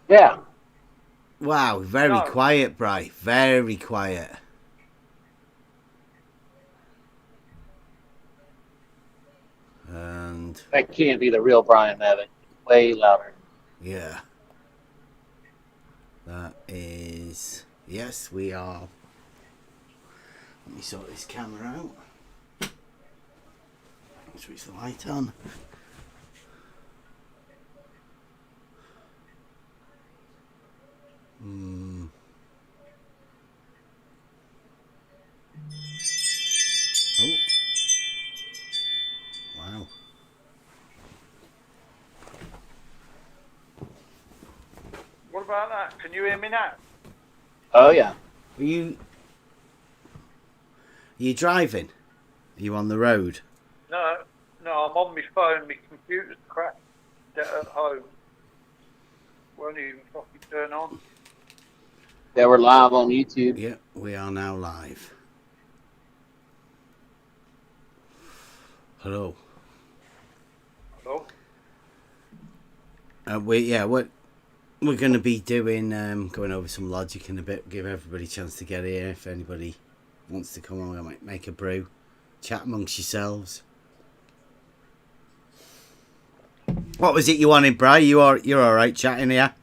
Yeah. Wow, very No. quiet, Bri. Very quiet. And That can't be the real Brian Evan. Way louder. yeah, that is. Yes, we are. Let me sort this camera out. Switch the light on. Oh, wow. What about that? Can you hear me now? Oh yeah. Are you driving? Are you on the road? No, I'm on my phone. My computer's cracked at home. Won't even fucking turn on. They were live on YouTube. Yeah, we are now live. Hello. Hello? We're going to be doing going over some logic in a bit. Give everybody a chance to get here. If anybody wants to come on, I might make a brew, chat amongst yourselves. What was it you wanted, Bri? You're all right chatting here.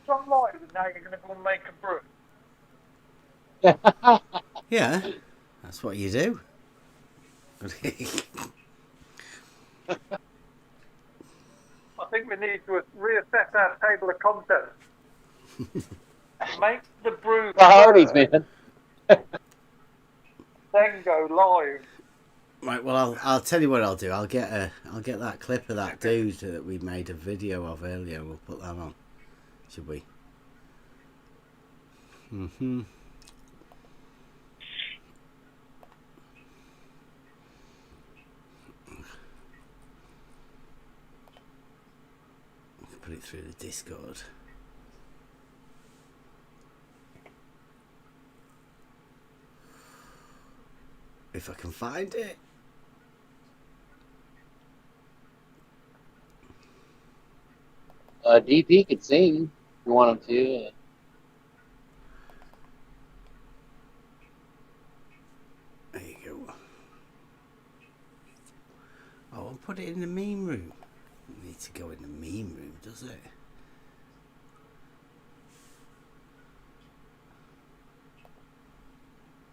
Some light, and now you're going to go and make a brew. Yeah, that's what you do. I think we need to reassess our table of contents. Make the brew. Priorities, man. Then go live. Right. Well, I'll tell you what I'll do. I'll get that clip of that dude that we made a video of earlier. We'll put that on. Should we? Mm-hmm. Put it through the Discord. If I can find it. DP could sing if you want him to. There you go. Oh, I'll put it in the meme room. It needs to go in the meme room, does it?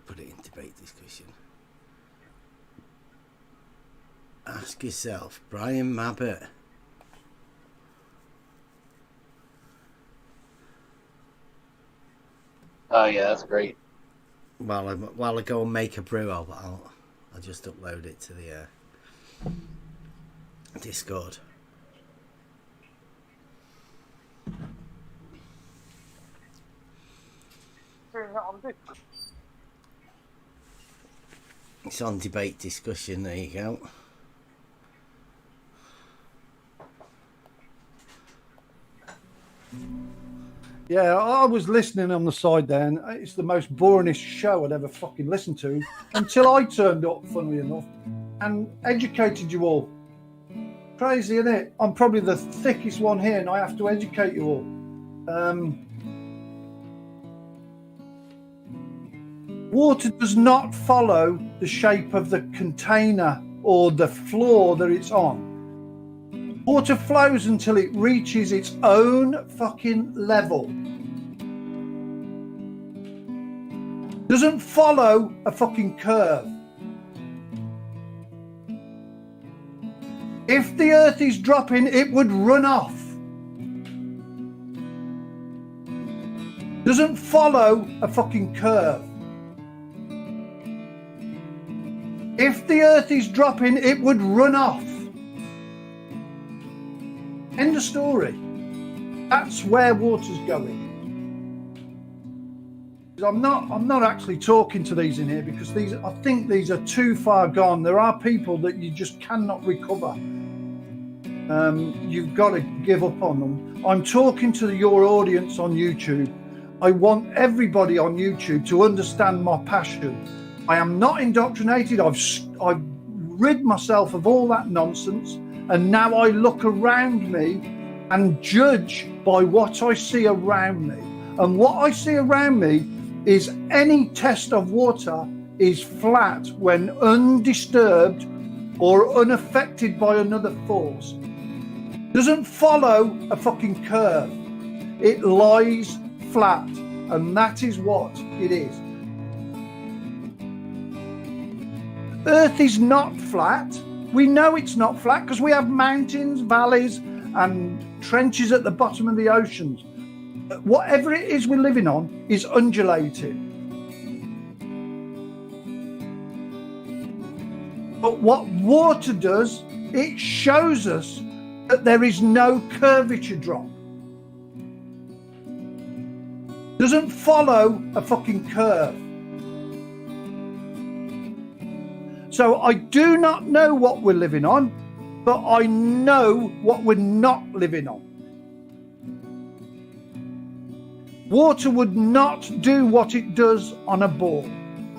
Put it in debate discussion. Ask yourself, Brian Mabbott. Oh yeah, that's great. While I go and make a brew, I'll just upload it to the Discord. It's on debate discussion. There you go. Yeah, I was listening on the side there, and it's the most boringest show I'd ever fucking listened to until I turned up, funnily enough, and educated you all. Crazy, isn't it? I'm probably the thickest one here, and I have to educate you all. Water does not follow the shape of the container or the floor that it's on. Water flows until it reaches its own fucking level. Doesn't follow a fucking curve. If the earth is dropping, it would run off. Doesn't follow a fucking curve. If the earth is dropping, it would run off. End of story. That's where water's going. I'm not actually talking to these in here because I think these are too far gone. There are people that you just cannot recover. You've got to give up on them. I'm talking to your audience on YouTube. I want everybody on YouTube to understand my passion. I am not indoctrinated. I've rid myself of all that nonsense, and now I look around me and judge by what I see around me. And what I see around me is any test of water is flat when undisturbed or unaffected by another force. Doesn't follow a fucking curve. It lies flat, and that is what it is. Earth is not flat. We know it's not flat because we have mountains, valleys, and trenches at the bottom of the oceans. Whatever it is we're living on is undulating. But what water does, it shows us that there is no curvature drop. Doesn't follow a fucking curve. So I do not know what we're living on, but I know what we're not living on. Water would not do what it does on a ball.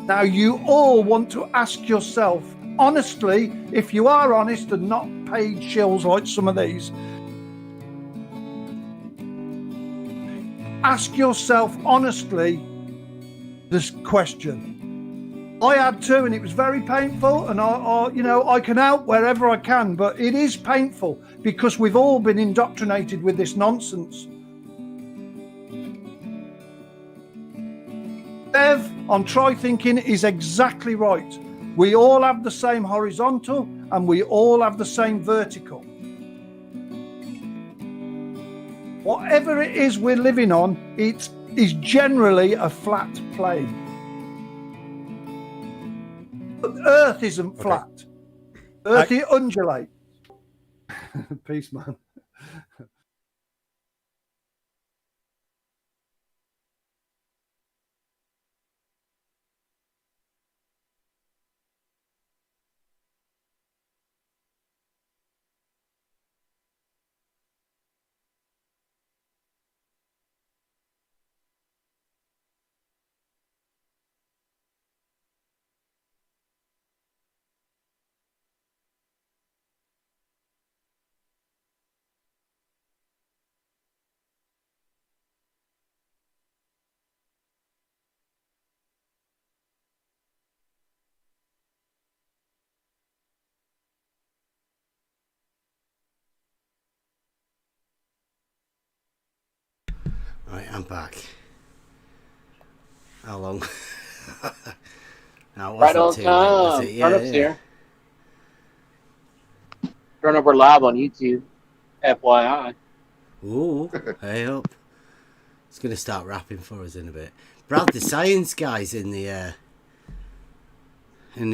Now you all want to ask yourself, honestly, if you are honest and not paid shills like some of these, ask yourself honestly this question. I had to, and it was very painful, and I can help wherever I can, but it is painful because we've all been indoctrinated with this nonsense. Bev on Try Thinking is exactly right. We all have the same horizontal and we all have the same vertical. Whatever it is we're living on, it is generally a flat plane. But Earth isn't flat. Earth it undulates. Peace, man. Right, I'm back. How long? No, it Right wasn't on too late, was time. it? Yeah, Turnip's yeah. here. Turnup live on YouTube. FYI. Ooh, hey up. It's going to start rapping for us in a bit. Brad, the science guy's in the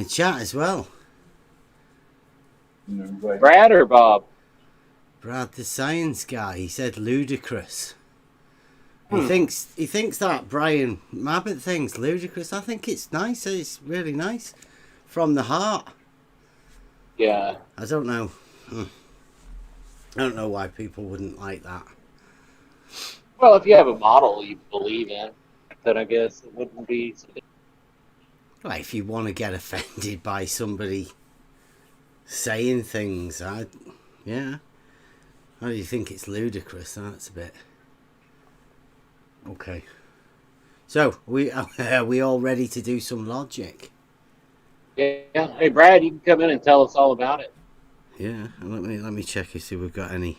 chat as well. Brad or Bob? Brad, the science guy. He said ludicrous. He thinks that Brian Mabbott thing's ludicrous. I think it's nice. It's really nice. From the heart. Yeah. I don't know. I don't know why people wouldn't like that. Well, if you have a model you believe in, then I guess it wouldn't be. Well, if you want to get offended by somebody saying things, yeah. How do you think it's ludicrous? That's a bit... Okay. So, are we all ready to do some logic? Yeah. Hey, Brad, you can come in and tell us all about it. Yeah. Let me check and see if we've got any.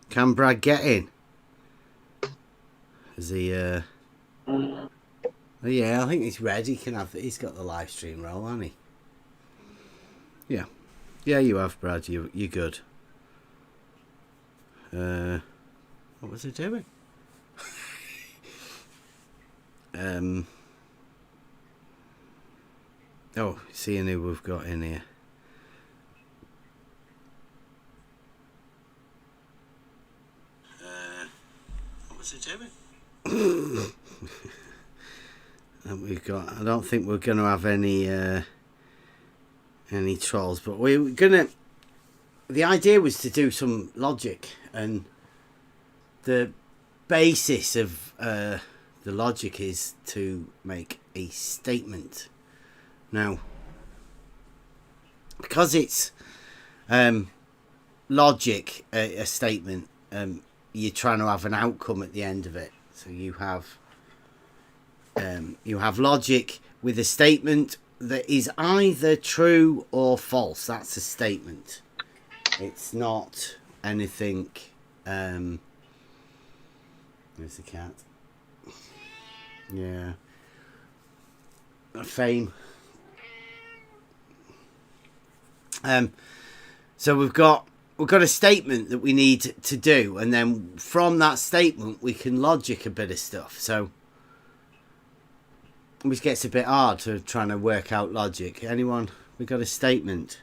Can Brad get in? Is he? Oh, yeah, I think he's ready. He's got the live stream roll, hasn't he? Yeah. Yeah, you have, Brad. You're good. What was he doing? Oh, seeing who we've got in here. What was he doing? And we've got... I don't think we're going to have any trolls, but we're going to... The idea was to do some logic, and the basis of the logic is to make a statement. Now, because it's logic, a statement, you're trying to have an outcome at the end of it. So you have logic with a statement that is either true or false. That's a statement. It's not anything. There's the cat. Yeah. Fame. So we've got a statement that we need to do, and then from that statement we can logic a bit of stuff. So which gets a bit hard to trying to work out logic. Anyone? We got a statement.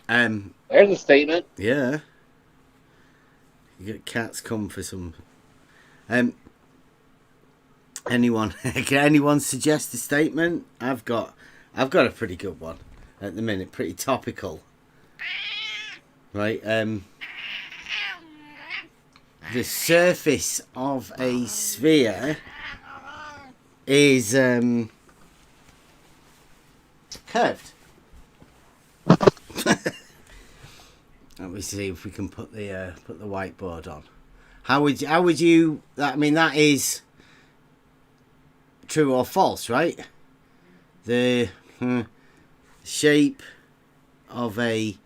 There's a statement. Yeah. You get cats come for some. Anyone? Can anyone suggest a statement? I've got a pretty good one at the minute. Pretty topical. Right. The surface of a sphere is curved. Let me see if we can put the whiteboard on. How would you? I mean, that is true or false, right? The shape of a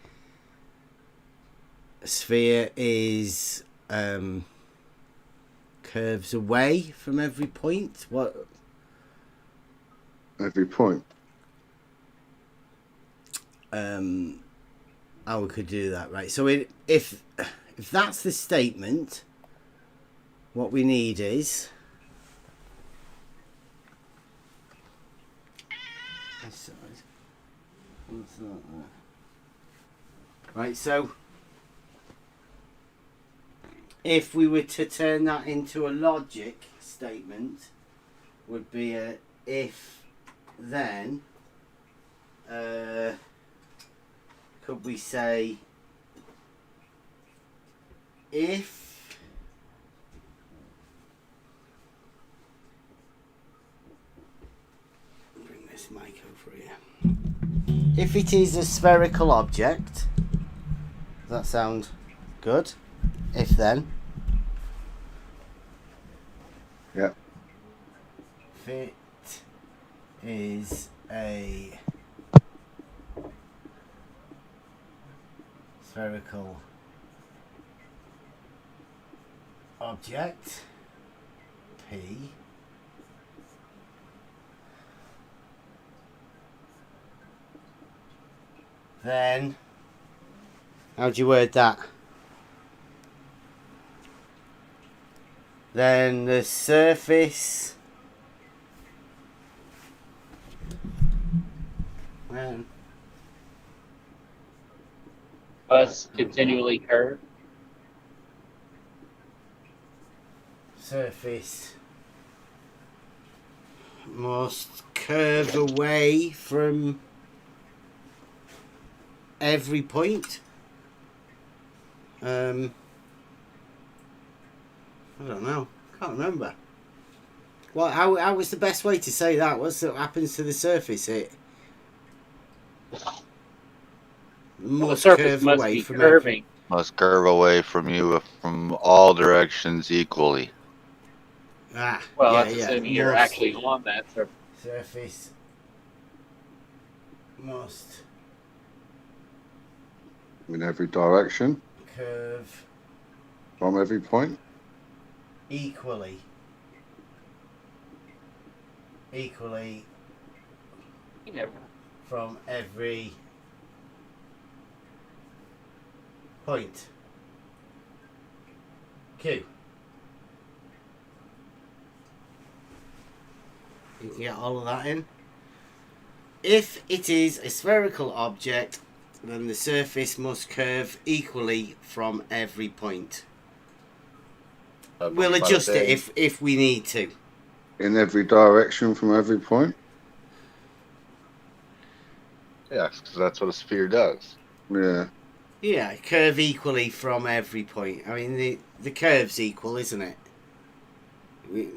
sphere is curves away from every point. What? Every point. How we could do that, right? So if that's the statement, what we need is right. So if we were to turn that into a logic statement, would be a if then. Could we say if bring this mic over here. If it is a spherical object, does that sound good? If then. Yeah. If it is a spherical object, P, then how do you word that? Then the surface Must continually curve. Surface must curve away from every point. I don't know. Can't remember. What? How was the best way to say that? What happens to the surface? It must the surface curve must away be from curving. Must curve away from you from all directions equally. Well, That's assuming you're Must. actually on that surface. Surface must In every direction, curve from every point. equally You never. from every point. Q. You can get all of that in. If it is a spherical object, then the surface must curve equally from every point. We'll adjust it if we need to. In every direction from every point. Yeah, because that's what a sphere does. Yeah. Yeah, curve equally from every point. I mean, the curve's equal, isn't it?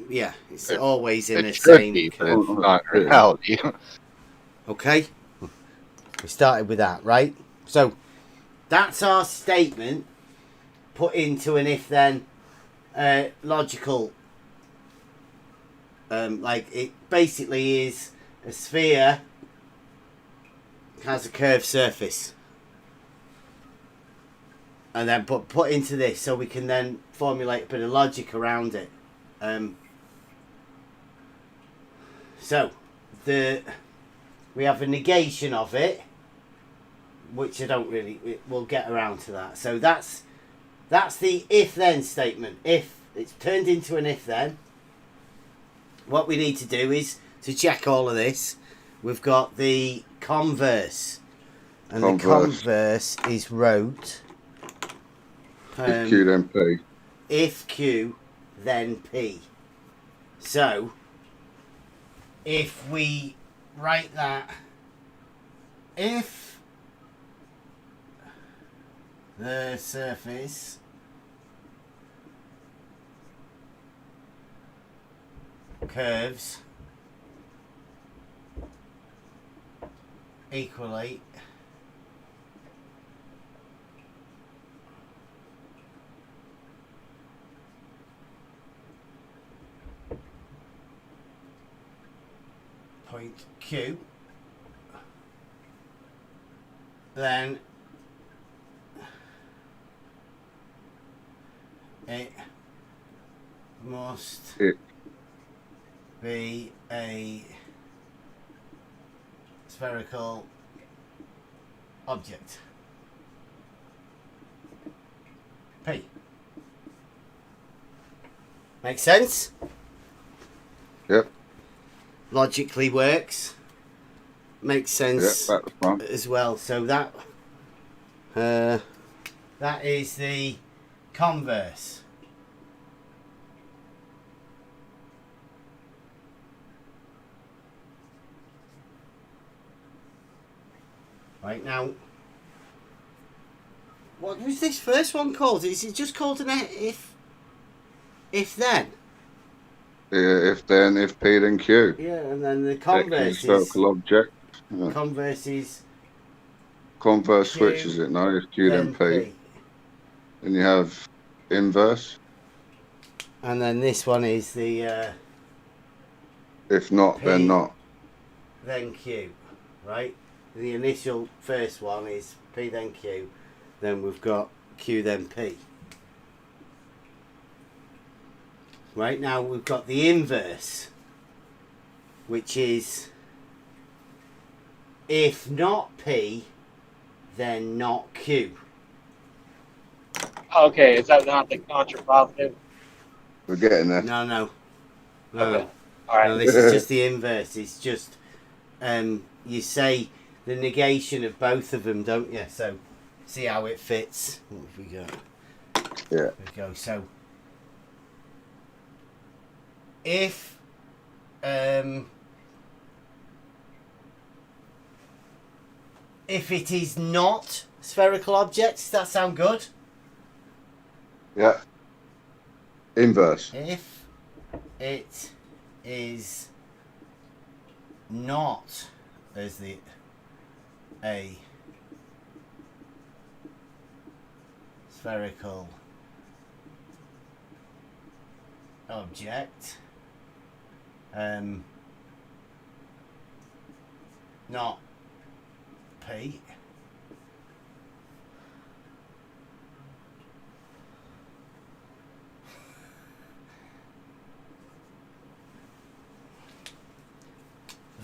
Yeah, it's always in the It should same be, but curve. it's not reality. Okay? We started with that, right? So that's our statement put into an if-then logical. Like it basically is a sphere has a curved surface. And then put into this so we can then formulate a bit of logic around it. So we have a negation of it, which I don't really. We'll get around to that. So that's the if-then statement. If it's turned into an if-then, what we need to do is to check all of this. We've got the converse, and the converse is wrote. If Q then P. If Q, then P. So, if we write that, if the surface curves equally point Q, then it must be a spherical object. P. Makes sense? Yep. Logically works. Makes sense Yep, that's fine. as well. So that is the converse. Right now, what was this first one called? Is it just called an if then? Yeah, if then, if P then Q. Yeah, and then the X converse is a circle object. Yeah. converse is Converse Q, switches it now. It's Q then P. Then you have inverse. And then this one is the If not, P, then not. then Q, right? The initial first one is P then Q, then we've got Q then P. Right now we've got the inverse, which is if not P, then not Q. Okay, is that not the contrapositive? We're getting there. No. Okay. All right. No, this is just the inverse. It's just you say the negation of both of them, don't you? So see how it fits. What have we got? Yeah. There we go. So if it is not spherical objects, does that sound good? Yeah. Inverse. If it is not as the a spherical object, not P,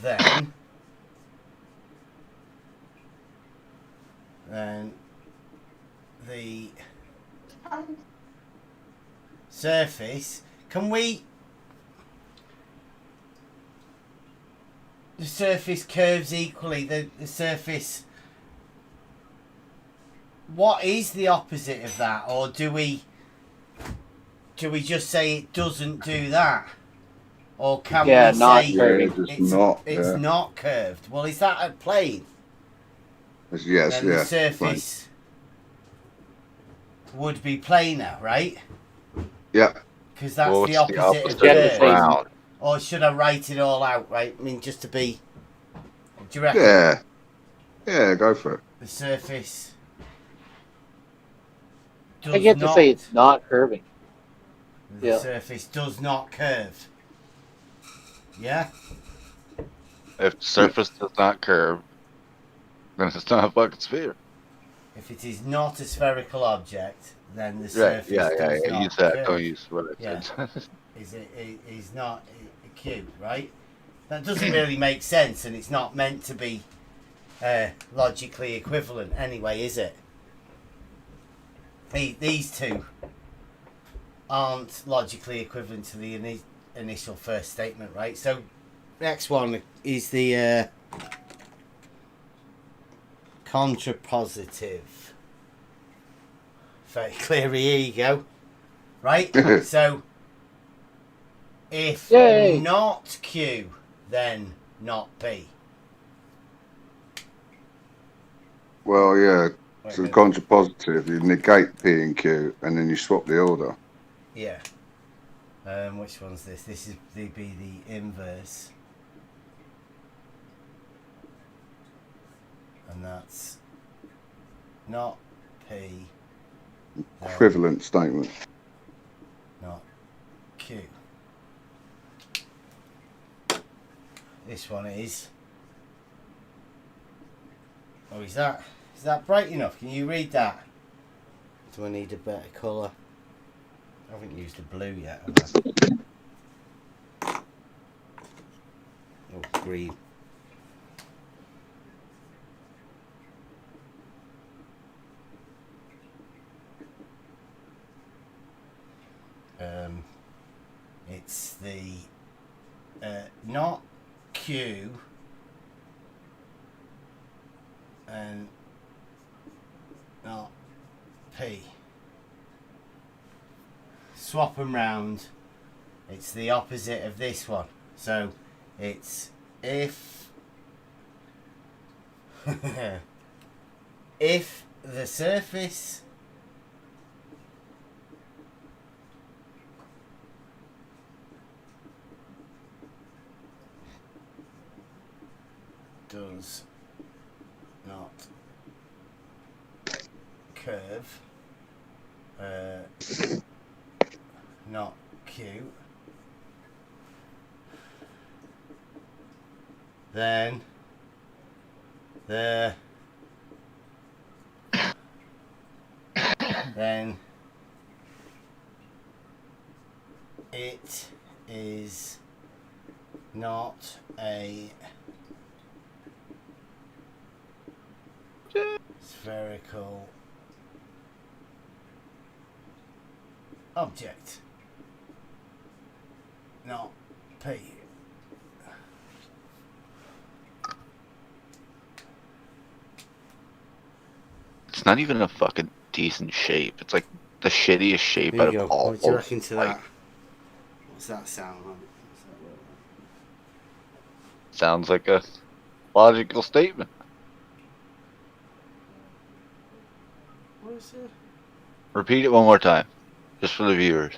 then the surface, the surface curves equally, the surface, what is the opposite of that? Or do we just say it doesn't do that? Or can Yeah, we not say curving. it's not curved? Well, is that a plane? Yes, Then yeah. the surface would be planar, right? Yeah. Because that's Well, the what's the opposite of opposite of curve. round? round? Or should I write it all out, right? I mean, just to be Do you reckon? Yeah. Yeah, go for it. The surface does I get to not. say it's not curving. The Yeah. surface does not curve. Yeah. If the surface does not curve, then it's not a fucking sphere. If it is not a spherical object, then the Right, surface yeah. does not Use that. curve. Don't use what I Yeah. said. Is not a cube, right? That doesn't really make sense, and it's not meant to be logically equivalent anyway, is it? These two aren't logically equivalent to the initial first statement, right? So, next one is the contrapositive. Very clear, here you go. Right? So, if Yay. not Q, then not P. Well, yeah. Wait a So minute. contrapositive, you negate P and Q, and then you swap the order. Yeah. Which one's this? This is be the inverse. And that's not P, then Equivalent statement. not Q. This one is. Oh, is that bright enough? Can you read that? Do I need a better colour? I haven't used the blue yet, have I? Oh, green. It's the not Q and not P. Swap them round. It's the opposite of this one. So it's if if the surface does not curve, not Q, then it is not a spherical object, not P. It's not even a fucking decent shape. It's like the shittiest shape There out you of go. all. What do you reckon to like, that? What's that sound like? Sounds like a logical statement. What is it? Repeat it one more time, just for the viewers.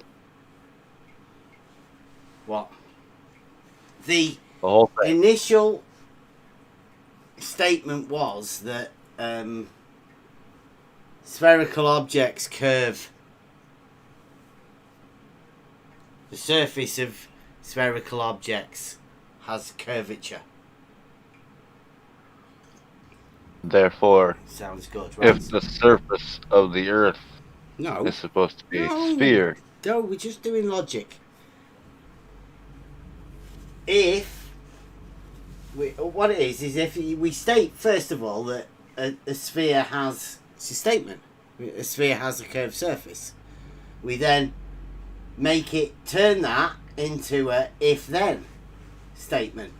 What? The The whole thing. initial statement was that spherical objects curve. The surface of spherical objects has curvature. Therefore, Sounds good, right? if the surface of the Earth No. is supposed to be No. a sphere, No, we're just doing logic. What it is if we state, first of all, that a sphere has, it's a statement, a sphere has a curved surface. We then make it, turn that into a if-then statement.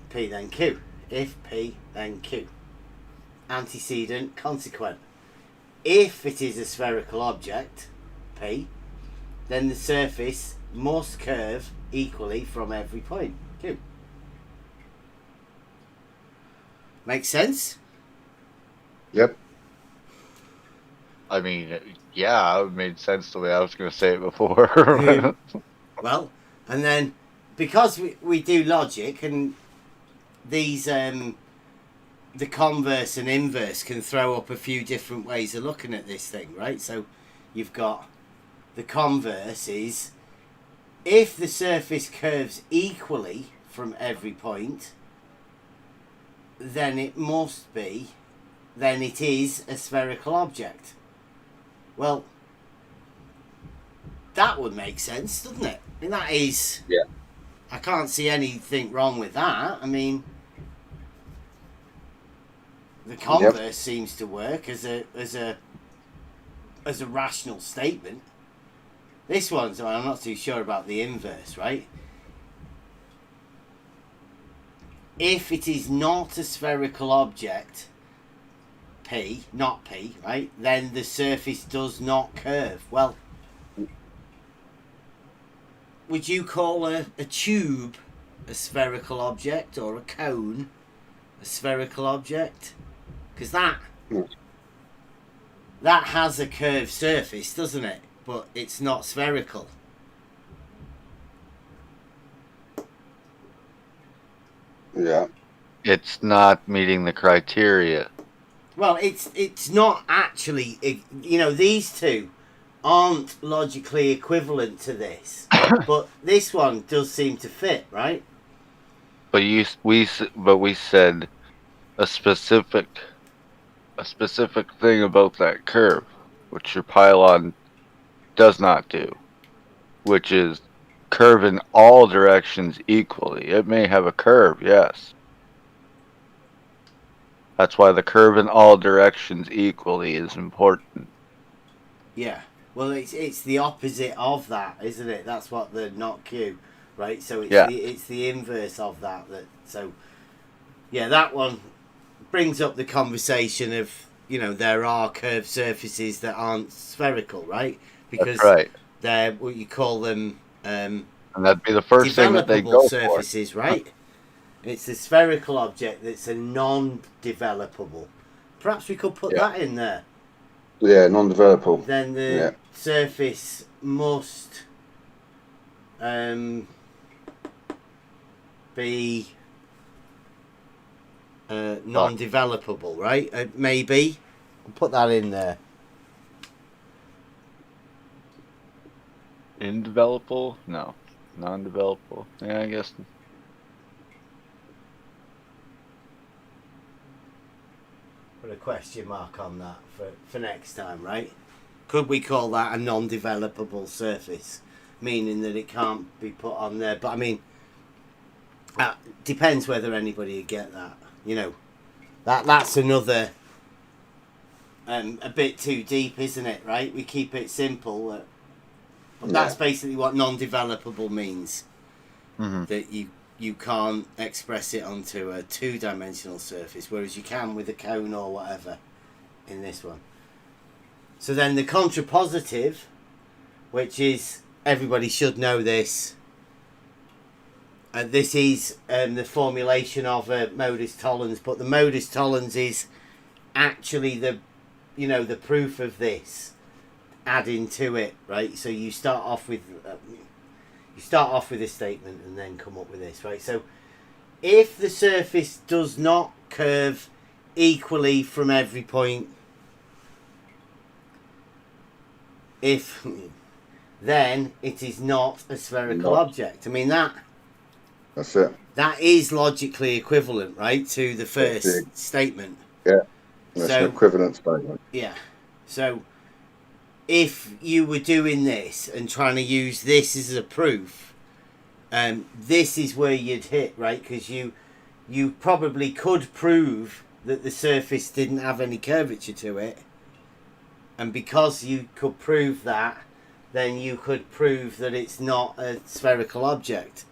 P then Q. If P, then Q. Antecedent, consequent. If it is a spherical object, P, then the surface must curve equally from every point, Q. Makes sense? Yep. I mean, yeah, it made sense the way I was going to say it before. Well, and then because we do logic, and these the converse and inverse can throw up a few different ways of looking at this thing, right? So you've got the converse is if the surface curves equally from every point, then it is a spherical object. Well, that would make sense, doesn't it? I mean, that is... Yeah. I can't see anything wrong with that. I mean, the converse seems to work as a rational statement. This one's, I'm not too sure about the inverse, right? If it is not a spherical object, P, not P, right, then the surface does not curve. Well, would you call a tube a spherical object or a cone a spherical object? Because that has a curved surface, doesn't it? But it's not spherical. Yeah. It's not meeting the criteria. Well, it's not actually, you know, these two aren't logically equivalent to this, but this one does seem to fit, right? But we said a specific thing about that curve, which your pylon does not do, which is curve in all directions equally. It may have a curve, yes. That's why the curve in all directions equally is important. Yeah. Well, it's the opposite of that, isn't it? That's what the not Q, right? So it's the inverse of that. So yeah, that one brings up the conversation of, you know, there are curved surfaces that aren't spherical, right? Because that's right. they're what you call them and that'd be the first thing that they go surfaces, right? It's a spherical object that's a non-developable. Perhaps we could put that in there. Yeah, non-developable. Then the surface must be non-developable, right? Maybe. I'll put that in there. Indevelopable? No. Non-developable? Yeah, I guess. Put a question mark on that for next time, right? Could we call that a non-developable surface? Meaning that it can't be put on there. But I mean, depends whether anybody would get that. You know, that's another a bit too deep, isn't it, right? We keep it simple. But that's basically what non-developable means. Mm-hmm. That you can't express it onto a two-dimensional surface, whereas you can with a cone or whatever in this one. So then the contrapositive, which is, everybody should know this, this is the formulation of a modus tollens, but the modus tollens is actually the proof of this, adding to it, right? So you start off with a statement and then come up with this, right? So if the surface does not curve equally from every point, then it is not a spherical object. I mean, that's it. That is logically equivalent, right, to the first statement. Yeah, that's an equivalent statement. Yeah. So if you were doing this and trying to use this as a proof, this is where you'd hit, right? Because you probably could prove that the surface didn't have any curvature to it, and because you could prove that, then you could prove that it's not a spherical object.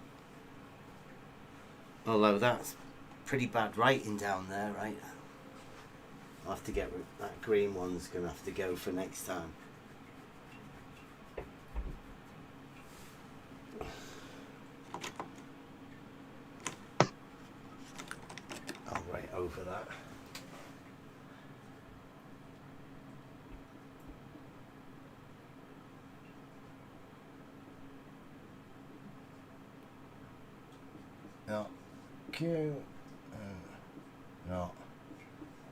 Although that's pretty bad writing down there, right? I'll have to get that green one's gonna have to go for next time. I'll write over that. No. Q not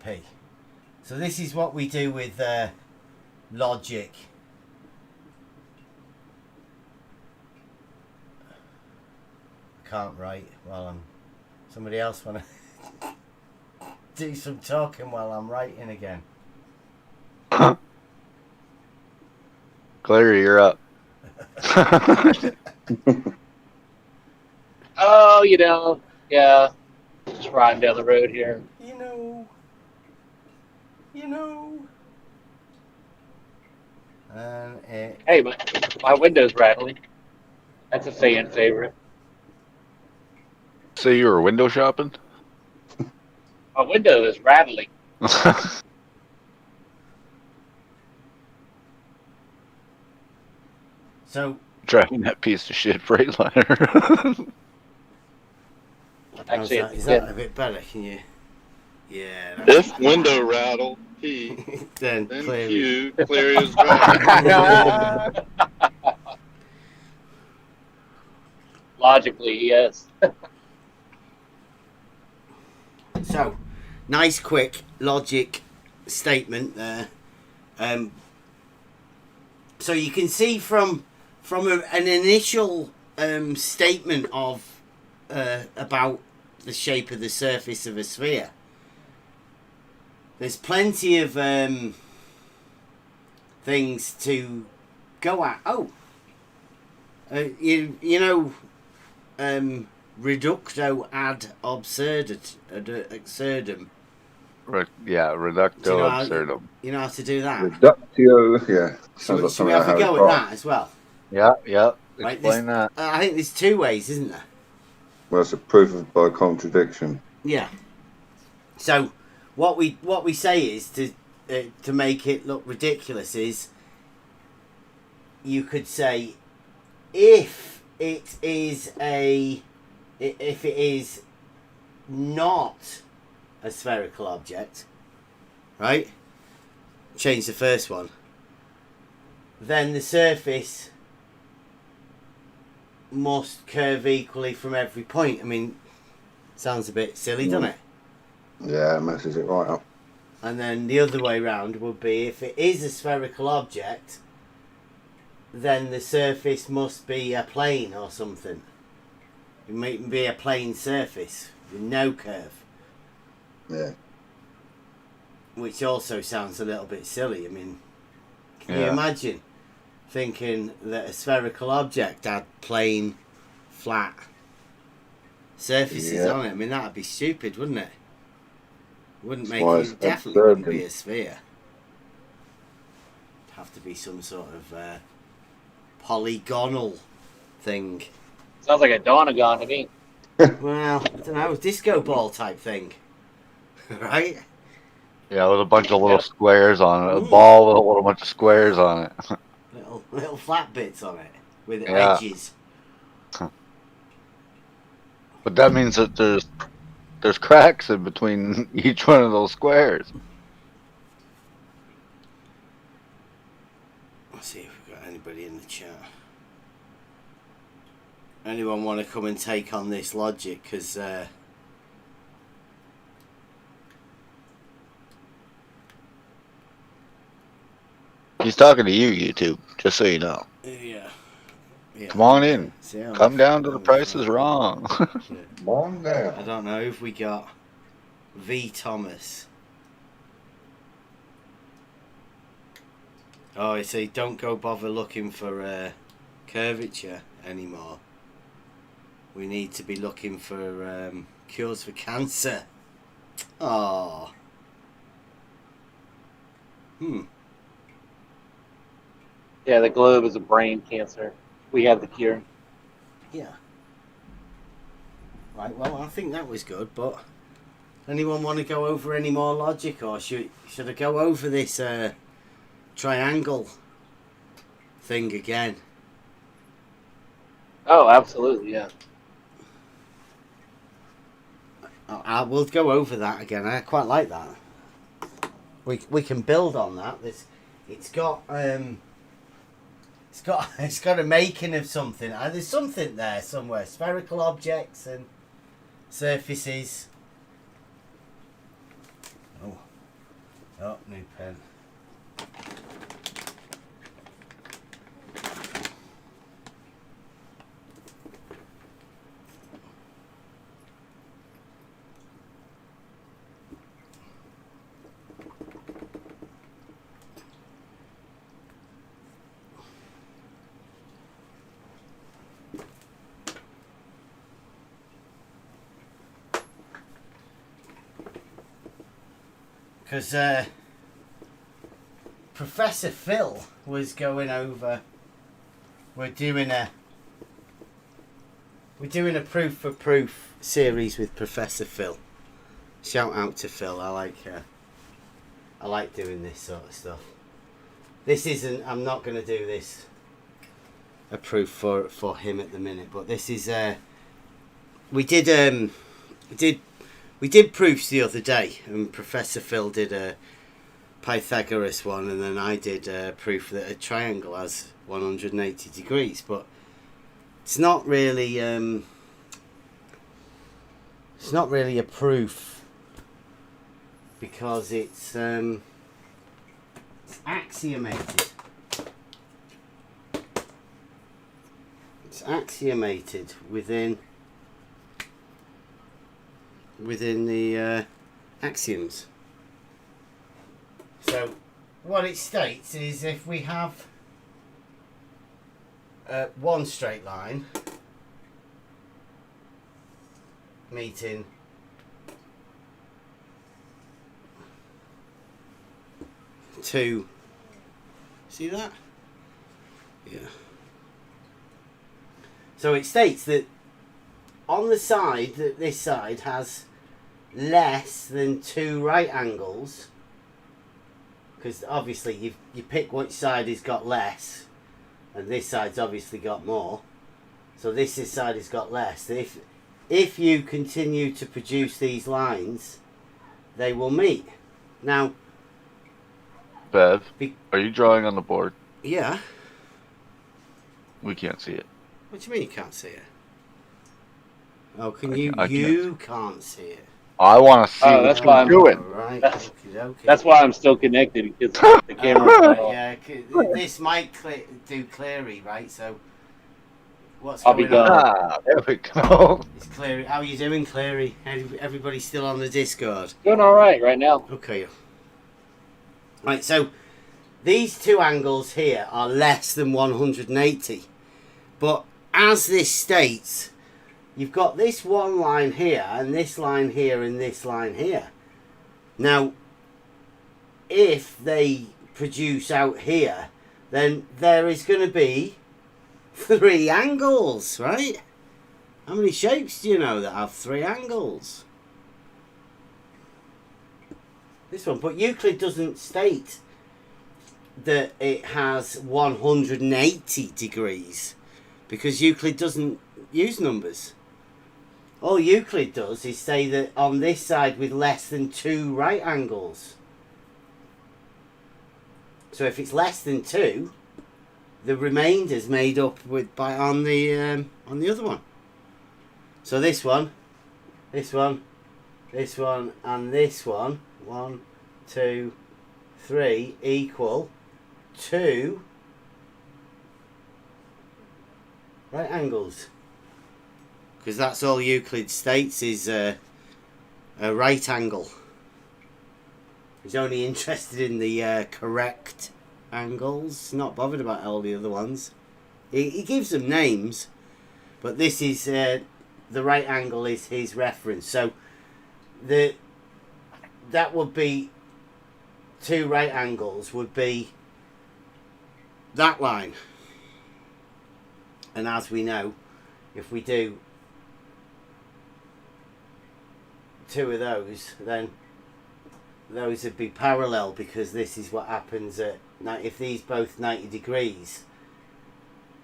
P. So this is what we do with logic. I can't write while I'm... Somebody else want to do some talking while I'm writing again. Clary, you're up. Oh, yeah. Just riding down the road here. You know. And it... Hey, my window's rattling. That's a fan favorite. So you were window shopping? My window is rattling. So... Driving that piece of shit Freightliner. Actually, is that a bit better? Can you... Yeah. If window rattle, P, then then clear. Q, clear is right. Logically, yes. So, nice quick logic statement there. So you can see from an initial statement of about the shape of the surface of a sphere. There's plenty of things to go at. Oh, reducto ad absurdum. Reducto absurdum. You know how to do that? Reductio, yeah. Should Sounds we like have a something go I at that as well? Yeah. Right, Explain that. I think there's two ways, isn't there? Well, it's a proof of by contradiction. Yeah. So what we say is to make it look ridiculous is you could say if it is not a spherical object, right? Change the first one. Then the surface must curve equally from every point. I mean, sounds a bit silly, doesn't it? Yeah, it messes it right up. And then the other way round would be if it is a spherical object, then the surface must be a plane or something. It might be a plane surface with no curve. Yeah. Which also sounds a little bit silly. I mean, can you imagine thinking that a spherical object had plain, flat surfaces on it? I mean, that'd be stupid, wouldn't it? Wouldn't make it. Definitely wouldn't be a sphere. It'd have to be some sort of polygonal thing. Sounds like a Donegon to me. Well, I don't know, disco ball type thing, right? Yeah, with a bunch of little squares on it. A ball with a little bunch of squares on it. Little flat bits on it with edges. But that means that there's cracks in between each one of those squares. Let's see if we've got anybody in the chat. Anyone want to come and take on this logic? Because He's talking to you, YouTube, just so you know. yeah. Come on in. See, Come down to the Price is Wrong. Come on down. I don't know if we got V. Thomas. Oh, I say don't go bother looking for curvature anymore. We need to be looking for cures for cancer. Oh. Yeah, the globe is a brain cancer. We have the cure. Yeah. Right, well, I think that was good, but anyone want to go over any more logic, or should I go over this triangle thing again? Oh, absolutely, yeah. I will go over that again. I quite like that. We can build on that. It's got a making of something. There's something there somewhere. Spherical objects and surfaces. Oh, new pen. Because Professor Phil was going over. We're doing a proof for proof series with Professor Phil. Shout out to Phil. I like doing this sort of stuff. This isn't. I'm not going to do this a proof for him at the minute, but this is. We did proofs the other day, and Professor Phil did a Pythagoras one, and then I did a proof that a triangle has 180 degrees. But it's not really a proof because it's axiomated. It's axiomated within the axioms. So what it states is if we have one straight line meeting two, see that? Yeah. So it states that on the side, that this side has less than two right angles, because obviously you pick which side has got less, and this side's obviously got more, so this side has got less. If you continue to produce these lines, they will meet. Now, Bev, are you drawing on the board? Yeah. We can't see it. What do you mean you can't see it? Oh, can I you? can't. You can't see it. I want to see Oh, what that's you're why I'm doing. Right. That's- Okay. That's why I'm still connected because the camera's not on. Yeah. This might do Cleary, right? So, what's I'll be going on? done. There we go. It's Cleary. How are you doing, Cleary? Everybody still on the Discord? Doing all right now. Okay. Right. So, these two angles here are less than 180, but as this states, you've got this one line here, and this line here, and this line here. Now, if they produce out here, then there is going to be 3 angles, right? How many shapes do you know that have 3 angles? This one, but Euclid doesn't state that it has 180 degrees, because Euclid doesn't use numbers. All Euclid does is say that on this side with less than 2 right angles. So if it's less than 2, the remainder's made up on the other one. So this one, and this one, 1, 2, 3 equal 2 right angles. Because that's all Euclid states is a right angle. He's only interested in the correct angles, not bothered about all the other ones. He gives them names, but this is the right angle is his reference. So that would be 2 right angles would be that line. And as we know, if we do 2 of those, then those would be parallel, because this is what happens at if these both 90 degrees,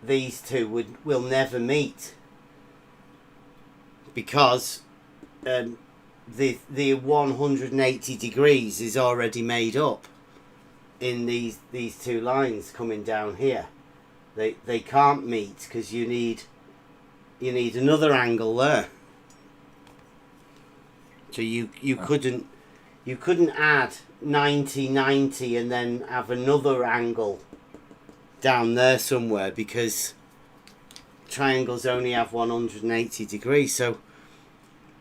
these 2 will never meet, because the 180 degrees is already made up in these 2 lines coming down here. They can't meet because you need another angle there. So you you couldn't add 90, 90 and then have another angle down there somewhere, because triangles only have 180 degrees. So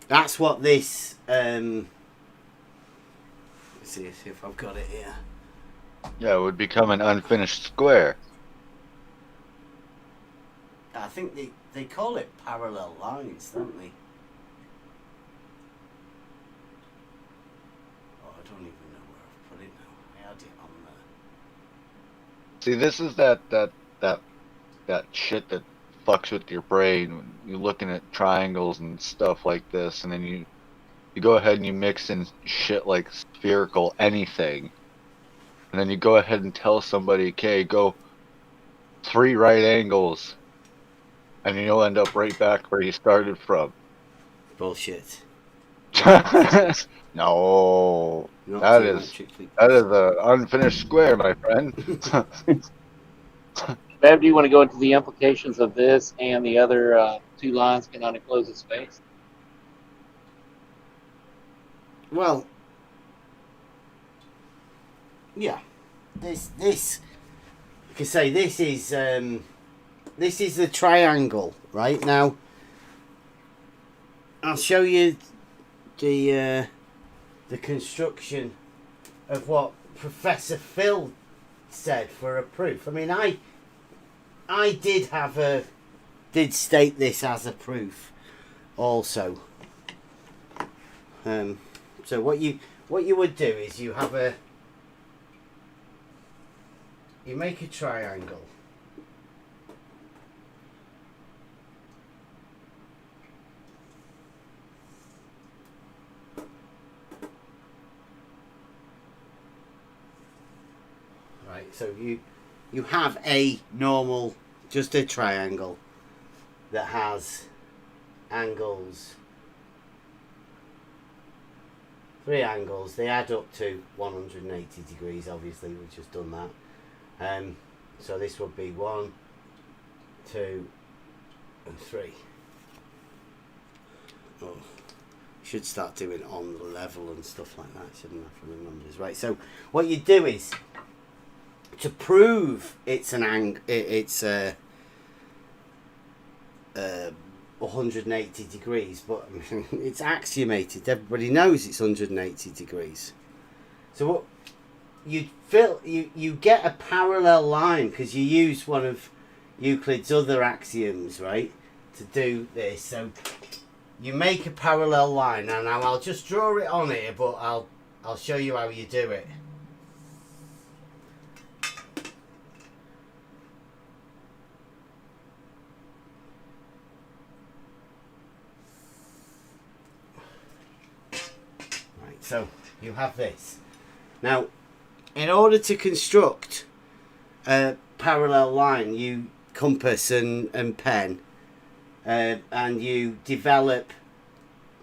that's what this let's see if I've got it here. Yeah, it would become an unfinished square. I think they call it parallel lines, don't they? Oh, I don't even know where I've put it now. I had it on there. See, this is that shit that fucks with your brain when you're looking at triangles and stuff like this, and then you go ahead and you mix in shit like spherical anything, and then you go ahead and tell somebody, okay, go 3 right angles, and you'll end up right back where you started from. Bullshit. No, Not that is geometrically an unfinished square, my friend. Bev, do you want to go into the implications of this and the other 2 lines cannot enclose a space? Well, yeah. This like I say, this is the triangle, right? Now I'll show you the construction of what Professor Phil said for a proof. I mean, I did state this as a proof also. So what you would do is you make a triangle. Right, so you have a normal, just a triangle that has angles, 3 angles. They add up to 180 degrees, obviously. We've just done that. So this would be 1, 2, and 3. Oh, should start doing on the level and stuff like that, shouldn't I, from the numbers? Right, so what you do is, to prove it's an it's 180 degrees, but it's axiomated. Everybody knows it's 180 degrees. So what you get a parallel line, because you use one of Euclid's other axioms, right, to do this. So you make a parallel line, and now I'll just draw it on here, but I'll show you how you do it. So you have this. Now, in order to construct a parallel line, you compass and pen, and you develop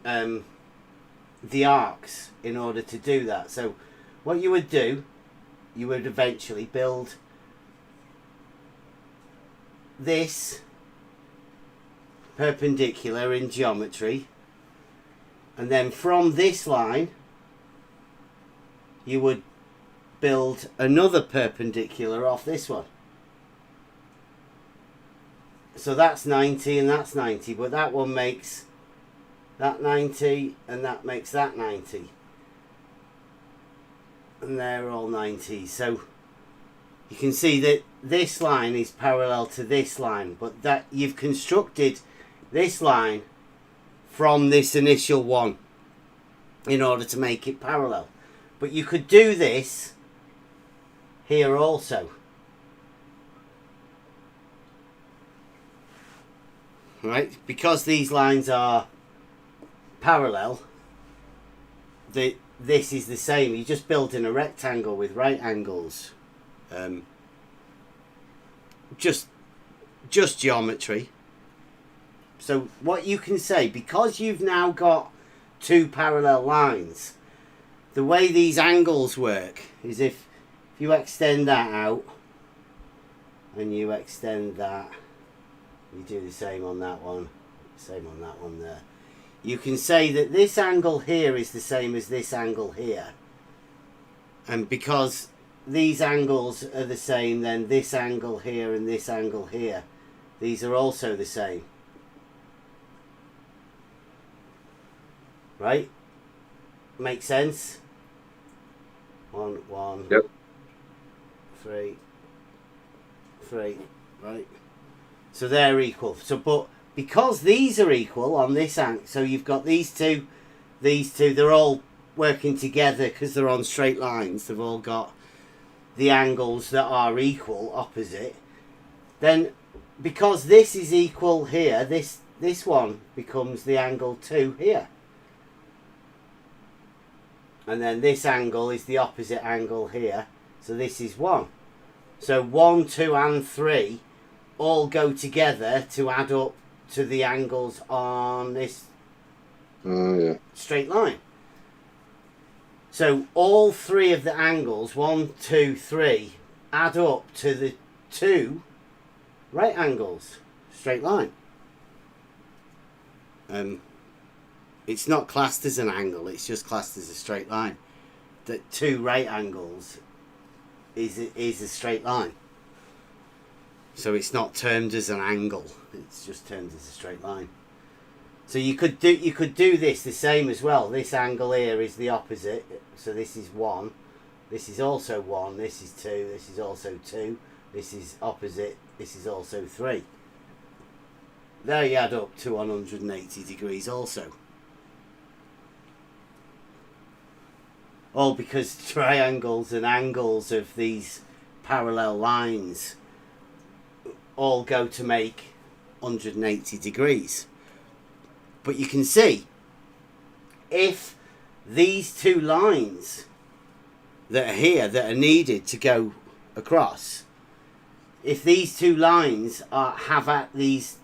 the arcs in order to do that. So what you would do, you would eventually build this perpendicular in geometry, and then from this line you would build another perpendicular off this one. So that's 90 and that's 90, but that one makes that 90 and that makes that 90. And they're all 90. So you can see that this line is parallel to this line, but that you've constructed this line from this initial one in order to make it parallel. But you could do this here also. Right? Because these lines are parallel, this is the same. You just build in a rectangle with right angles. Just geometry. So what you can say, because you've now got 2 parallel lines, the way these angles work is if you extend that out and you extend that, you do the same on that one, same on that one there. you can say that this angle here is the same as this angle here. And because these angles are the same, then this angle here and this angle here, these are also the same. Right? Make sense? 1, 1. Yep. 3, 3. Right? So they're equal. So, but because these are equal on this angle, so you've got these two, they're all working together because they're on straight lines. They've all got the angles that are equal, opposite. Then, because this is equal here, this one becomes the angle 2 here. And then this angle is the opposite angle here. So this is 1. So 1, 2 and 3 all go together to add up to the angles on this straight line. So all 3 of the angles, 1, 2, 3, add up to the 2 right angles, straight line. It's not classed as an angle, it's just classed as a straight line. That 2 right angles is a straight line. So it's not termed as an angle, it's just termed as a straight line. So you could do this the same as well. This angle here is the opposite. So this is 1. This is also 1. This is 2. This is also 2. This is opposite. This is also 3. There you add up to 180 degrees also. All because triangles and angles of these parallel lines all go to make 180 degrees. But you can see, if these 2 lines that are here, that are needed to go across, if these 2 lines have at these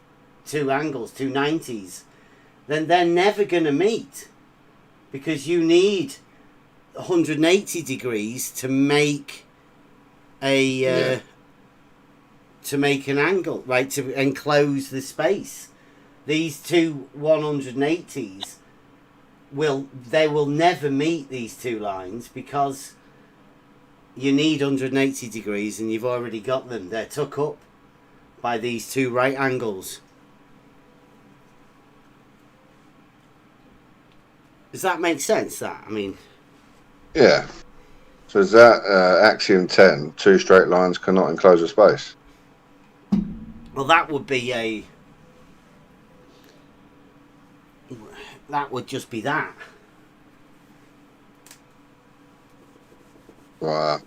2 angles, 2 90s, then they're never going to meet. Because you need 180 degrees to make a to make an angle, right, to enclose the space. These 2 180s will never meet these 2 lines because you need 180 degrees and you've already got them. They're took up by these 2 right angles. Does that make sense? That, I mean, Yeah. So is that axiom 10? 2 straight lines cannot enclose a space. well, that would be that would just be that. Right.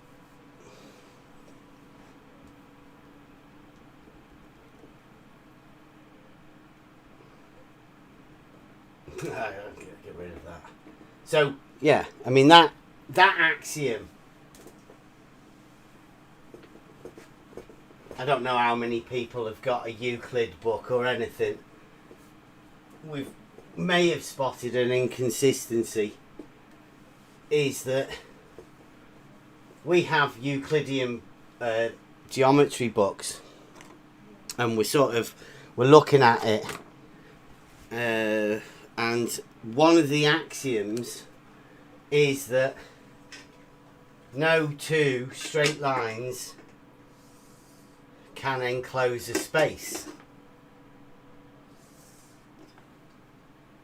Get rid of that. So yeah, I mean that axiom. I don't know how many people have got a Euclid book or anything. We may have spotted an inconsistency. Is that we have Euclidean geometry books, and we're looking at it, and one of the axioms is that no 2 straight lines can enclose a space.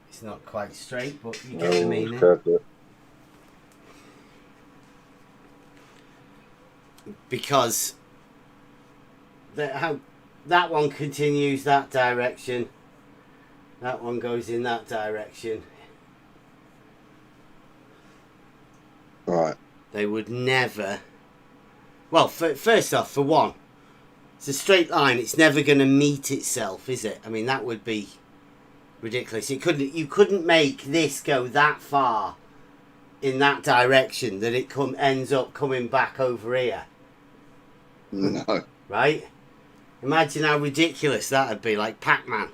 It's not quite straight, but you get the meaning. Because that one continues that direction, that one goes in that direction. Right. They would never. Well, first off, for one, it's a straight line. It's never going to meet itself, is it? I mean, that would be ridiculous. You couldn't make this go that far in that direction that it ends up coming back over here. No. Right? Imagine how ridiculous that would be, like Pac-Man.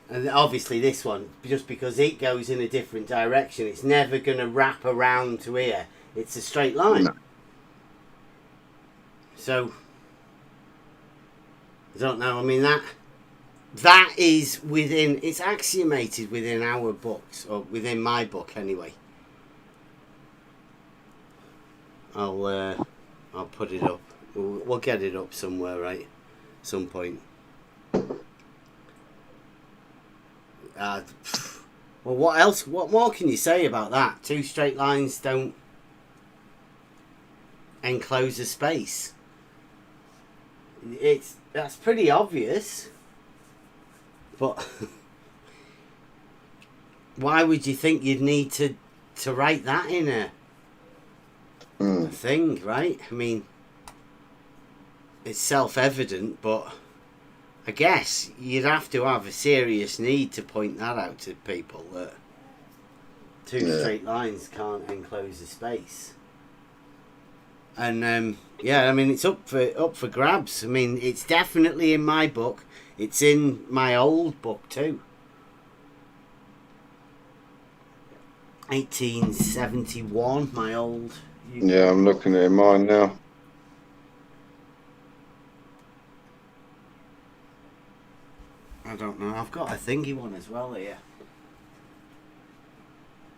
And obviously this one, just because it goes in a different direction, it's never going to wrap around to here. It's a straight line. No. So, I don't know, I mean that that is within. It's axiomated within our books, or within my book anyway. I'll put it up. We'll get it up somewhere, right? Some point. Well, what else? What more can you say about that? Two straight lines don't enclose a space. That's pretty obvious. But why would you think you'd need to write that in a thing, right? I mean, it's self-evident, but I guess you'd have to have a serious need to point that out to people, that two straight lines can't enclose a space. And yeah, I mean, it's up for grabs. I mean, it's definitely in my book. It's in my old book too. 1871, my old. Yeah, I'm looking at mine now. I don't know. I've got a thingy one as well here.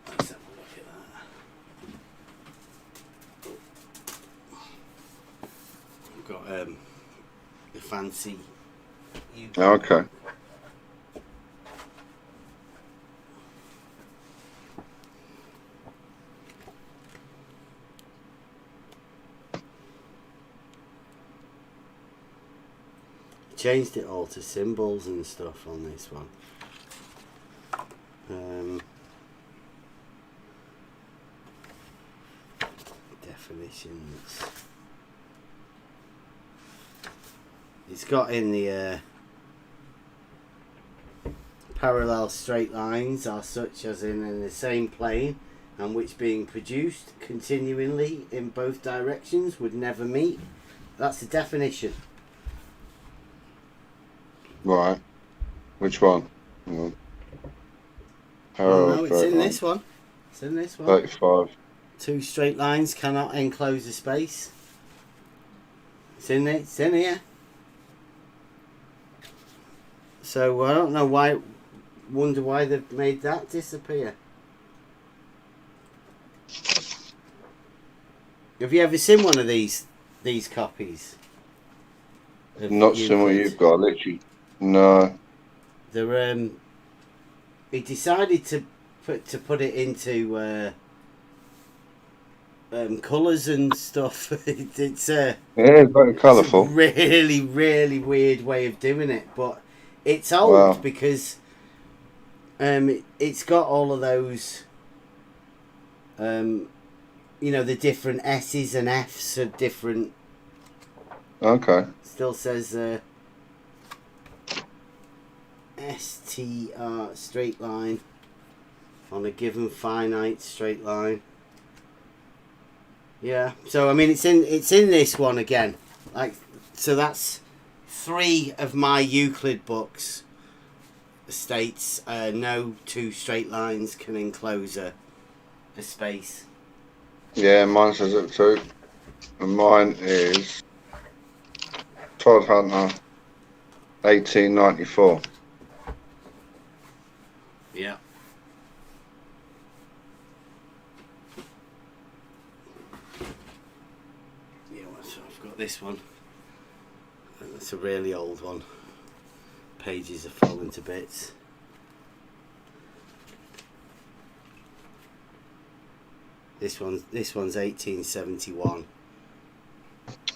Let's have a look at that. I've got the fancy. Okay. Changed it all to symbols and stuff on this one. Definitions. It's got in the parallel straight lines are such as in the same plane and which being produced continually in both directions would never meet. That's the definition. Right. Which one? Oh, no, it's in this one. It's in this one. 35. Two straight lines cannot enclose a space. It's in it. It's in here. So I don't know why. Wonder why they've made that disappear. Have you ever seen one of these copies? Not seen what you've got, literally. No. They're he decided to put it into colours and stuff. It's Yeah, it's very colourful. It's a really, really weird way of doing it, but it's old because it's got all of those you know, the different S's and F's are different. Okay. Still says STR straight line on a given finite straight line. Yeah, so I mean it's in this one again. Like, so that's 3 of my Euclid books states no two straight lines can enclose a space. Yeah, mine says it too. And mine is Todd Hunter, 1894. Yeah. Yeah, so I've got this one. That's a really old one. Pages are falling to bits. This one's 1871.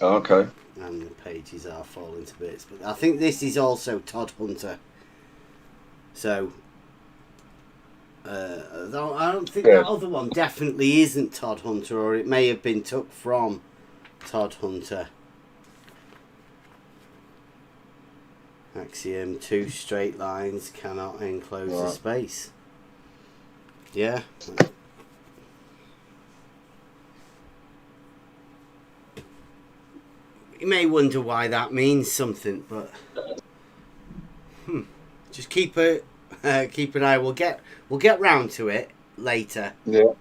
Okay. And the pages are falling to bits. But I think this is also Todd Hunter. So I don't think that other one definitely isn't Todd Hunter, or it may have been took from Todd Hunter. Axiom: two straight lines cannot enclose a space. Yeah. You may wonder why that means something, but just keep an eye. We'll get round to it later. Yeah.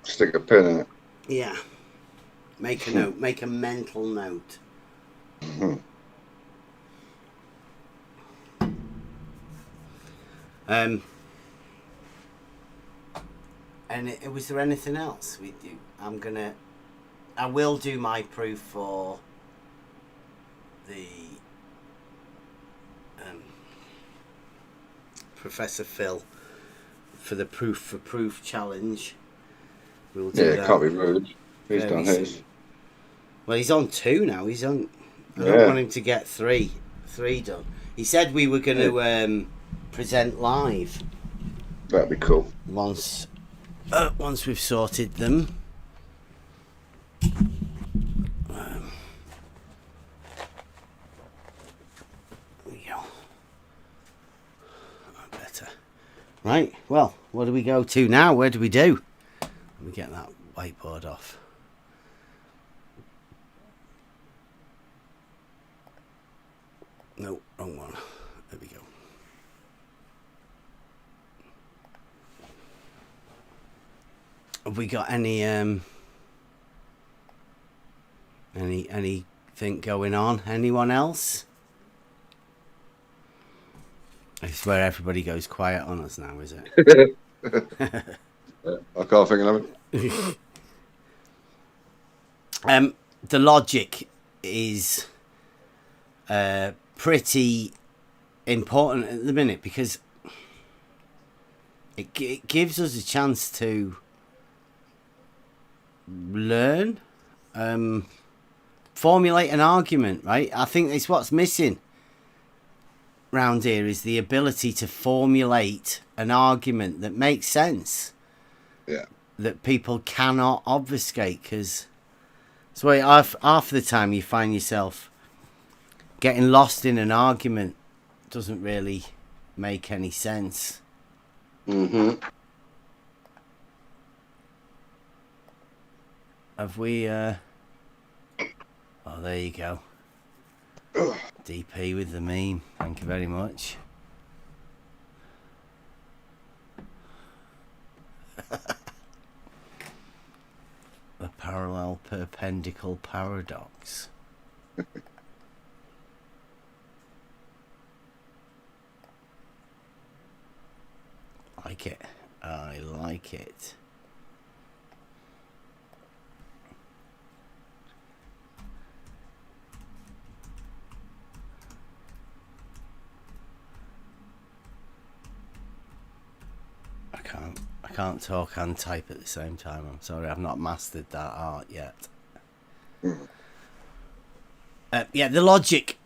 Stick a pin in it. Yeah. Make a note. Make a mental note. And was there anything else we do? I will do my proof for the Professor Phil for the proof for proof challenge. We'll do that. Can't be rude. He's very done soon. his. Well, he's on 2 now. I don't Yeah. want him to get 3 done. He said we were going to present live That'd be cool. once we've sorted them. There we go. Better. Right. Well, what do we go to now? Where do we do? Let me get that whiteboard off. No, wrong one. There we go. Have we got anything going on? Anyone else? I swear everybody goes quiet on us now, is it? I can't think of it. The logic is pretty important at the minute because it gives us a chance to learn, formulate an argument, right? I think that's what's missing round here is the ability to formulate an argument that makes sense. Yeah. That people cannot obfuscate, because so half the time you find yourself getting lost in an argument doesn't really make any sense. Mm-hmm. Have we oh, there you go. DP with the meme. Thank you very much. The parallel perpendicle paradox. Like it. I like it. I can't talk and type at the same time. I'm sorry, I've not mastered that art yet. Yeah, the logic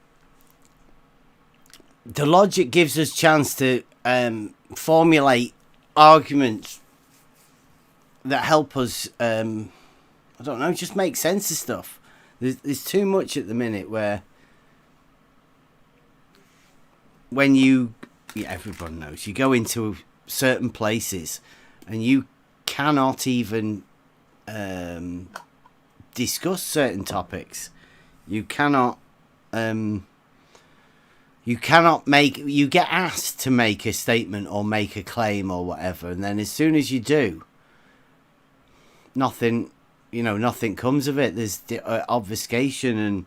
gives us chance to formulate arguments that help us. I don't know, just make sense of stuff. There's too much at the minute where when everyone knows you go into certain places and you cannot even discuss certain topics. You cannot you get asked to make a statement or make a claim or whatever, and then as soon as you do, nothing comes of it. There's obfuscation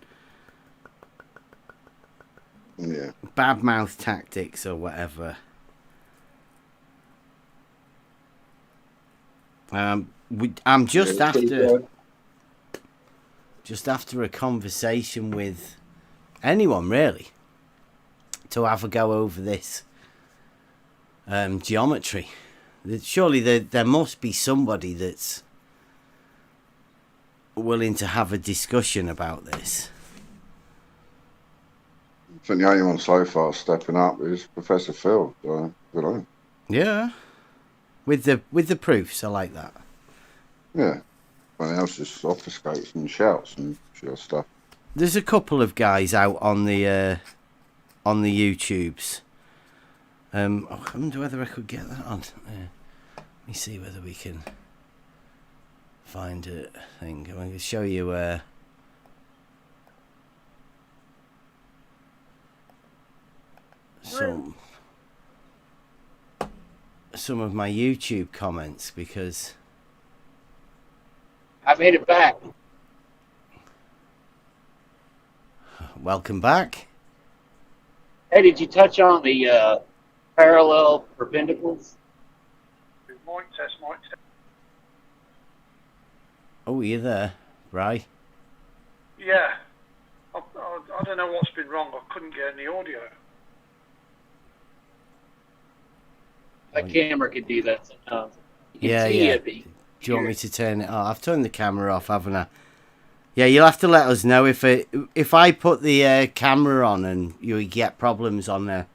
and bad mouth tactics or whatever. I'm just after a conversation with anyone really to have a go over this geometry. Surely there must be somebody that's willing to have a discussion about this. I think the only one so far stepping up is Professor Phil. So good on him. Yeah, with the proofs, I like that. Yeah, everyone else just obfuscates and shouts and shit stuff. There's a couple of guys out on the YouTubes. I wonder whether I could get that on. Let me see whether we can find a thing. I'm going to show you some of my YouTube comments, because I made it back. welcome back. Hey, did you touch on the parallel perpendicles. Mic test, mic test. Oh, you there, Bri? Yeah. I don't know what's been wrong. I couldn't get any audio. That camera could do that sometimes. You can Yeah, see yeah. it, but Do you want me to turn it off? I've turned the camera off, haven't I? Yeah, you'll have to let us know if I put the camera on and you get problems on the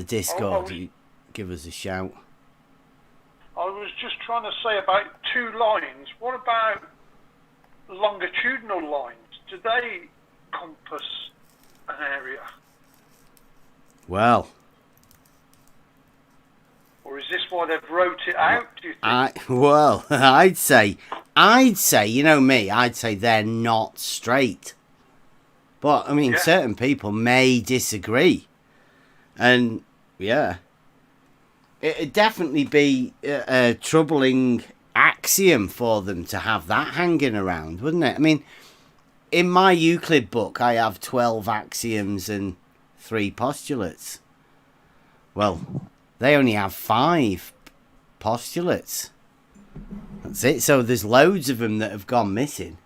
Discord. You give us a shout. I was just trying to say about 2 lines. What about longitudinal lines? Do they compass an area? Well, Or is this why they've wrote it out, do you think? I'd say, you know me, I'd say they're not straight. But I mean, Yeah. certain people may disagree, and yeah, it'd definitely be a troubling axiom for them to have that hanging around, wouldn't it? I mean, in my Euclid book, I have 12 axioms and 3 postulates. Well, they only have 5 postulates. That's it. So there's loads of them that have gone missing.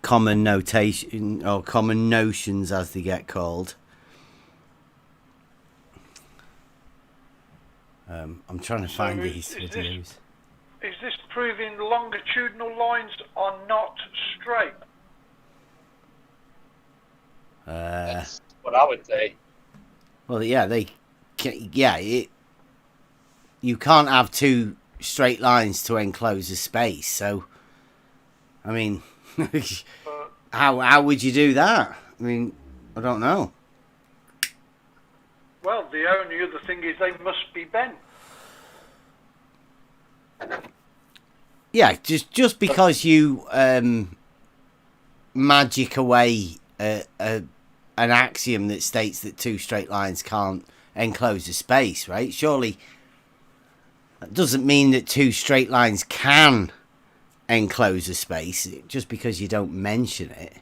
Common notation or common notions, as they get called. I'm trying to find these videos. Is this proving longitudinal lines are not straight? that's what I would say. Well, yeah, you can't have 2 straight lines to enclose a space. So, I mean, how would you do that? I mean, I don't know. Well, the only other thing is they must be bent. Yeah, just because you magic away an axiom that states that 2 straight lines can't enclose a space, right? Surely that doesn't mean that 2 straight lines can enclose a space just because you don't mention it,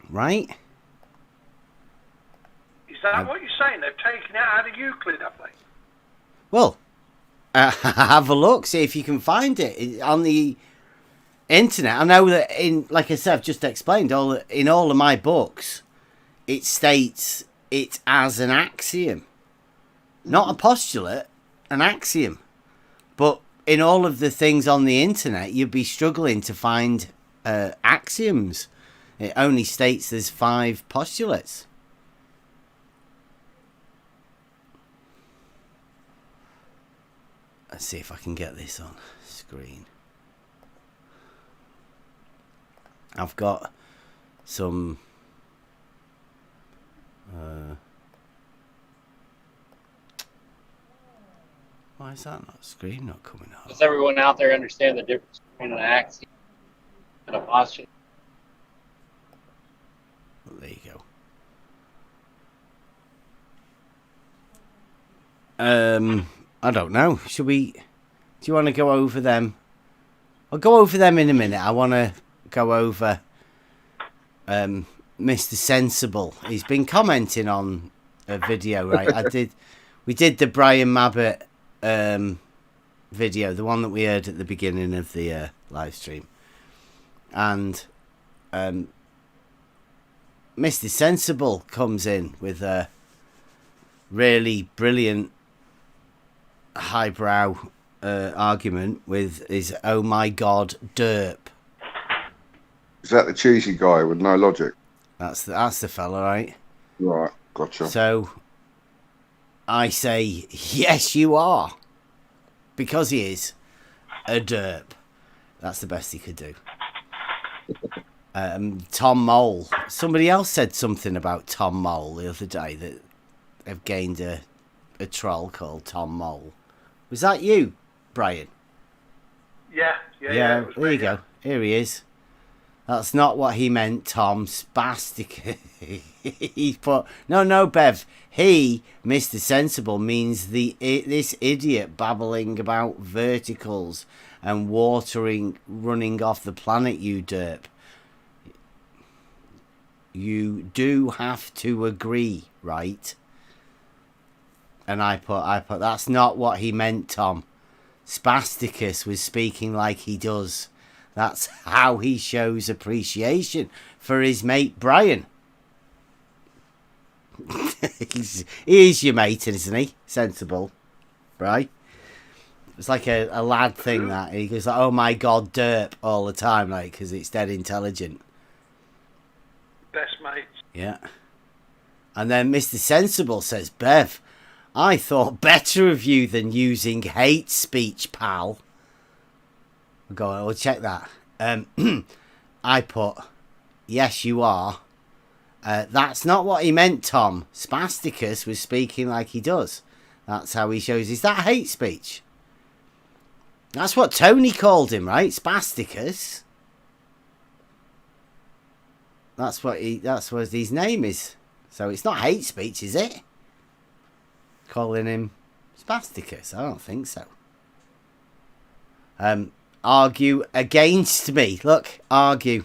right? Is that what you're saying? They've taken it out of Euclid, have they? Well, have a look, see if you can find it on the internet. I know that like I said, I've just explained, in all of my books, it states it as an axiom, not a postulate, an axiom. But in all of the things on the internet, you'd be struggling to find axioms. It only states there's 5 postulates. Let's see if I can get this on screen. I've got some why is that screen not coming up? Does everyone out there understand the difference between an axiom and a postulate? Well, there you go. I don't know. Do you want to go over them? I'll go over them in a minute. I want to go over Mr. Sensible. He's been commenting on a video, right? We did the Brian Mabbott video, the one that we heard at the beginning of the live stream. And Mr. Sensible comes in with a really brilliant highbrow argument with his "oh my god, derp." Is that the cheesy guy with no logic? That's the fella, right? Right, gotcha. So I say, yes, you are, because he is a derp. That's the best he could do. Tom Mole. Somebody else said something about Tom Mole the other day, that they've gained a troll called Tom Mole. Was that you, Brian? Yeah. Yeah, It was there me, you go. Here he is. That's not what he meant, Tom. Spastic. He put no, Bev. He, Mr. Sensible, means this idiot babbling about verticals and watering running off the planet. You derp. you do have to agree, right? And I put, that's not what he meant, Tom. Spasticus was speaking like he does. That's how he shows appreciation for his mate Brian. He's your mate, isn't he? Sensible, right? It's like a lad thing that he goes like, "Oh my god, derp," all the time, like, because it's dead intelligent. Best mates. Yeah. And then Mr. Sensible says, "Bev, I thought better of you than using hate speech, pal." I go, "Well, check that." I put, "Yes, you are. That's not what he meant, Tom. Spasticus was speaking like he does. That's how he shows. Is that hate speech?" That's what Tony called him, right? Spasticus. That's what his name is. So it's not hate speech, is it? Calling him Spasticus? I don't think so. Argue against me. Look, argue.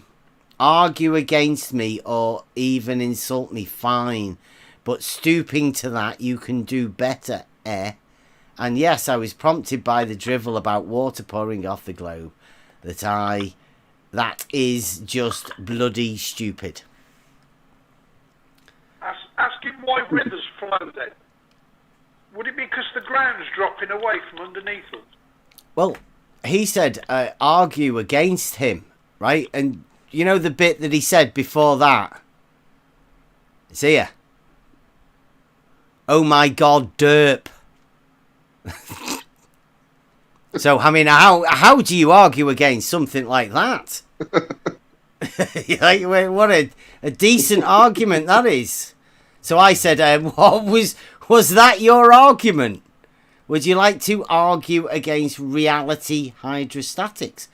Argue against me or even insult me, fine. But stooping to that, you can do better, eh? And yes, I was prompted by the drivel about water pouring off the globe. That is just bloody stupid. Ask him why rivers flow then. Would it be because the ground's dropping away from underneath us? Well, he said argue against him, right? And you know the bit that he said before that? It's here. "Oh my god, derp." So, I mean, how do you argue against something like that? Like, what a decent argument that is. So I said, what was that your argument? Would you like to argue against reality hydrostatics?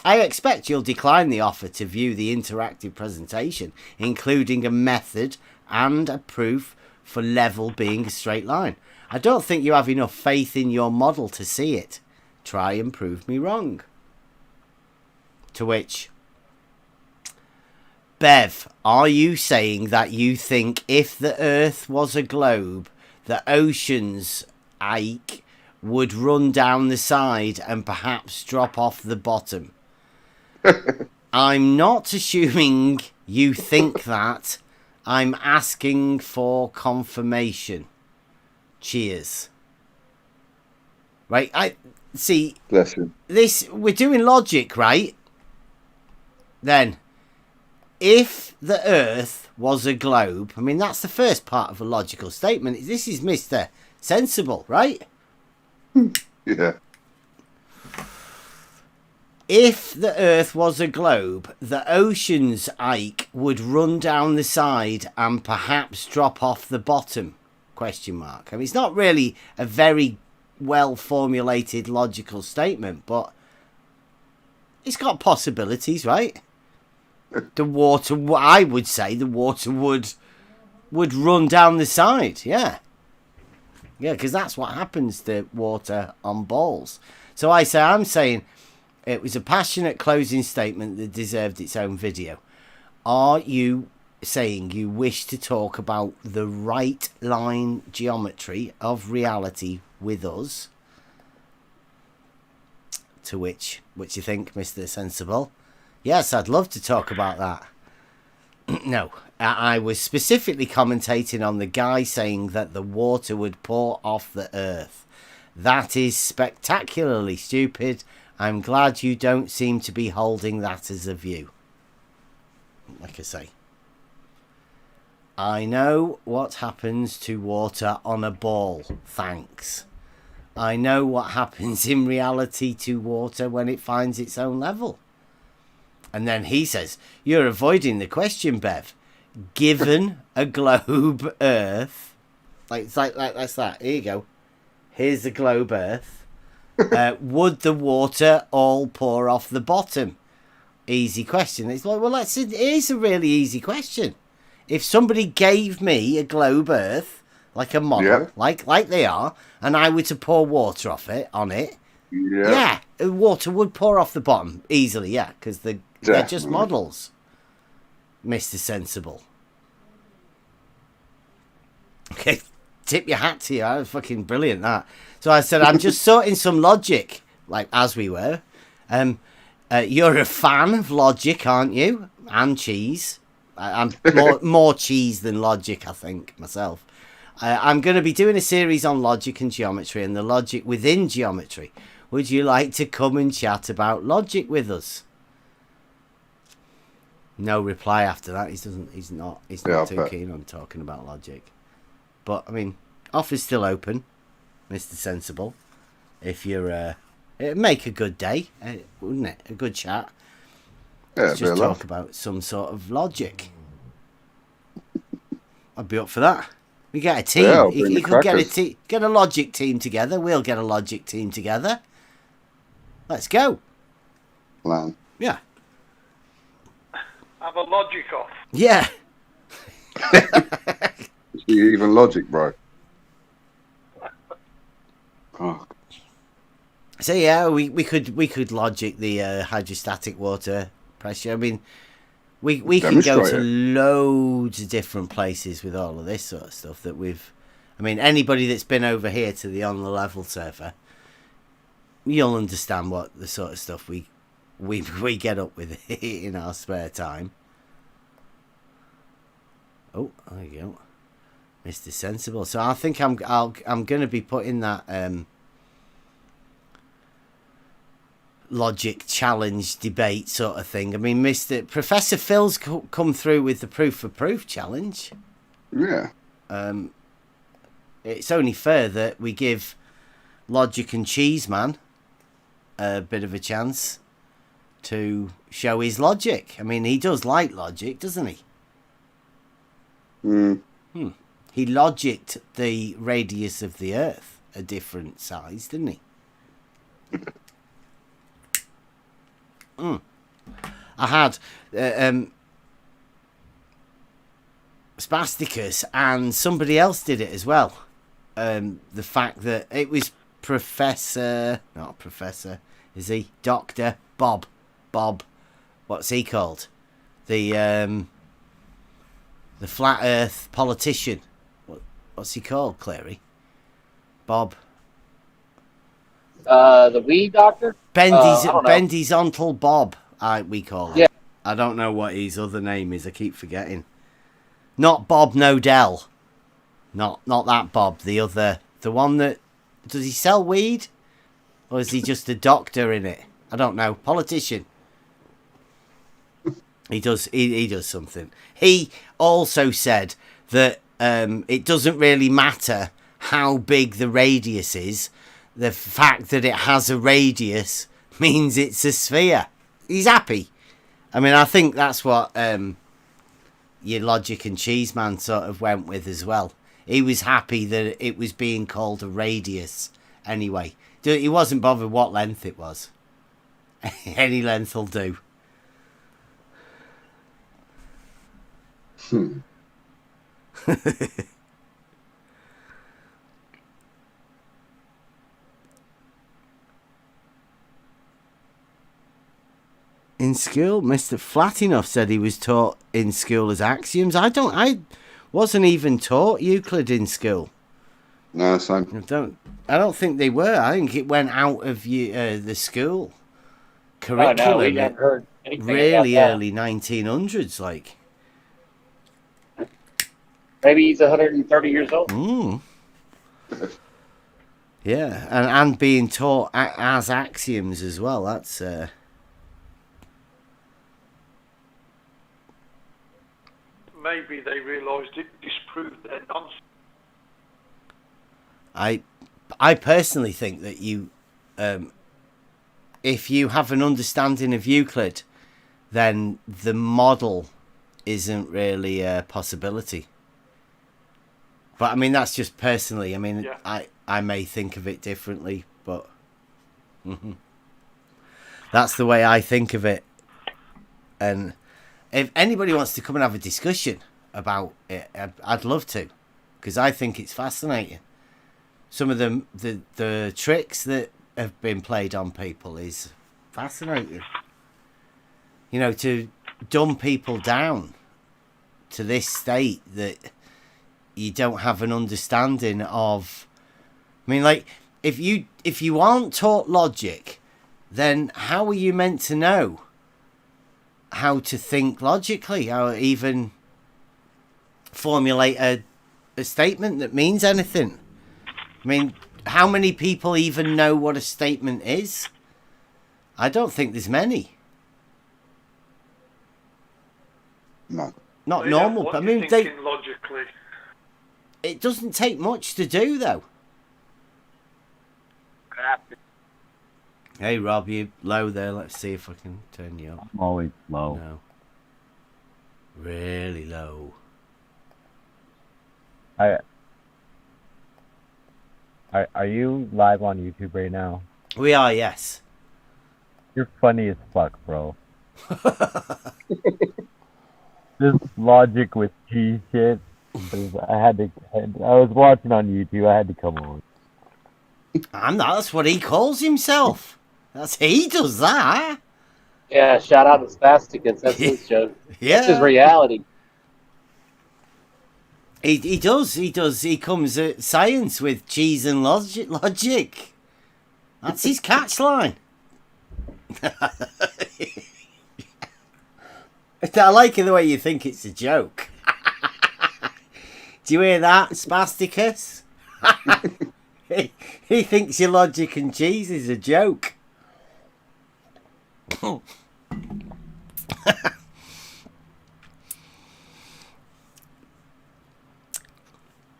I expect you'll decline the offer to view the interactive presentation, including a method and a proof for level being a straight line. I don't think you have enough faith in your model to see it. Try and prove me wrong. To which, Bev, are you saying that you think if the Earth was a globe, the ocean's Ike would run down the side and perhaps drop off the bottom? I'm not assuming you think that. I'm asking for confirmation. Cheers. Right, I see. Bless you. This, we're doing logic, right? Then, if the Earth was a globe, I mean, that's the first part of a logical statement. This is Mr. Sensible, right? Yeah. If the Earth was a globe, the ocean's Ike would run down the side and perhaps drop off the bottom? Question mark. I mean, it's not really a very well formulated logical statement, but it's got possibilities, right? The water, I would say, the water would run down the side. Yeah, because that's what happens to water on balls. So I'm saying it was a passionate closing statement that deserved its own video. Are you saying you wish to talk about the right line geometry of reality with us? To which you think, Mr. Sensible? Yes, I'd love to talk about that. No, I was specifically commentating on the guy saying that the water would pour off the Earth. That is spectacularly stupid. I'm glad you don't seem to be holding that as a view. Like I say, I know what happens to water on a ball, thanks. I know what happens in reality to water when it finds its own level. And then he says, you're avoiding the question, Bev. Given a globe Earth, like that's that. Here you go. Here's the globe Earth. Would the water all pour off the bottom? Easy question. It's like, well, here's a really easy question. If somebody gave me a globe Earth, like a model, like they are, and I were to pour water on it, water would pour off the bottom easily, because they're just models, Mr. Sensible. Okay, tip your hat to you. That was fucking brilliant, that. So I said, I'm just sorting some logic, like, as we were. You're a fan of logic, aren't you? And cheese. I'm more cheese than logic, I think, myself. I'm going to be doing a series on logic and geometry and the logic within geometry. Would you like to come and chat about logic with us? No reply after that. He's not too keen on talking about logic. But I mean, offer's still open, Mr. Sensible. If you're, it'd make a good day, wouldn't it? A good chat. Yeah, Let's just talk about some sort of logic. I'd be up for that. We get a team. Yeah, you could get a logic team together. We'll get a logic team together. Let's go. Plan. Yeah. Have a logic off. Yeah. Even logic, bro. Oh. So yeah, we could logic the hydrostatic water pressure. I mean, we can go to loads of different places with all of this sort of stuff that we've. I mean, anybody that's been over here to the On the Level server, you'll understand what the sort of stuff we get up with in our spare time. Oh, there you go, Mr. Sensible. So I think I'm going to be putting that logic challenge debate sort of thing. I mean, Professor Phil's come through with the proof for proof challenge. Yeah. It's only fair that we give Logic and Cheeseman a bit of a chance to show his logic. I mean, he does like logic, doesn't he? He logicked the radius of the Earth a different size, didn't he? I had Spasticus and somebody else did it as well. The fact that it was not Professor, is he? Dr. Bob, what's he called? The flat Earth politician. What's he called, Clary? Bob. The weed doctor? Bendy's Uncle Bob, we call him. Yeah. I don't know what his other name is. I keep forgetting. Not Bob Nodell. Not that Bob. The other, the one that does he sell weed, or is he just a doctor in it? I don't know. Politician. He does. He does something. He also said that it doesn't really matter how big the radius is. The fact that it has a radius means it's a sphere. He's happy. I mean, I think that's what your Logic and Cheeseman sort of went with as well. He was happy that it was being called a radius anyway. He wasn't bothered what length it was. Any length will do. In school, Mr. Flatenough said he was taught in school as axioms. I wasn't even taught Euclid in school. No, same. I don't think they were. I think it went out of the school curriculum. Oh, no, we never heard anything really about that. early 1900s, like. Maybe he's 130 years old. Yeah, and being taught as axioms as well. That's Maybe they realised it disproved their nonsense. I personally think that you, if you have an understanding of Euclid, then the model isn't really a possibility. But I mean, that's just personally. I mean, yeah. I may think of it differently, but that's the way I think of it. And if anybody wants to come and have a discussion about it, I'd love to, because I think it's fascinating. Some of the tricks that have been played on people is fascinating. You know, to dumb people down to this state that you don't have an understanding of. I mean, like, if you aren't taught logic, then how are you meant to know how to think logically, or even formulate a statement that means anything? I mean, how many people even know what a statement is? I don't think there's many. No. Not They normal, don't but I want mean, you thinking logically. it doesn't take much to do, though. Hey, Rob, you low there. Let's see if I can turn you up. I'm always low. No. Really low. Are you live on YouTube right now? We are, yes. You're funny as fuck, bro. This logic with G shit. I was watching on YouTube. I had to come on. I'm not. That's what he calls himself. He does that. Yeah, shout out to Spasticus. That's his joke. Yeah. That's his reality. He does. He comes at science with cheese and logic. That's his catchline. I like it the way you think it's a joke. Do you hear that, Spasticus? He thinks your logic and cheese is a joke.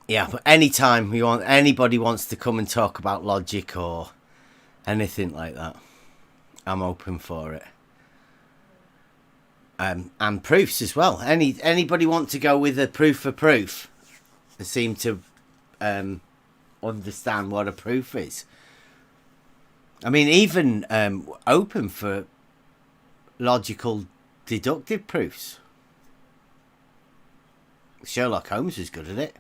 Yeah, but anytime anybody wants to come and talk about logic or anything like that, I'm open for it. And proofs as well. Anybody want to go with a proof for proof? They seem to understand what a proof is. I mean, even open for logical deductive proofs. Sherlock Holmes was good at it.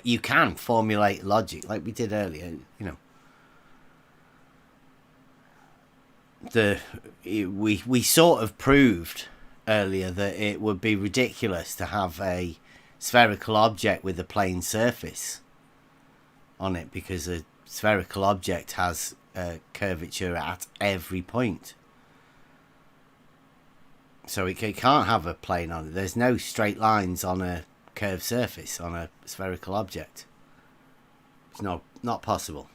You can formulate logic like we did earlier, you know. We sort of proved earlier that it would be ridiculous to have a spherical object with a plane surface on it, because a spherical object has curvature at every point. So it can't have a plane on it. There's no straight lines on a curved surface on a spherical object. It's not possible.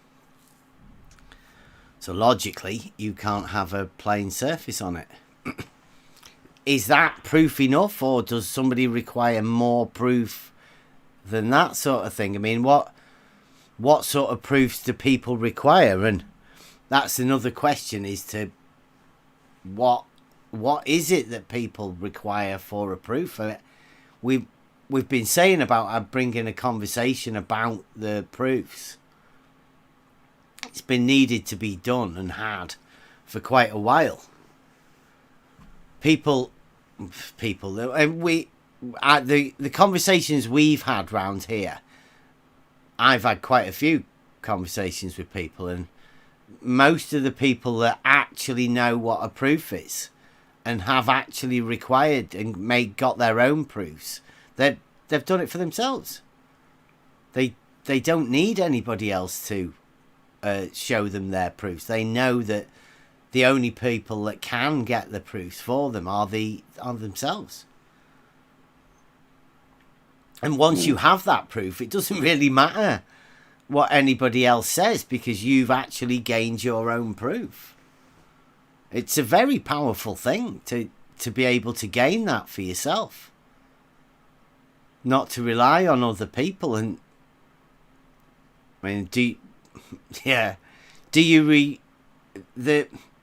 So logically, you can't have a plane surface on it. Is that proof enough, or does somebody require more proof than that sort of thing? I mean, what sort of proofs do people require? And that's another question, is to what is it that people require for a proof? We've been saying about bringing a conversation about the proofs. It's been needed to be done and had for quite a while. People, the conversations we've had round here, I've had quite a few conversations with people, and most of the people that actually know what a proof is and have actually required and got their own proofs, they've done it for themselves. They don't need anybody else to show them their proofs. They know that the only people that can get the proofs for them are themselves. And once you have that proof, it doesn't really matter what anybody else says, because you've actually gained your own proof. It's a very powerful thing to be able to gain that for yourself. Not to rely on other people. And I mean,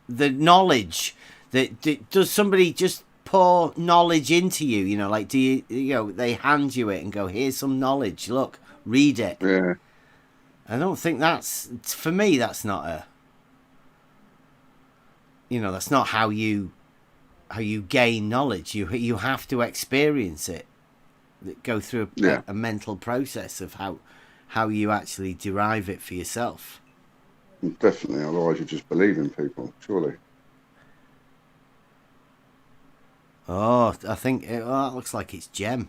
the knowledge that does somebody just pour knowledge into you? You know, like they hand you it and go, here's some knowledge. Look, read it. Yeah. I don't think for me. That's not that's not how you gain knowledge. You have to experience it. Go through a mental process of how you actually derive it for yourself. Definitely, otherwise you just believe in people, surely. Oh, I think that looks like it's Gem.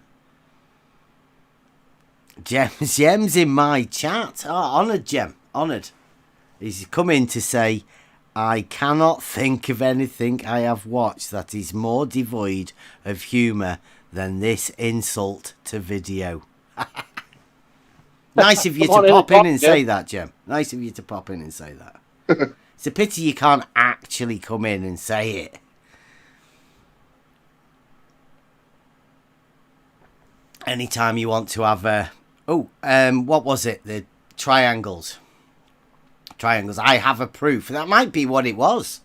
Jem's in my chat. Oh, honoured, Jem. Honoured. He's come in to say, I cannot think of anything I have watched that is more devoid of humour than this insult to video. Nice of you to pop in and say that, Jem. Nice of you to pop in and say that. It's a pity you can't actually come in and say it. Anytime you want to have a... what was it? The triangles. Triangles. I have a proof. That might be what it was.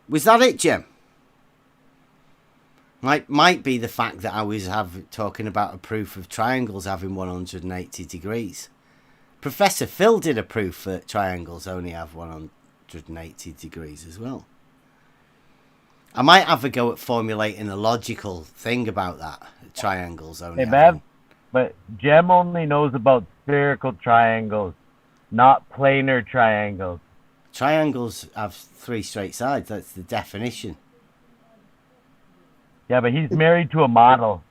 Was that it, Jem? Might be the fact that I was talking about a proof of triangles having 180 degrees. Professor Phil did a proof that triangles only have 180 degrees as well. I might have a go at formulating a logical thing about that. Triangles only. Hey, Bev, but Jem only knows about spherical triangles, not planar triangles. Triangles have 3 straight sides. That's the definition. Yeah, but he's married to a model.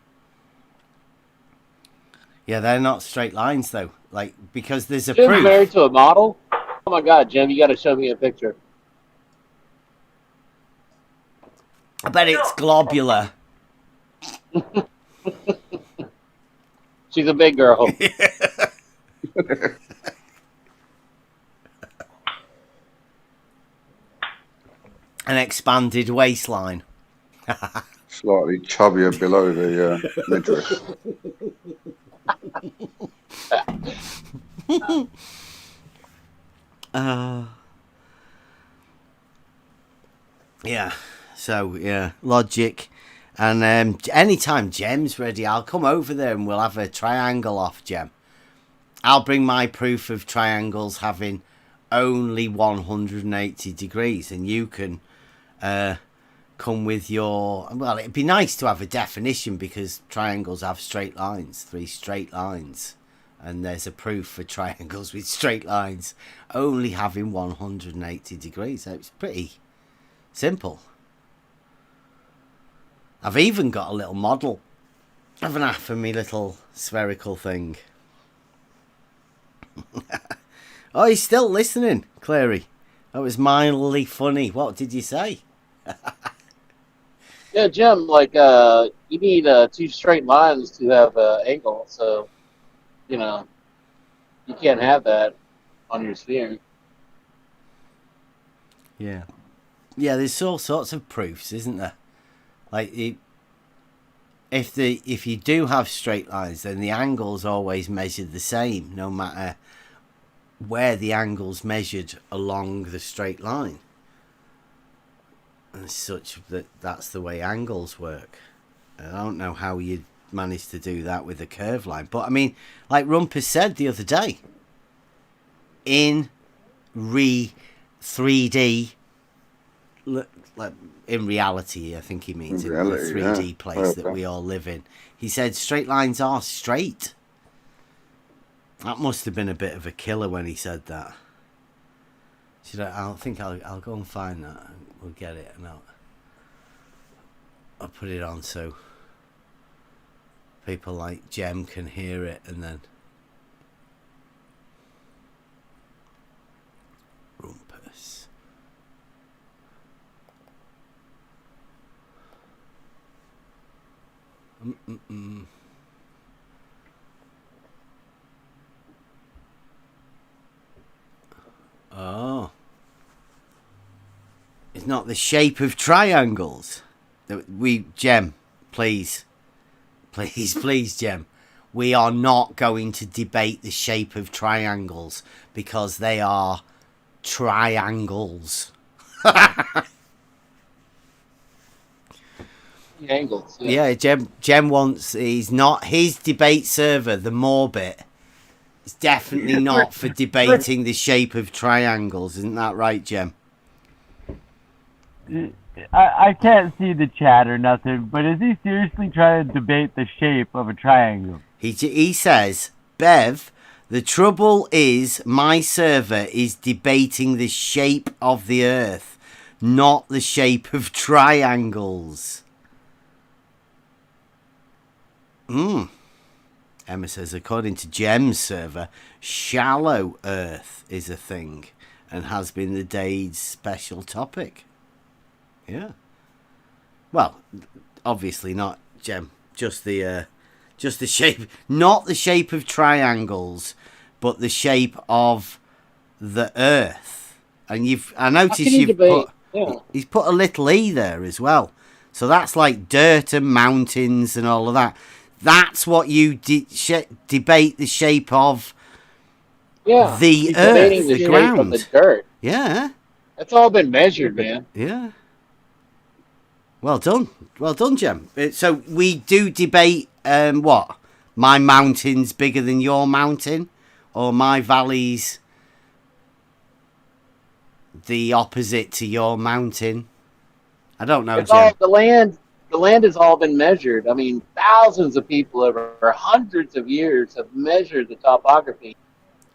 Yeah, they're not straight lines though. Like, because there's a Jim's proof. married to a model? Oh my god, Jim, you gotta show me a picture. I bet it's globular. She's a big girl. An expanded waistline. Slightly chubbier below the midriff. Yeah. So, yeah, logic. And anytime Jem's ready, I'll come over there and we'll have a triangle off, Jem. I'll bring my proof of triangles having only 180 degrees, and you can come with your... Well, it'd be nice to have a definition, because triangles have straight lines, 3 straight lines. And there's a proof for triangles with straight lines only having 180 degrees. So it's pretty simple. I've even got a little model of an half of me little spherical thing. Oh, he's still listening, Clary. That was mildly funny. What did you say? Yeah, Jim, like, you need 2 straight lines to have an angle, so, you know, you can't have that on your sphere. Yeah. Yeah, there's all sorts of proofs, isn't there? Like, if you do have straight lines, then the angle's always measured the same, no matter where the angle's measured along the straight line. And such that's the way angles work. I don't know how you manage to do that with a curve line, but I mean, like Rumpus said the other day, in 3D, in reality, I think he means in the 3D place that we all live in. He said straight lines are straight. That must have been a bit of a killer when he said that. I'll go and find that. We'll get it, and I'll put it on so people like Jem can hear it, and then Rumpus. Oh. It's not the shape of triangles. Jem, please, Jem. We are not going to debate the shape of triangles, because they are triangles. Angles. Yeah, Jem wants... He's not... His debate server, the Morbit, is definitely not for debating the shape of triangles. Isn't that right, Jem? I can't see the chat or nothing, but is he seriously trying to debate the shape of a triangle? He says, Bev, the trouble is my server is debating the shape of the Earth, not the shape of triangles. Emma says, according to Gem's server, shallow Earth is a thing and has been the day's special topic. Yeah. Well, obviously not, Gem. Just the shape, not the shape of triangles, but the shape of the Earth. And I noticed he's put a little e there as well. So that's like dirt and mountains and all of that. That's what you debate the shape of the Earth, the ground. Of the dirt. Yeah. That's all been measured, man. Yeah. Well done. Well done, Gem. So we do debate what? My mountain's bigger than your mountain? Or my valley's the opposite to your mountain? I don't know, Gem. The land has all been measured. I mean, thousands of people over hundreds of years have measured the topography,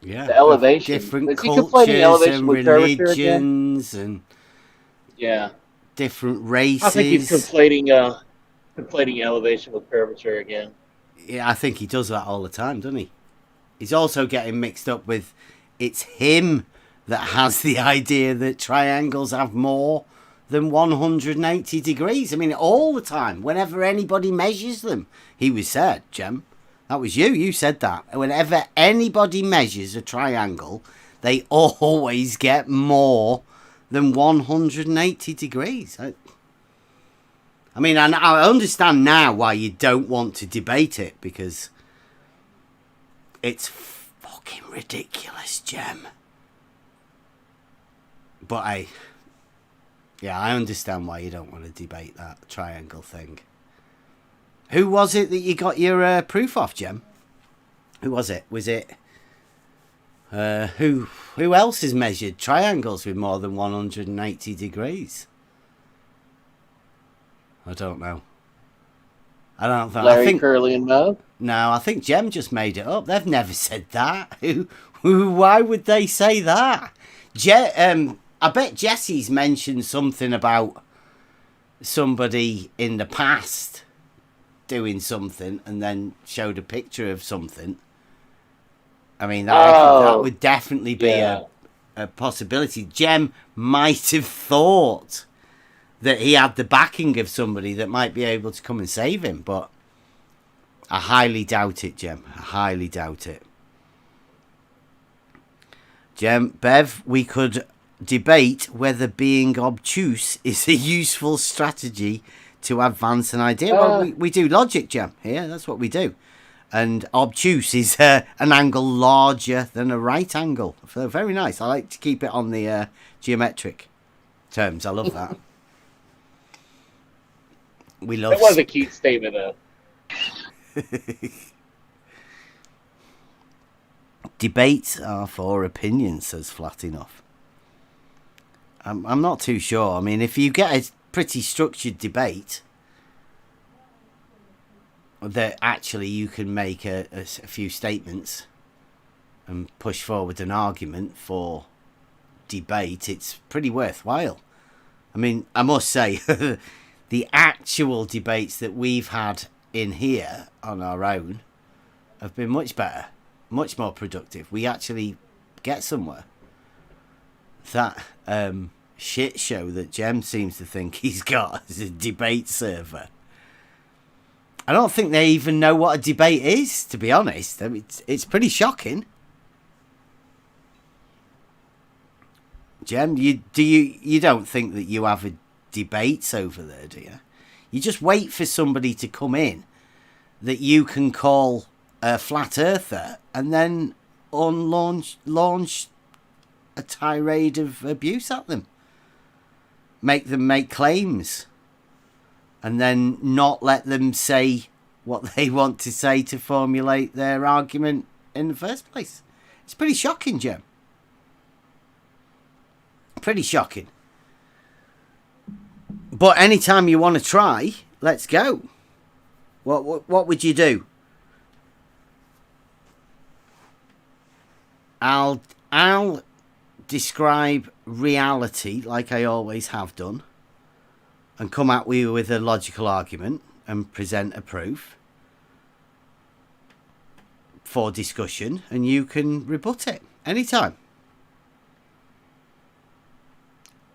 the elevation. Different cultures and religions and different races. I think he's conflating elevation with curvature again. Yeah, I think he does that all the time, doesn't he? He's also getting mixed up with it's him that has the idea that triangles have more than 180 degrees. I mean, all the time, whenever anybody measures them. He was said, Gem. That was you. You said that. Whenever anybody measures a triangle, they always get more than 180 degrees. I mean, I understand now why you don't want to debate it, because it's fucking ridiculous, Gem. But I understand why you don't want to debate that triangle thing. Who was it that you got your proof off, Gem? Who was it? Was it who else has measured triangles with more than 180 degrees? I don't know. Larry, Curly, and Mo? No, I think Gem just made it up. They've never said that. Why would they say that? I bet Jesse's mentioned something about somebody in the past doing something and then showed a picture of something. I mean, that would definitely be a possibility. Gem might have thought that he had the backing of somebody that might be able to come and save him, but I highly doubt it, Gem. I highly doubt it. Gem, Bev, we could debate whether being obtuse is a useful strategy to advance an idea. Well, we do logic, Gem, here. That's what we do. And obtuse is an angle larger than a right angle. So very nice. I like to keep it on the geometric terms. I love that. We love. That was a cute statement, though. Debates are for opinions, says Flat Enough. I'm not too sure. I mean, if you get a pretty structured debate, that actually you can make a few statements and push forward an argument for debate, it's pretty worthwhile. I mean, I must say, the actual debates that we've had in here on our own have been much better, much more productive. We actually get somewhere. That shit show that Jem seems to think he's got as a debate server, I don't think they even know what a debate is, to be honest. I mean, it's pretty shocking. Jem, you don't think that you have a debates over there, do you? You just wait for somebody to come in that you can call a flat earther and then launch a tirade of abuse at them. Make them make claims. And then not let them say what they want to say to formulate their argument in the first place. It's pretty shocking, Jem. Pretty shocking. But anytime you want to try, let's go. What would you do? I'll describe reality like I always have done, and come at you with a logical argument and present a proof. for discussion, and you can rebut it anytime.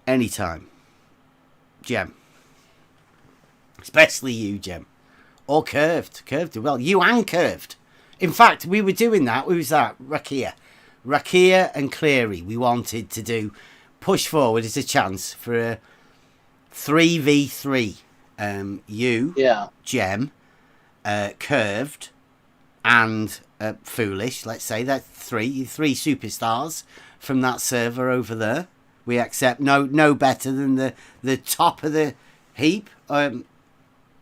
Anytime. Gem. Especially you, Gem. Or Curved. Curved, well, you and Curved. In fact, we were doing that. Who was that? Rakia and Cleary. We wanted to do push forward as a chance for a 3v3. You, Gem, Curved, and Foolish. Let's say that's three superstars from that server over there. We accept no better than the top of the heap.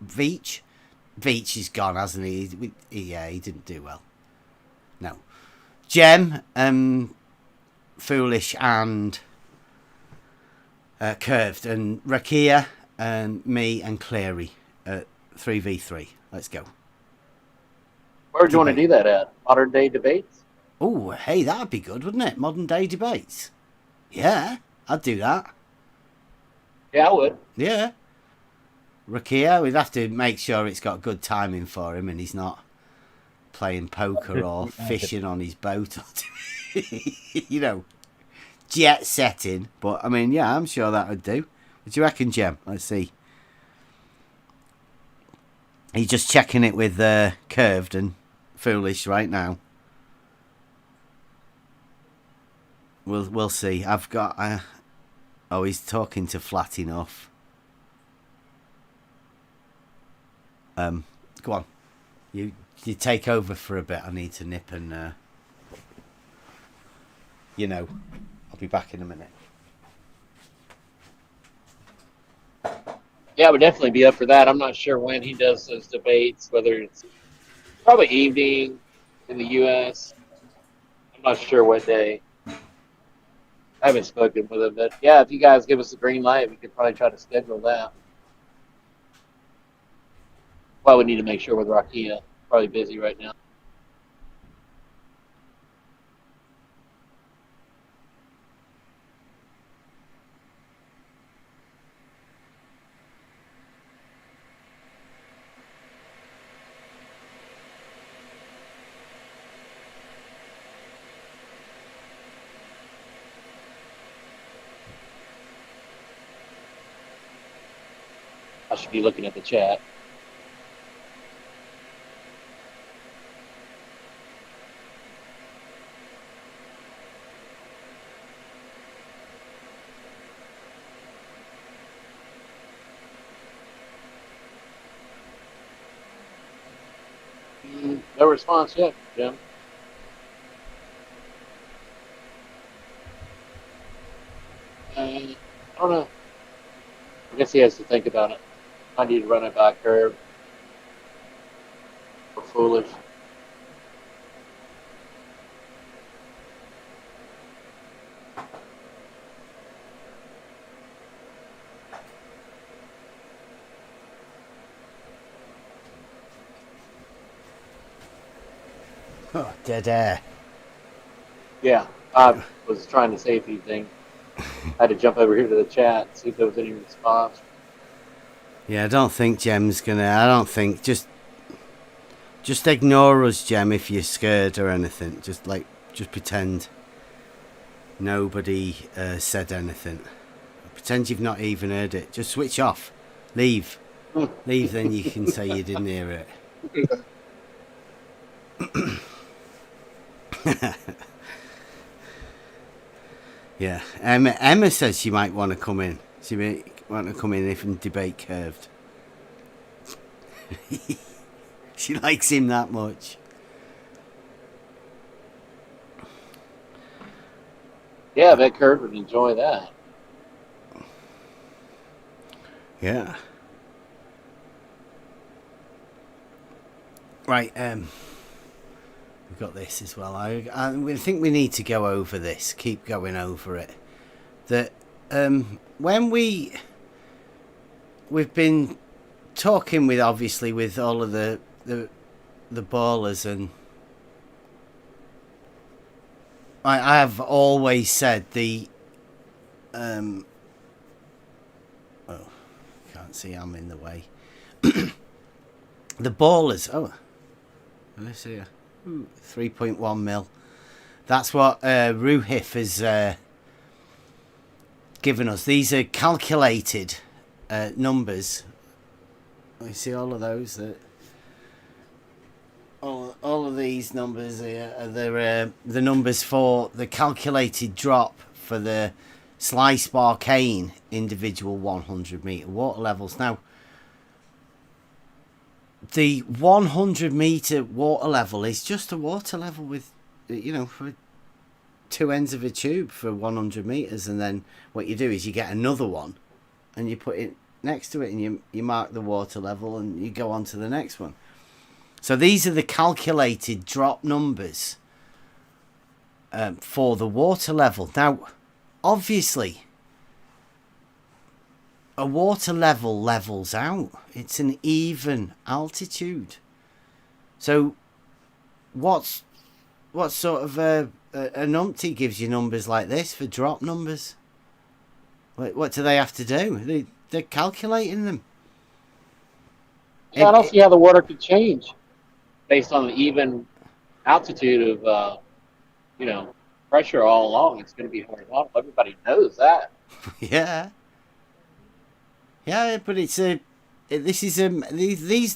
Veach is gone, hasn't he? Yeah, he didn't do well. No. Gem, Foolish, and Curved, and Rakia, and me, and Cleary at 3v3. Let's go. Where do you want to do that at? Modern day debates? Oh, hey, that'd be good, wouldn't it? Modern day debates. Yeah, I'd do that. Yeah, I would. Yeah. Rakia, we'd have to make sure it's got good timing for him and he's not playing poker or fishing on his boat. You know, jet setting. But, I mean, yeah, I'm sure that would do. What do you reckon, Gem? Let's see. He's just checking it with Curved and Foolish right now. We'll see. I've got... oh, he's talking to Flat Enough. Go on. You take over for a bit. I need to nip and... you know, I'll be back in a minute. Yeah, I would definitely be up for that. I'm not sure when he does those debates, whether it's probably evening in the U.S. I'm not sure what day. I haven't spoken with him, but yeah, if you guys give us a green light, we could probably try to schedule that. Well, we need to make sure with Rakia. Probably busy right now. I should be looking at the chat. No response yet, Jim. I don't know. I guess he has to think about it. I need to run it by Curve. Or Foolish. Oh, dead air. Yeah, I was trying to say a few things. I had to jump over here to the chat, see if there was any response. Yeah, I don't think Gem's gonna... I don't think... Just ignore us, Gem, if you're scared or anything. Just pretend nobody said anything. Pretend you've not even heard it. Just switch off. Leave. Leave, then you can say you didn't hear it. Yeah, Emma says she might want to come in. She might want to come in if and debate Curved. She likes him that much. Yeah, I bet Curve would enjoy that. Yeah. Right, we've got this as well. I think we need to go over this. Keep going over it. That when we've been talking with, obviously, with all of the ballers, and I have always said the oh, can't see, I'm in the way. The ballers. Oh, let's see. 3.1 mil. That's what Ruhif has given us. These are calculated numbers. You see all of those? All of these numbers here are the numbers for the calculated drop for the Slice Barcane individual 100 metre water levels. Now, the 100 metre water level is just a water level with, for two ends of a tube for 100 metres, and then what you do is you get another one and you put it next to it and you mark the water level and you go on to the next one. So these are the calculated drop numbers for the water level. Now, obviously, a water level levels out. It's an even altitude. So what sort of a numpty gives you numbers like this for drop numbers? What do they have to do? They're calculating them. Yeah, I don't see how the water could change based on the even altitude of, pressure all along. It's going to be horizontal. Everybody knows that. Yeah. Yeah, but these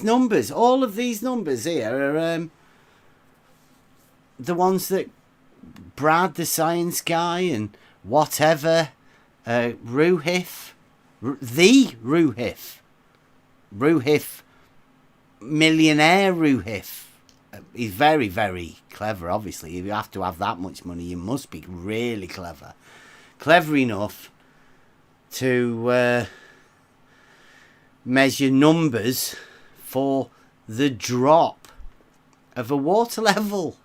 numbers, all of these numbers here are the ones that Brad, the science guy, and whatever, Ruhif, Ruhif, millionaire Ruhif. He's very, very clever, obviously. If you have to have that much money, you must be really clever. Clever enough to measure numbers for the drop of a water level.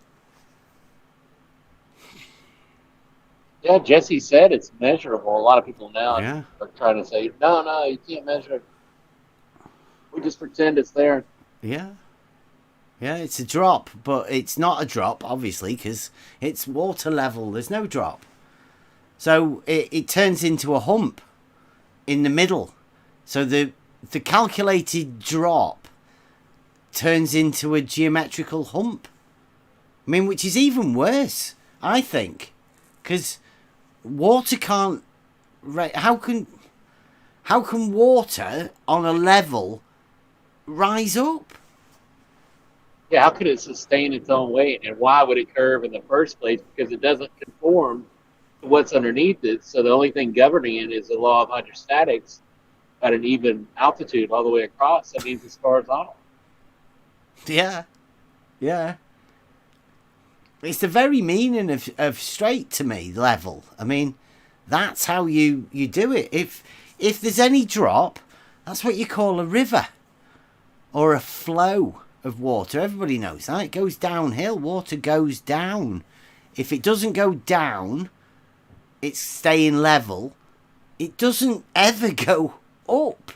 Yeah, Jesse said it's measurable. A lot of people now Yeah. are trying to say, no, you can't measure it. We just pretend it's there. Yeah. Yeah, it's a drop, but it's not a drop, obviously, because it's water level. There's no drop. So it turns into a hump in the middle. So the calculated drop turns into a geometrical hump. I mean, which is even worse, I think, because water can't. How can water on a level rise up? Yeah, how could it sustain its own weight? And why would it curve in the first place? Because it doesn't conform to what's underneath it. So the only thing governing it is the law of hydrostatics at an even altitude all the way across. That means it's horizontal. Yeah. Yeah. It's the very meaning of straight to me, level. I mean, that's how you do it. If there's any drop, that's what you call a river or a flow of water. Everybody knows that. It goes downhill. Water goes down. If it doesn't go down, it's staying level. It doesn't ever go up.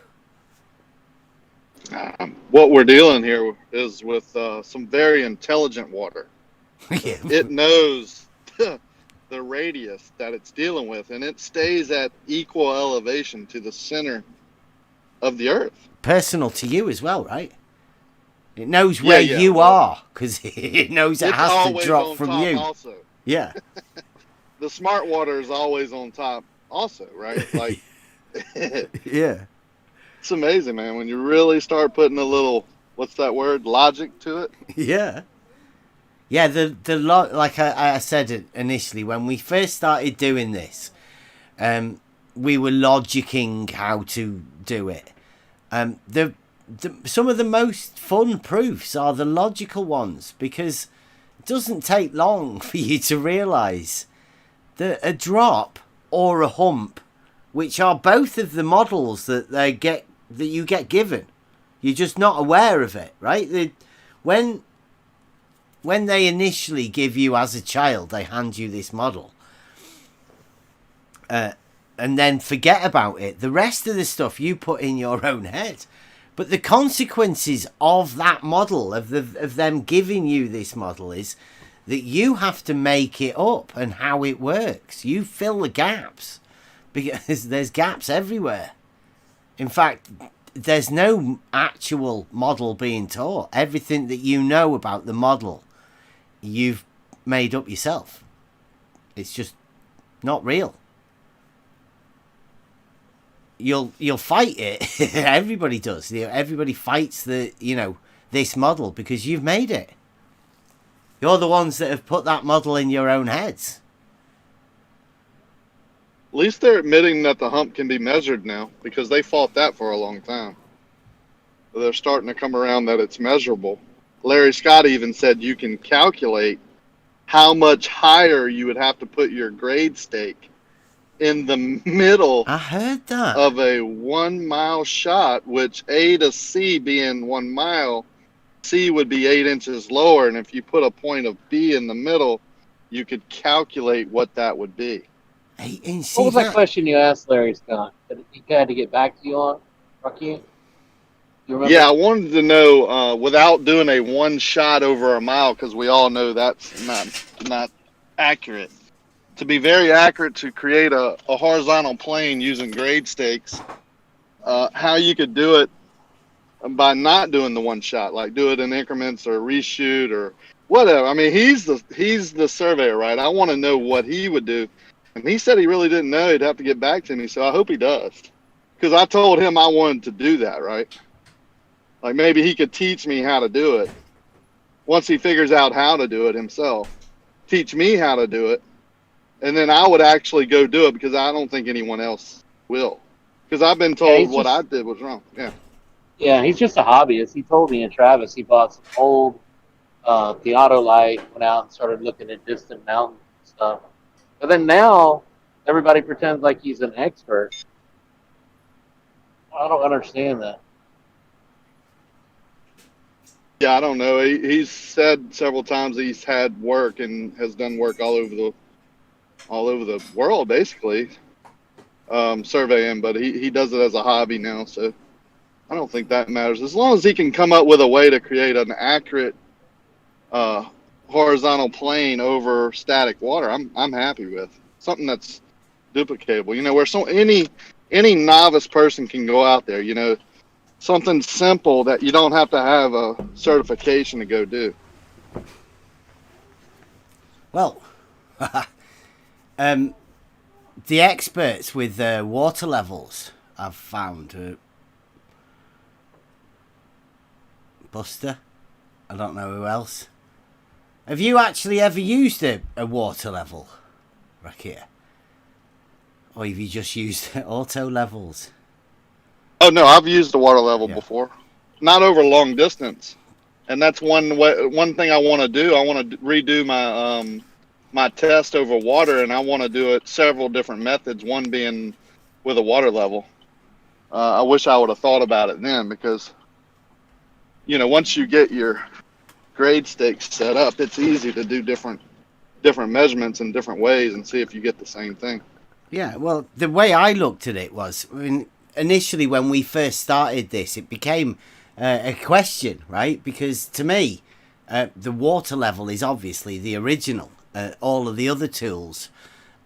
What we're dealing here is with some very intelligent water. Yeah. It knows the radius that it's dealing with, and it stays at equal elevation to the center of the Earth. Personal to you as well, right? It knows where you are, because it knows it has to drop from you. Also. Yeah. The smart water is always on top also, right? Like, Yeah. it's amazing, man, when you really start putting a little, what's that word, logic to it. Yeah. Yeah, like I said initially, when we first started doing this, we were logicking how to do it. Some of the most fun proofs are the logical ones, because it doesn't take long for you to realise that a drop or a hump, which are both of the models that you get given, you're just not aware of it, right? When they initially give you as a child, they hand you this model, and then forget about it. The rest of the stuff you put in your own head. But the consequences of that model, of them giving you this model, is that you have to make it up and how it works. You fill the gaps, because there's gaps everywhere. In fact, there's no actual model being taught. Everything that you know about the model you've made up yourself. It's just not real. You'll fight it. Everybody does. Everybody fights this model because you've made it. You're the ones that have put that model in your own heads. At least they're admitting that the hump can be measured now, because they fought that for a long time. So they're starting to come around that it's measurable. Larry Scott even said you can calculate how much higher you would have to put your grade stake in the middle I heard that. of a 1 mile shot, which A to C being 1 mile, C would be 8 inches lower. And if you put a point of B in the middle, you could calculate what that would be. 8 inches. What was that question you asked Larry Scott that he had to get back to you on, Rocky? You remember? Yeah, I wanted to know without doing a one shot over a mile, because we all know that's not accurate. To be very accurate, to create a horizontal plane using grade stakes, how you could do it by not doing the one shot, like do it in increments or reshoot or whatever. I mean, he's the surveyor, right? I want to know what he would do. And he said he really didn't know. He'd have to get back to me, so I hope he does. Because I told him I wanted to do that, right? Like maybe he could teach me how to do it. Once he figures out how to do it himself, teach me how to do it. And then I would actually go do it, because I don't think anyone else will. Because I've been told what I did was wrong. Yeah. Yeah, he's just a hobbyist. He told me in Travis he bought some old theodolite, went out and started looking at distant mountains and stuff. But then now everybody pretends like he's an expert. I don't understand that. Yeah, I don't know. He's said several times he's had work and has done work all over the world, basically, surveying. But he does it as a hobby now, so I don't think that matters. As long as he can come up with a way to create an accurate horizontal plane over static water, I'm happy with something that's duplicatable. You know, where any novice person can go out there. You know, something simple that you don't have to have a certification to go do. Well, the experts with water levels I've found. Buster, I don't know who else. Have you actually ever used a water level, Rakia? Or have you just used auto levels? Oh no, I've used the water level before, not over long distance, and that's one thing I want to do. I want to redo my my test over water, and I want to do it several different methods. One being with a water level. I wish I would have thought about it then, because you know, once you get your grade stakes set up, it's easy to do different measurements in different ways and see if you get the same thing. Yeah, well, the way I looked at it was, I mean, initially when we first started this, it became a question, right? Because to me, the water level is obviously the original. All of the other tools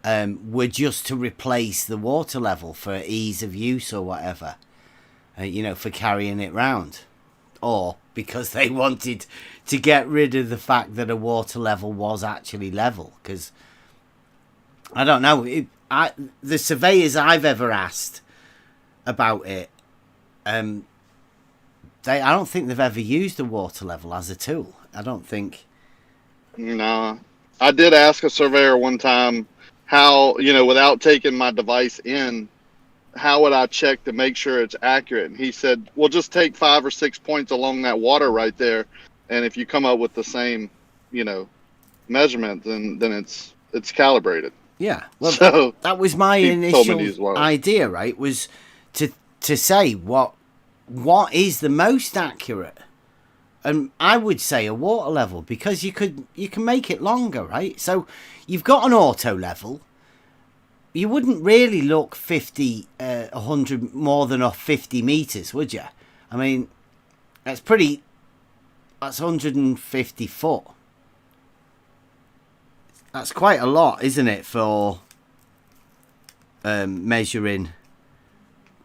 were just to replace the water level for ease of use or whatever, you know, for carrying it round. Or because they wanted to get rid of the fact that a water level was actually level. Because, I don't know, the surveyors I've ever asked about it, I don't think they've ever used a water level as a tool. I don't think. No. I did ask a surveyor one time how, you know, without taking my device in, how would I check to make sure it's accurate? And he said, well, just take 5 or 6 points along that water right there. And if you come up with the same, you know, measurement, then it's calibrated. Yeah. Well, so that was my initial idea, right? Was to say what is the most accurate. And I would say a water level, because you can make it longer, right? So you've got an auto level. You wouldn't really look 100 more than 50 meters, would you? I mean, that's 150 foot. That's quite a lot, isn't it, for measuring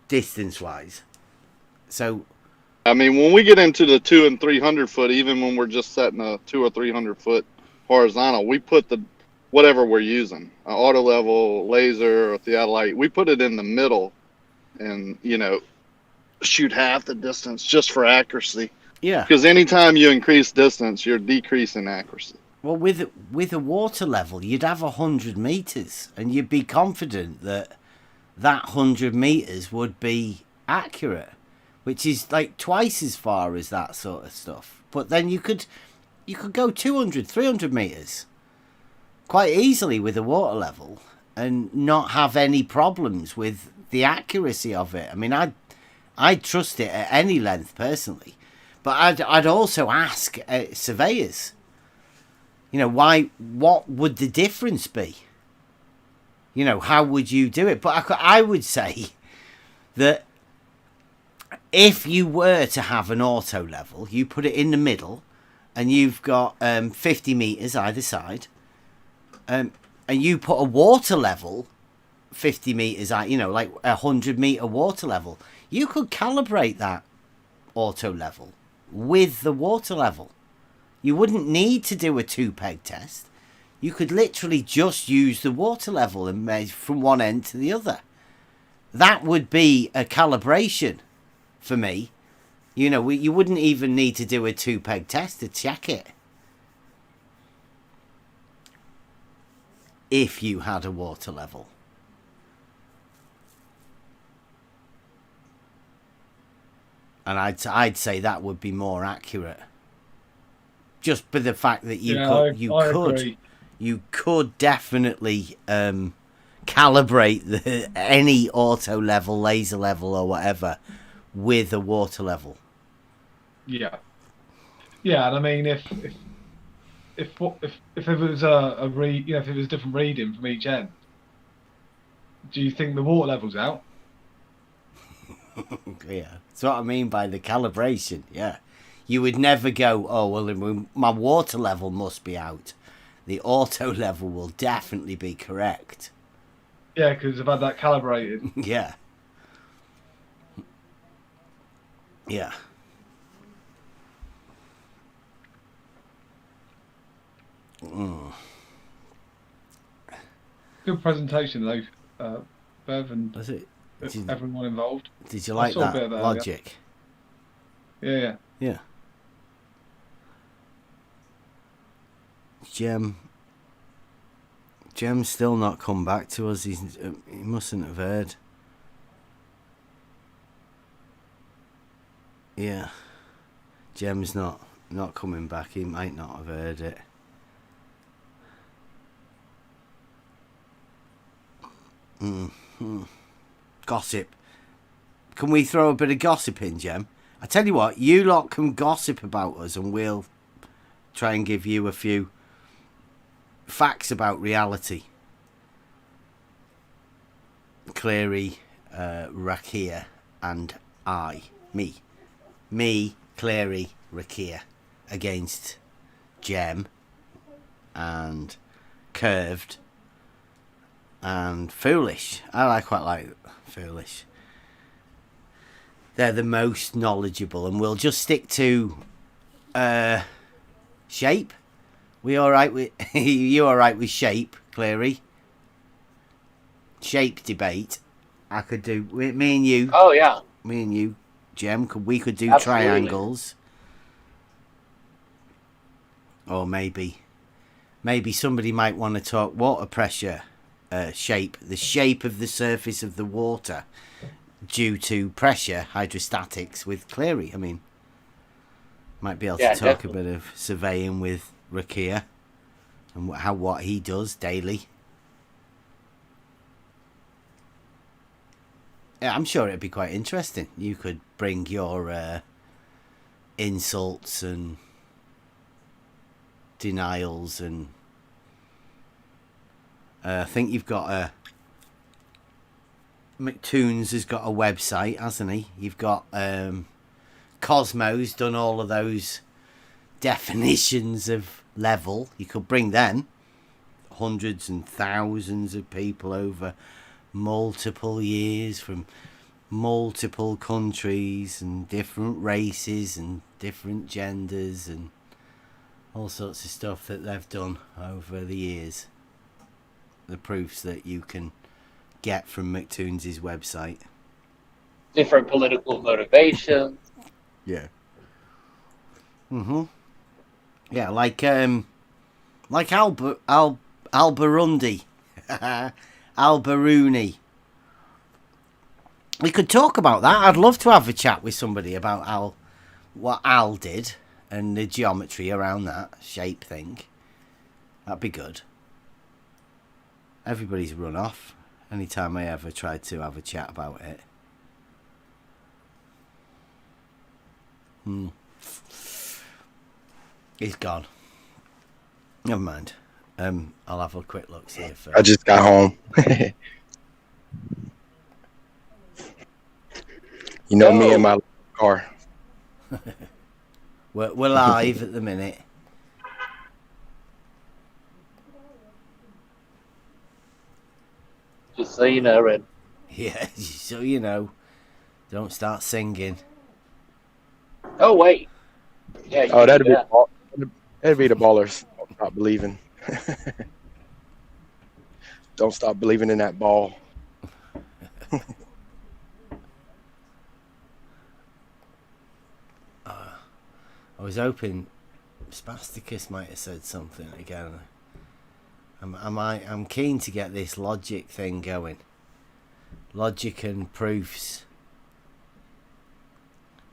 distance-wise? So, I mean, when we get into the 200 and 300 foot, even when we're just setting a 200 or 300 foot horizontal, we put the whatever we're using, auto level, laser, or theodolite, we put it in the middle, and shoot half the distance just for accuracy. Yeah. Because anytime you increase distance, you're decreasing accuracy. Well, with a water level, you'd have 100 meters, and you'd be confident that 100 meters would be accurate, which is like twice as far as that sort of stuff. But then you could go 200, 300 meters quite easily with a water level and not have any problems with the accuracy of it. I mean, I'd trust it at any length personally, but I'd also ask surveyors, what would the difference be? How would you do it? But I would say that if you were to have an auto level, you put it in the middle, and you've got 50 meters either side, and you put a water level 50 meters out, like 100-meter water level, you could calibrate that auto level with the water level. You wouldn't need to do a 2-peg test. You could literally just use the water level and measure from one end to the other. That would be a calibration for me. You wouldn't even need to do a 2-peg test to check it. If you had a water level. And I'd say that would be more accurate. Just by the fact that you could definitely calibrate any auto level, laser level, or whatever with a water level. Yeah, and I mean, if it was a read, if it was a different reading from each end, do you think the water level's out? Yeah, that's what I mean by the calibration. Yeah, you would never go, oh well, my water level must be out. The auto level will definitely be correct. Yeah, because I've had that calibrated. Yeah. Yeah. Good presentation though, Bev, and was it? Everyone involved. Did you like that logic? Yeah. Yeah. Jem's still not come back to us. He mustn't have heard. Yeah. Jem's not coming back. He might not have heard it. Gossip. Can we throw a bit of gossip in, Jem? I tell you what, you lot can gossip about us and we'll try and give you a few facts about reality. Cleary, Rakia, and me, Cleary, Rakia, against Jem, and Curved, and Foolish. I quite like Foolish. They're the most knowledgeable, and we'll just stick to shape. We all right with you? All right with shape, Cleary? Shape debate. I could do me and you. Oh yeah. Me and you, Jem. We could do Absolutely. triangles, or maybe somebody might want to talk water pressure, shape, the shape of the surface of the water due to pressure, hydrostatics with Cleary. I mean, might be able to talk definitely. a bit of surveying with Rakia and what he does daily. Yeah, I'm sure it'd be quite interesting. You could bring your insults and denials, and I think you've got McToons has got a website, hasn't he? You've got Cosmo's done all of those definitions of level. You could bring them, hundreds and thousands of people over multiple years from multiple countries and different races and different genders, and all sorts of stuff that they've done over the years. The proofs that you can get from McToons' website. Different political motivations. Yeah. Yeah, like Al Burundi. Al Baruni. We could talk about that. I'd love to have a chat with somebody about what Al did and the geometry around that shape thing. That'd be good. Everybody's run off anytime I ever tried to have a chat about it. He's gone. Never mind. I'll have a quick look, see if... I just got home. You know me and my car. We're live at the minute. Just so you know, Red. Yeah, so you know. Don't start singing. Oh, wait. Yeah, Oh, that'd be the ballers. Don't stop believing. Don't stop believing in that ball. I was hoping Spasticus might have said something again. I'm keen to get this logic thing going. Logic and proofs.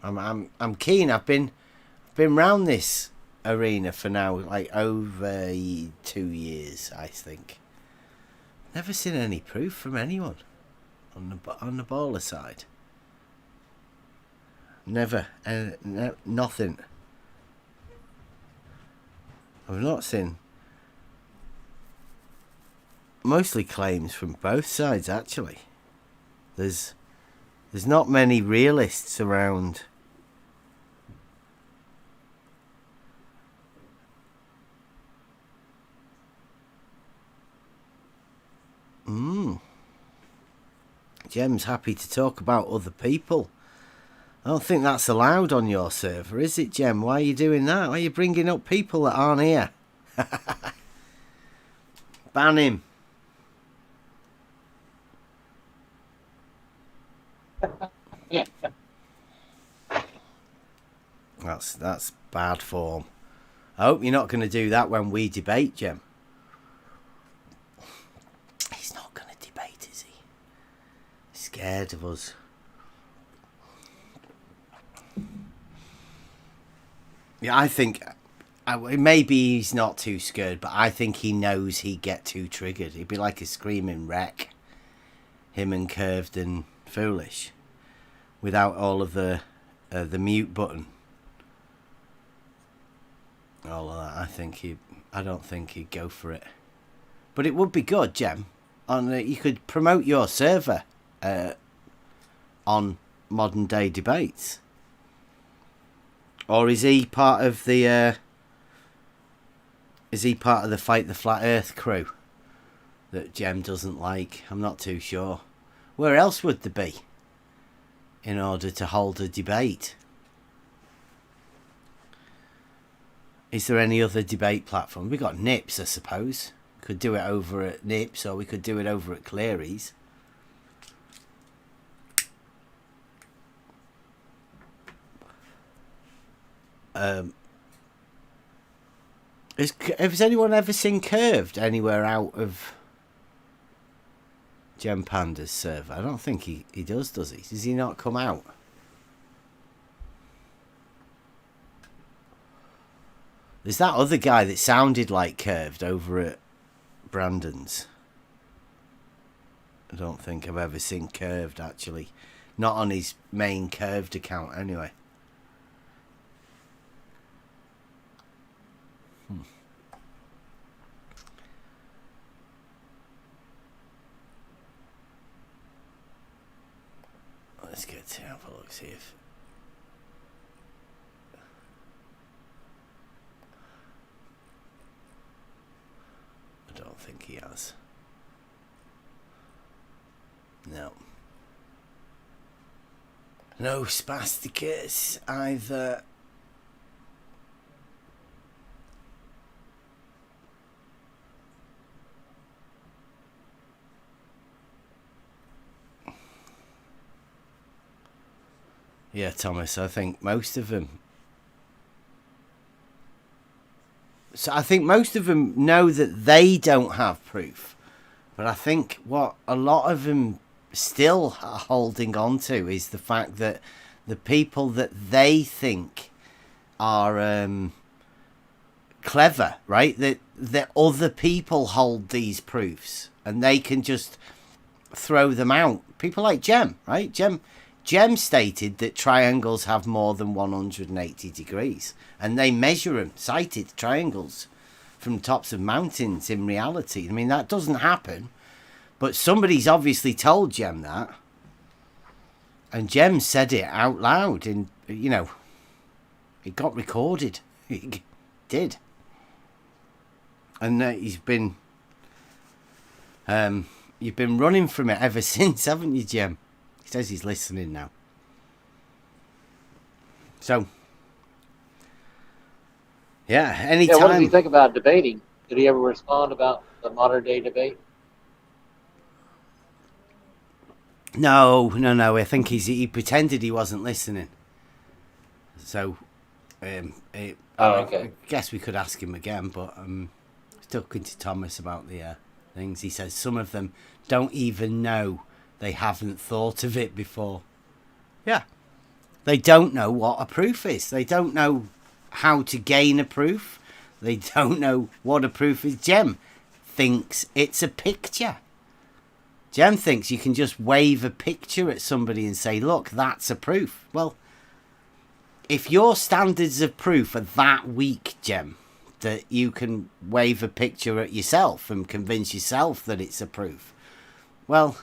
I'm keen. I've been round this arena for now like over 2 years, I think. Never seen any proof from anyone on the baller side. Never, nothing. I've not seen. Mostly claims from both sides, actually. There's not many realists around. Jem's happy to talk about other people. I don't think that's allowed on your server, is it, Jem? Why are you doing that? Why are you bringing up people that aren't here? Ban him. That's bad form. I hope you're not going to do that when we debate, Jem. He's not going to debate, is he? He's scared of us. Yeah, I think maybe he's not too scared, but I think he knows he'd get too triggered. He'd be like a screaming wreck. Him and Curved and Foolish, without all of the mute button. All of that. I don't think he'd go for it. But it would be good, Jem. You could promote your server on modern day debates. Or is he part of the Fight the Flat Earth crew that Jem doesn't like? I'm not too sure. Where else would there be in order to hold a debate? Is there any other debate platform? We got Nips, I suppose. We could do it over at Nips, or we could do it over at Cleary's. Has anyone ever seen Curved anywhere out of Gem Panda's server? I don't think he does he? Does he not come out? There's that other guy that sounded like Curved over at Brandon's. I don't think I've ever seen Curved, actually. Not on his main Curved account, anyway. Let's get to have a look, see if... I don't think he has. No. No Spasticus either. Yeah, Thomas, I think most of them. So I think most of them know that they don't have proof. But I think what a lot of them still are holding on to is the fact that the people that they think are clever, right? That other people hold these proofs and they can just throw them out. People like Jem, right? Jem stated that triangles have more than 180 degrees, and they measure them, sighted triangles, from tops of mountains in reality. I mean, that doesn't happen, but somebody's obviously told Jem that, and Jem said it out loud, and, you know, it got recorded. It did. And he's been... you've been running from it ever since, haven't you, Jem? He says he's listening now. So, yeah, anytime. Yeah, what does he think about debating? Did he ever respond about the modern day debate? No. I think he pretended he wasn't listening. So, okay. I guess we could ask him again, but talking to Thomas about the things, he says some of them don't even know. They haven't thought of it before. Yeah. They don't know what a proof is. They don't know how to gain a proof. They don't know what a proof is. Jem thinks it's a picture. Jem thinks you can just wave a picture at somebody and say, look, that's a proof. Well, if your standards of proof are that weak, Jem, that you can wave a picture at yourself and convince yourself that it's a proof, well,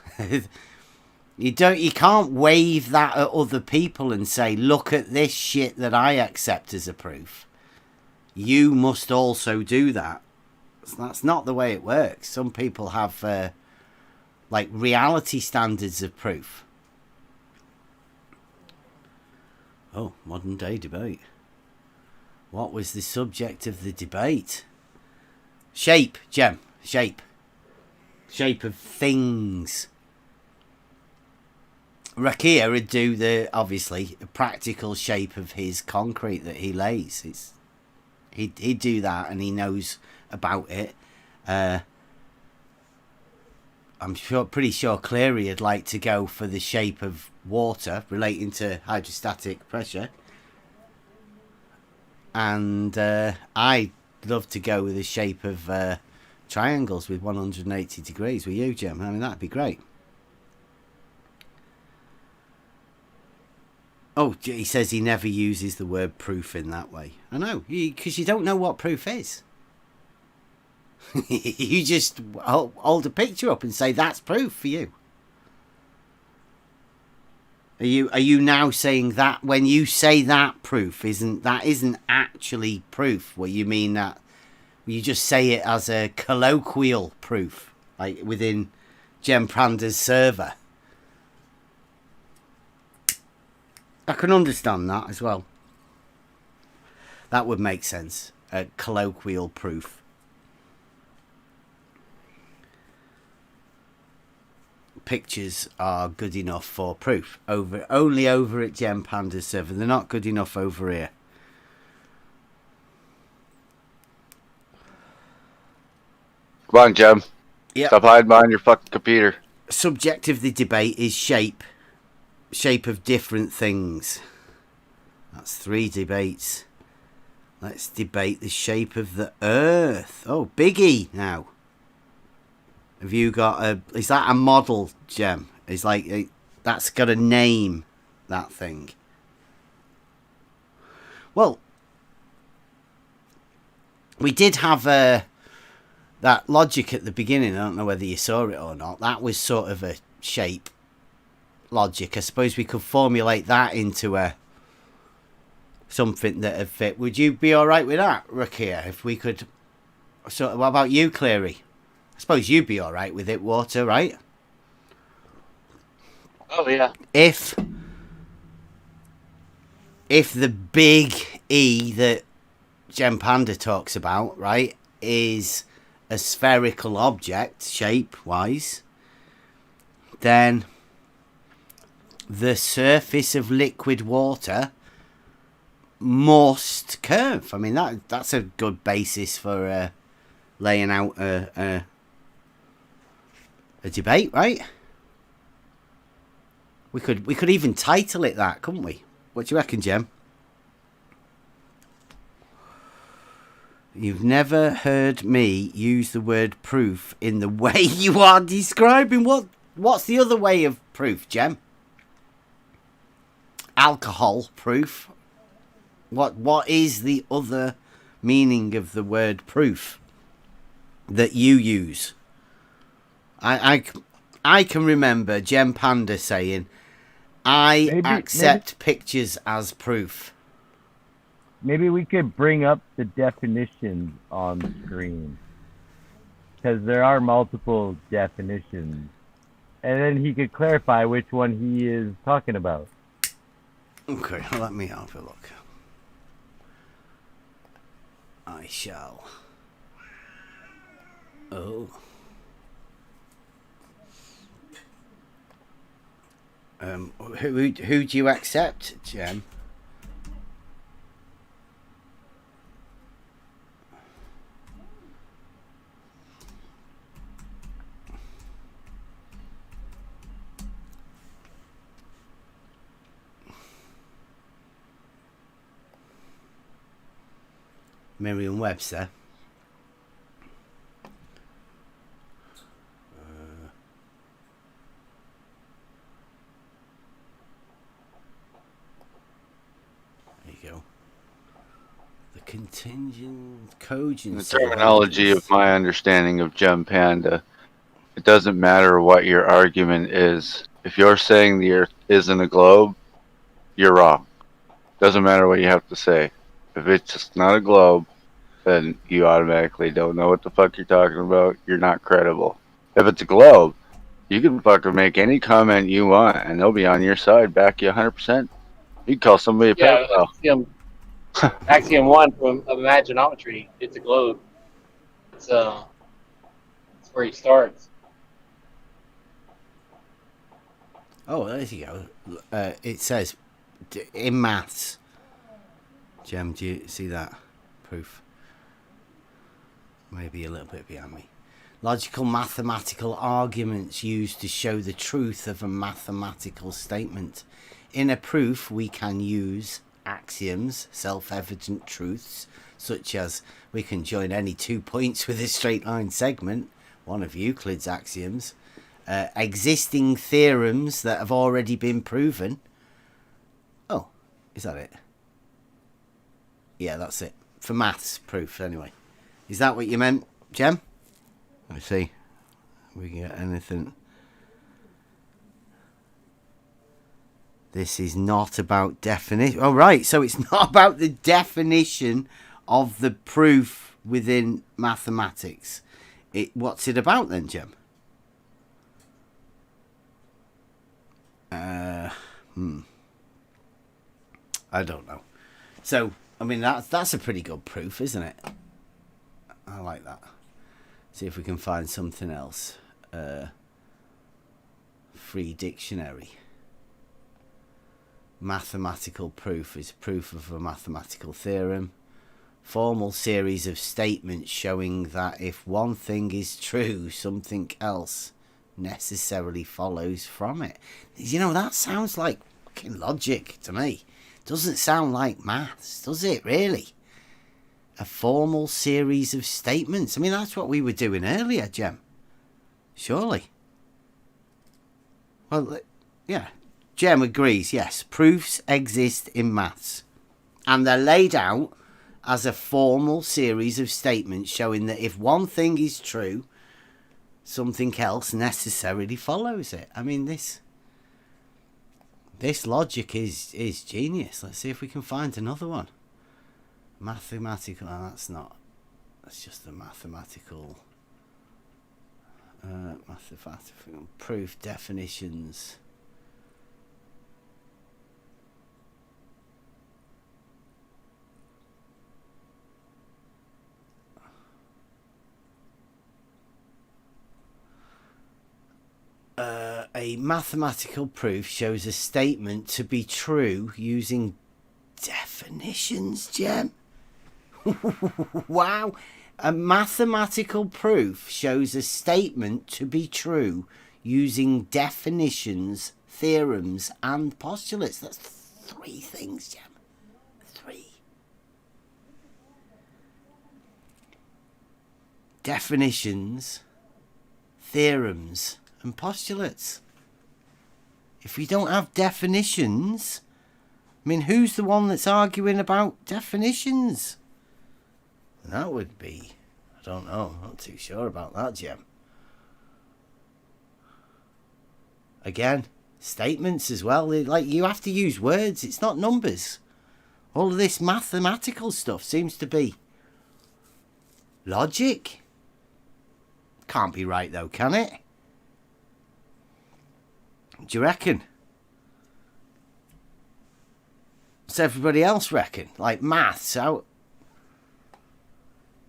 you can't wave that at other people and say, look at this shit that I accept as a proof. You must also do that. That's not the way it works. Some people have like reality standards of proof. Oh, modern day debate. What was the subject of the debate? Shape, Jem. Shape. Shape of things. Rakia would do the, obviously, practical shape of his concrete that he lays. He'd do that, and he knows about it. I'm pretty sure Cleary would like to go for the shape of water relating to hydrostatic pressure. And I'd love to go with the shape of triangles with 180 degrees with you, Jim. I mean, that'd be great. Oh, he says he never uses the word proof in that way. I know, because you don't know what proof is. You just hold a picture up and say that's proof for you. Are you now saying that when you say that proof isn't actually proof? Well, you mean that you just say it as a colloquial proof, like within Jem Prander's server. I can understand that as well. That would make sense. A colloquial proof. Pictures are good enough for proof. Only over at Jem Panda's server. They're not good enough over here. Come on, Jem. Yep. Stop hiding behind your fucking computer. Subject of the debate is shape. Shape of different things. That's 3 debates. Let's debate the shape of the earth. Oh, Biggie now. Have you got is that a model, Jem? It's like, that's got a name, that thing. Well, we did have that logic at the beginning. I don't know whether you saw it or not. That was sort of a shape logic. I suppose we could formulate that into something that would fit. Would you be all right with that, Rakia? If we could. So, what about you, Cleary? I suppose you'd be all right with it, Water, right? Oh yeah. If the big E that Jem Panda talks about, right, is a spherical object shape-wise, then the surface of liquid water must curve. I mean, that's a good basis for laying out a debate, right? We could even title it that, couldn't we? What do you reckon, Jem? You've never heard me use the word proof in the way you are describing. What's the other way of proof, Jem? Alcohol proof. What is the other meaning of the word proof that you use? I can remember Jem Panda saying, I accept pictures as proof. Maybe we could bring up the definitions on screen, because there are multiple definitions, and then he could clarify which one he is talking about. Okay, let me have a look. I shall. Oh. Who do you accept, Jem? Merriam-Webster. There you go. The contingent cogency. The terminology of my understanding of Gem Panda, it doesn't matter what your argument is. If you're saying the Earth isn't a globe, you're wrong. Doesn't matter what you have to say. If it's just not a globe, then you automatically don't know what the fuck you're talking about. You're not credible. If it's a globe, you can fucking make any comment you want, and they'll be on your side, back you 100%. You can call somebody a pedophile. Axiom 1 from Imaginometry. It's a globe. It's where he starts. Oh, there you go. It says in maths. Jem, do you see that? Proof. Maybe a little bit behind me. Logical mathematical arguments used to show the truth of a mathematical statement. In a proof, we can use axioms, self-evident truths, such as we can join any 2 points with a straight line segment, one of Euclid's axioms, existing theorems that have already been proven. Oh, is that it? Yeah, that's it. For maths proof, anyway. Is that what you meant, Jem? Let me see. We can get anything. This is not about definition. Oh, right. So it's not about the definition of the proof within mathematics. What's it about then, Jem? I don't know. So, I mean, that's a pretty good proof, isn't it? I like that. See if we can find something else. Free dictionary. Mathematical proof is proof of a mathematical theorem. Formal series of statements showing that if one thing is true, something else necessarily follows from it. You know, that sounds like fucking logic to me. Doesn't sound like maths, does it, really? A formal series of statements. I mean, that's what we were doing earlier, Jem. Surely. Well, yeah. Jem agrees, yes. Proofs exist in maths. And they're laid out as a formal series of statements showing that if one thing is true, something else necessarily follows it. I mean, this logic is genius. Let's see if we can find another one. Mathematical. Oh, that's just a mathematical proof definitions. A mathematical proof shows a statement to be true using definitions, Jem. Wow. A mathematical proof shows a statement to be true using definitions, theorems, and postulates. That's 3 things, Jem. 3. Definitions, theorems, and postulates. If we don't have definitions, I mean, who's the one that's arguing about definitions? That would be, I don't know, not too sure about that, Jem. Again, statements as well. Like, you have to use words, it's not numbers. All of this mathematical stuff seems to be logic. Can't be right though, can it? Do you reckon? What's everybody else reckon? Like maths,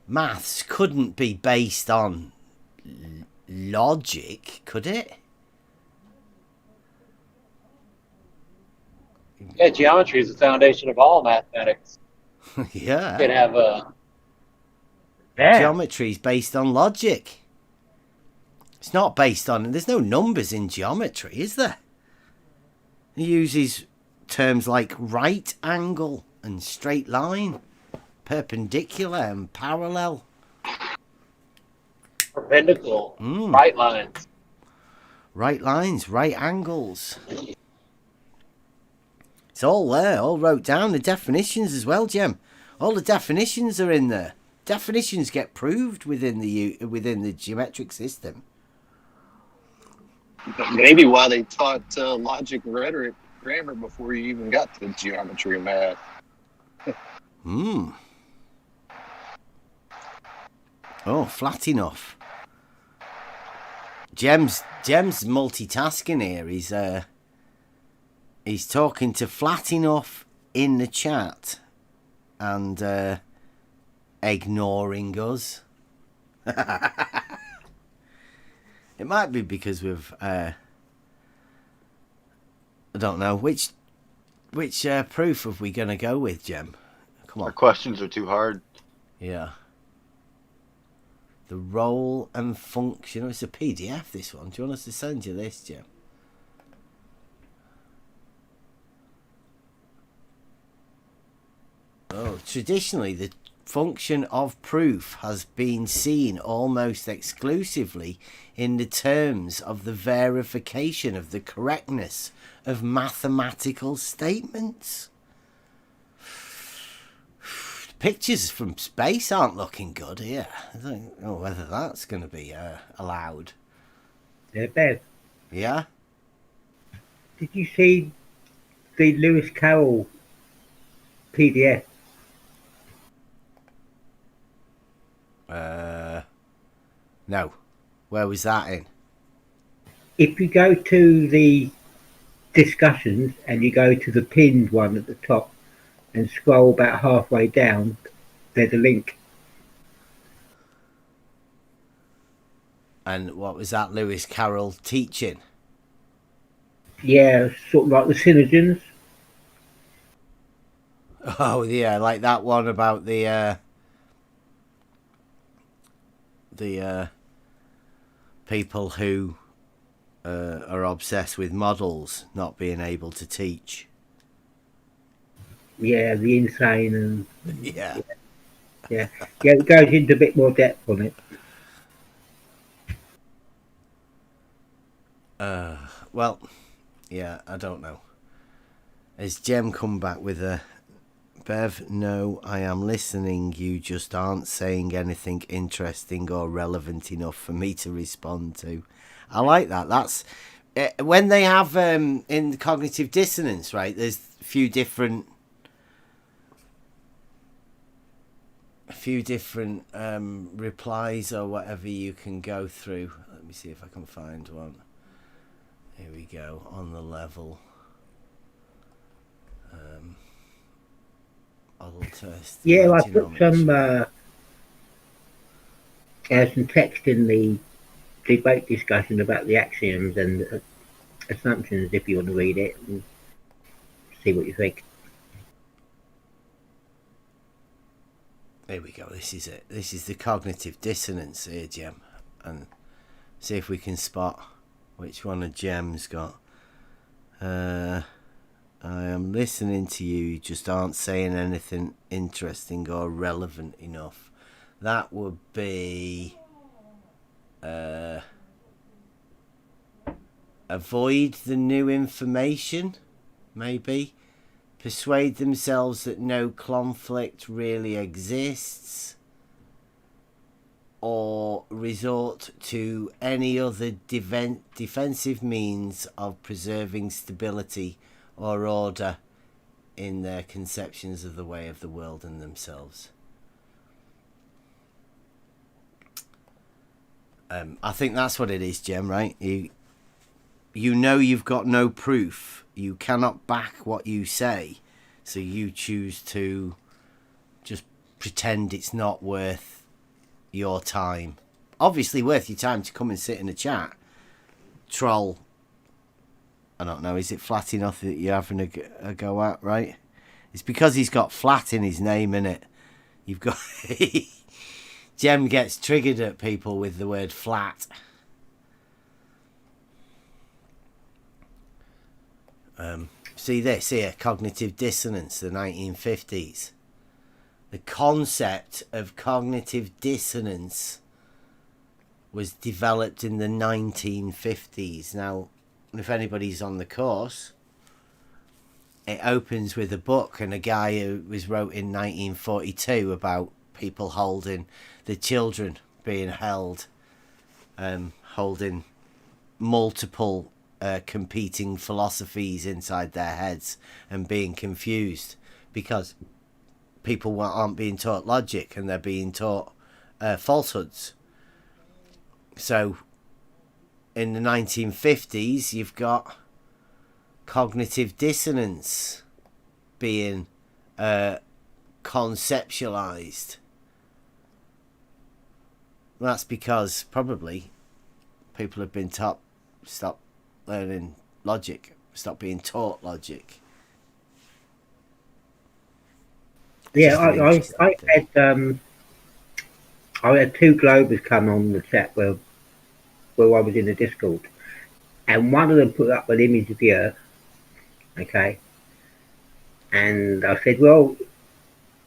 maths couldn't be based on logic, could it? Yeah, geometry is the foundation of all mathematics. Yeah. You could have a Geometry is based on logic. It's not based on... There's no numbers in geometry, is there? He uses terms like right angle and straight line, perpendicular and parallel. perpendicle, right lines. Right lines, right angles. It's all there, all wrote down. The definitions as well, Jem. All the definitions are in there. Definitions get proved within the geometric system. Maybe why they taught logic, rhetoric, grammar before you even got to geometry and math. Oh, flat enough. Jem's multitasking here. He's talking to Flat Enough in the chat and ignoring us. It might be because we've I don't know which proof are we gonna go with, Jem? Come on. Our questions are too hard. Yeah. The role and function. Oh, it's a PDF, this one. Do you want us to send you this, Jem? Oh, traditionally, the function of proof has been seen almost exclusively in the terms of the verification of the correctness of mathematical statements. Pictures from space aren't looking good here. I don't know whether that's going to be allowed. Yeah, Bev, Yeah? did you see the Lewis Carroll PDF? No. Where was that in? If you go to the discussions and you go to the pinned one at the top and scroll about halfway down, there's a link. And what was that Lewis Carroll teaching? Yeah, sort of like the synogens. Oh, yeah, like that one about the people who are obsessed with models not being able to teach. Yeah, the insane and Yeah. yeah, it goes into a bit more depth on it. Well, yeah, I don't know. Has Jem come back with a Bev? No, I am listening. You just aren't saying anything interesting or relevant enough for me to respond to. I like that. That's when they have in cognitive dissonance, right? There's a few different replies or whatever you can go through. Let me see if I can find one. Here we go, on the level. Model test. Yeah, I put some text in the debate discussion about the axioms and assumptions if you want to read it and see what you think. Here we go. This is it. This is the cognitive dissonance here, Jem. And see if we can spot which one of Jem's got. I am listening to you. You just aren't saying anything interesting or relevant enough. That would be... avoid the new information, maybe. Persuade themselves that no conflict really exists, or resort to any other defensive means of preserving stability or order in their conceptions of the way of the world and themselves. I think that's what it is, Jem, right? You know you've got no proof. You cannot back what you say. So you choose to just pretend it's not worth your time. Obviously worth your time to come and sit in a chat. Troll. I don't know, is it flat enough that you're having a go at, right? It's because he's got flat in his name, innit? You've got... Jem gets triggered at people with the word flat. See this here, cognitive dissonance, the 1950s. The concept of cognitive dissonance was developed in the 1950s. Now, if anybody's on the course, it opens with a book and a guy who was wrote in 1942 about people holding the children being held, holding multiple competing philosophies inside their heads and being confused because people aren't being taught logic and they're being taught falsehoods. So in the 1950s you've got cognitive dissonance being conceptualized. Well, that's because probably people have been taught stop learning logic, stop being taught logic. Yeah, I had two Globers come on the chat where I was in the Discord, and one of them put up an image of the Earth, okay, and I said, well,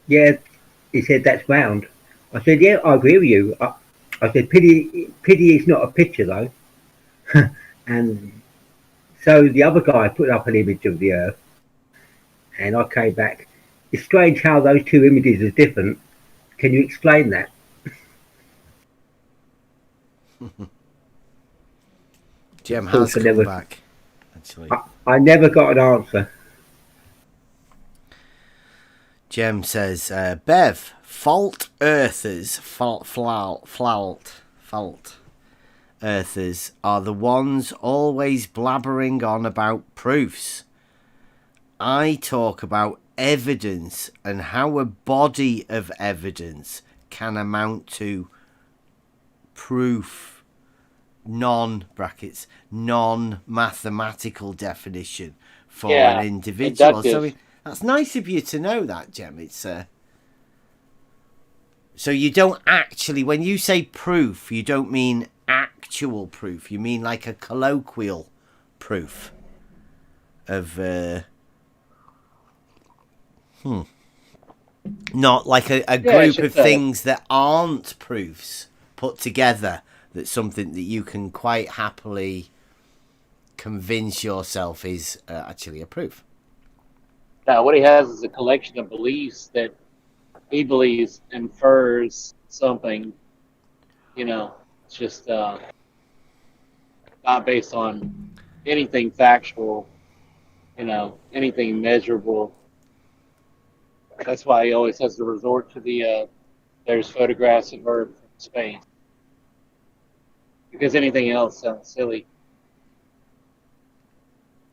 yeah, he said that's round. I said, yeah, I agree with you. I said, pity it's not a picture though. And so the other guy put up an image of the Earth, and I came back. It's strange how those two images are different. Can you explain that? Jem has come back, actually. I never got an answer. Jem says, Bev, fault earthers, fault earthers are the ones always blabbering on about proofs. I talk about evidence and how a body of evidence can amount to proof, non-mathematical definition for an individual. So that's nice of you to know that, Jem. It's so you don't actually, when you say proof, you don't mean actual proof. You mean like a colloquial proof of not like a group of things that aren't proofs put together. That's something that you can quite happily convince yourself is actually a proof. Now, what he has is a collection of beliefs that he believes infers something. You know, it's just not based on anything factual, you know, anything measurable. That's why he always has to resort to the there's photographs of Earth from space. Because anything else sounds silly.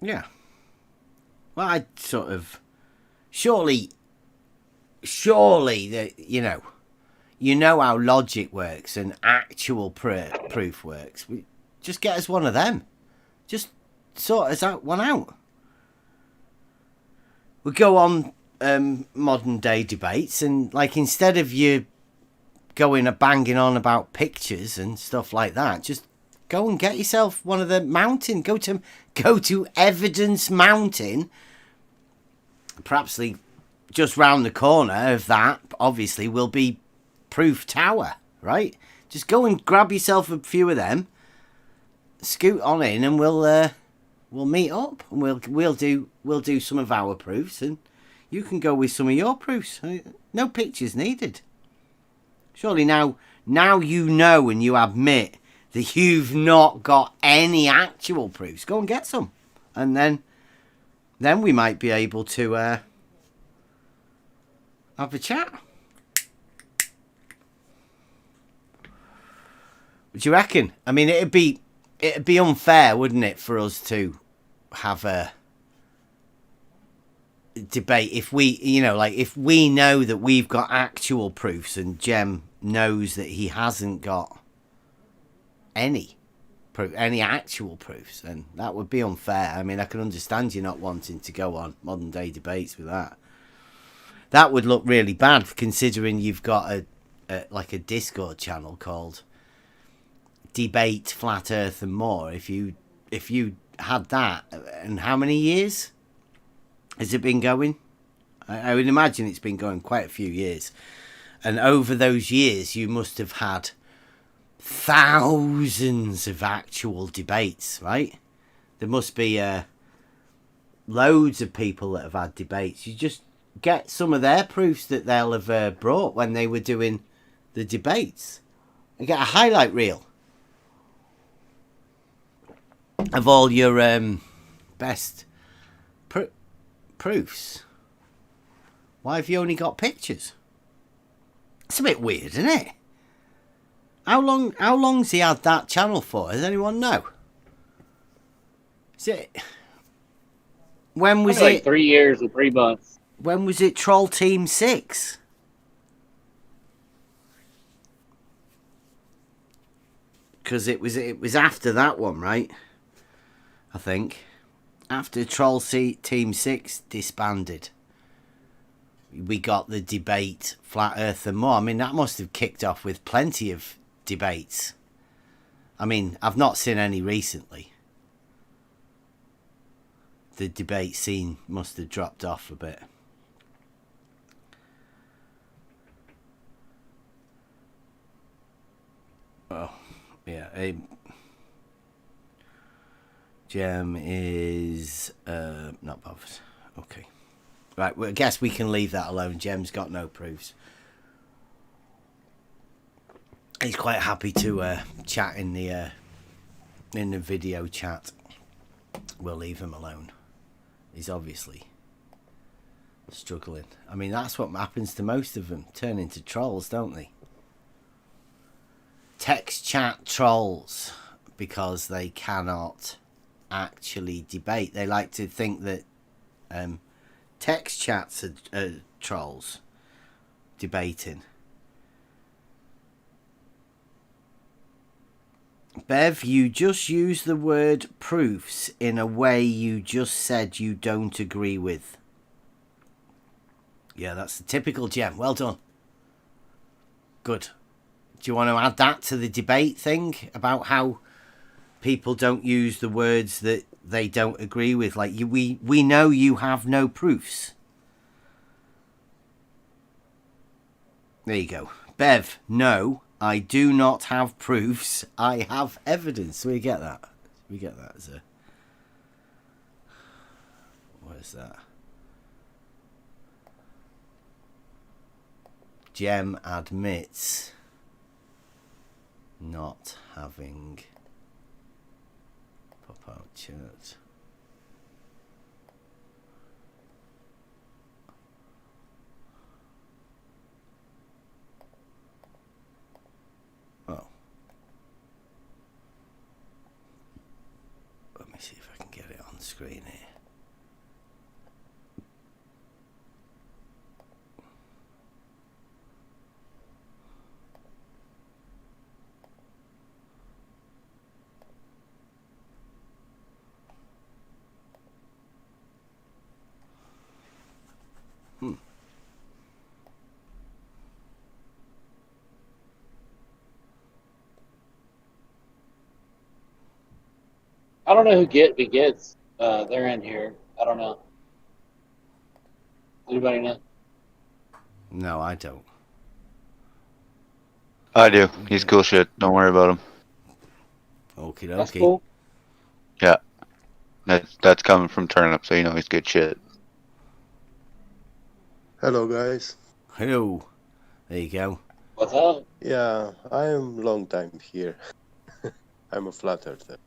Yeah. Well, I sort of... Surely that, you know how logic works and actual proof works. Just get us one of them. Just sort us one out. We go on modern day debates, and like instead of you going a banging on about pictures and stuff like that, just go and get yourself one of the mountain. Go to Evidence Mountain. Perhaps just round the corner of that, obviously, will be Proof Tower, right? Just go and grab yourself a few of them, scoot on in, and we'll meet up, and we'll do some of our proofs, and you can go with some of your proofs. No pictures needed. Surely now you know and you admit that you've not got any actual proofs. Go and get some, and then we might be able to have a chat. What do you reckon? I mean, it'd be unfair, wouldn't it, for us to have a debate if we, if we know that we've got actual proofs and Jem knows that he hasn't got any actual proofs, and that would be unfair. I mean, I can understand you not wanting to go on modern day debates with that. That would look really bad, considering you've got a Discord channel called Debate Flat Earth and More. If you had that, and how many years has it been going? I would imagine it's been going quite a few years, and over those years you must have had thousands of actual debates, right? There must be loads of people that have had debates. You just get some of their proofs that they'll have brought when they were doing the debates, and get a highlight reel of all your best proofs. Why have you only got pictures? It's a bit weird, isn't it? How long's he had that channel for? Does anyone know? Is it? When was Probably it? like 3 years and 3 months. When was it? Troll Team 6. Because it was after that one, right? I think after Troll Team 6 disbanded, we got the debate Flat Earth and More. I mean, that must have kicked off with plenty of debates. I mean, I've not seen any recently. The debate scene must have dropped off a bit. Oh, yeah. Jem is not bothered. Okay. Right, well, I guess we can leave that alone. Jem's got no proofs. He's quite happy to chat in the video chat. We'll leave him alone. He's obviously struggling. I mean, that's what happens to most of them. Turn into trolls, don't they? Text chat trolls, because they cannot actually debate. They like to think that text chats are trolls debating. Bev, you just used the word proofs in a way you just said you don't agree with. Yeah, that's the typical Jem. Well done. Good. Do you want to add that to the debate thing about how people don't use the words that they don't agree with? Like, we know you have no proofs. There you go. Bev, no, I do not have proofs. I have evidence. So we get that. We get that as a... What is that? Jem admits not having pop-out chat. Oh. Let me see if I can get it on screen here. don't know who begets. They're in here. I don't know. Anybody know? No, I don't. I do. He's cool shit. Don't worry about him. Okie That's dokie. cool. Yeah. That's coming from Turnip, so you know he's good shit. Hello, guys. Hello. There you go. What's up? Yeah, I am long time here. I'm a flat earther.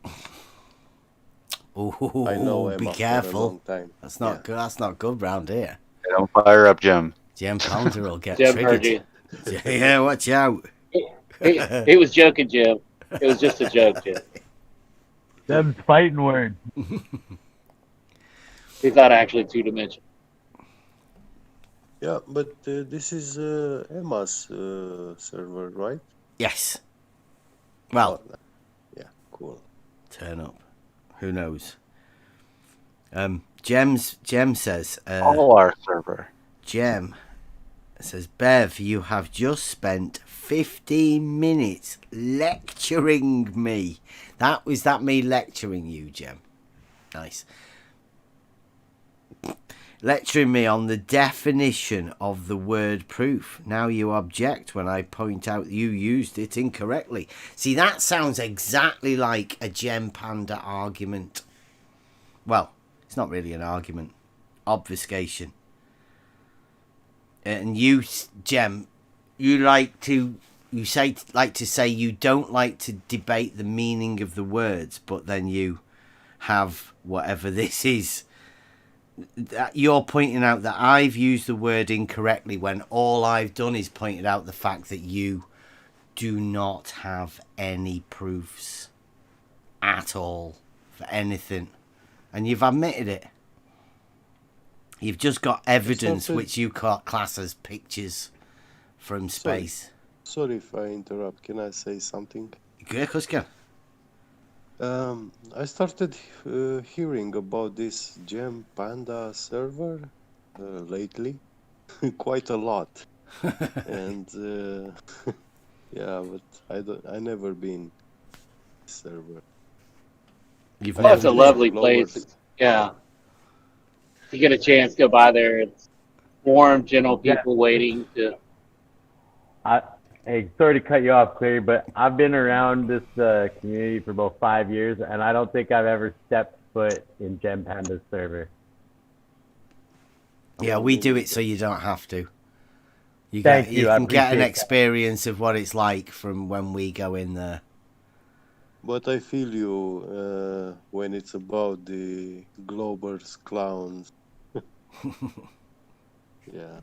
Oh, I know be Emma for a careful. long time. That's not good. That's not good round here. Hey, don't fire up, Jim. Jim Pounder will get Jim heard triggered. you. Yeah, watch out. He was joking, Jim. It was just a joke, Jim. Them's fighting words. He's not actually two-dimensional. Yeah, but this is Emma's server, right? Yes. Well, yeah, cool. turn up. Who knows? Jem says. All our server. Jem says, Bev, you have just spent 15 minutes lecturing me. Was that me lecturing you, Jem? Nice. Lecturing me on the definition of the word proof. Now you object when I point out you used it incorrectly. See, that sounds exactly like a Gem Panda argument. Well, it's not really an argument. Obfuscation. And you, Gem, you like to say you don't like to debate the meaning of the words, but then you have whatever this is. You're pointing out that I've used the word incorrectly when all I've done is pointed out the fact that you do not have any proofs at all for anything. And you've admitted it. You've just got evidence which you class as pictures from space. Sorry if I interrupt. Can I say something? Yeah, of course you can. I started hearing about this Gem Panda server lately, quite a lot, and yeah, but I never been server. Well, it's a lovely place. Yeah. If you get a chance, go by there. It's warm, gentle people waiting to. Hey, sorry to cut you off, Clary, but I've been around this community for about 5 years, and I don't think I've ever stepped foot in Gem Panda's server. Yeah, we do it so you don't have to. You Thank can you. I get an appreciate experience of what it's like from when we go in there. But I feel you when it's about the Globers clowns. Yeah.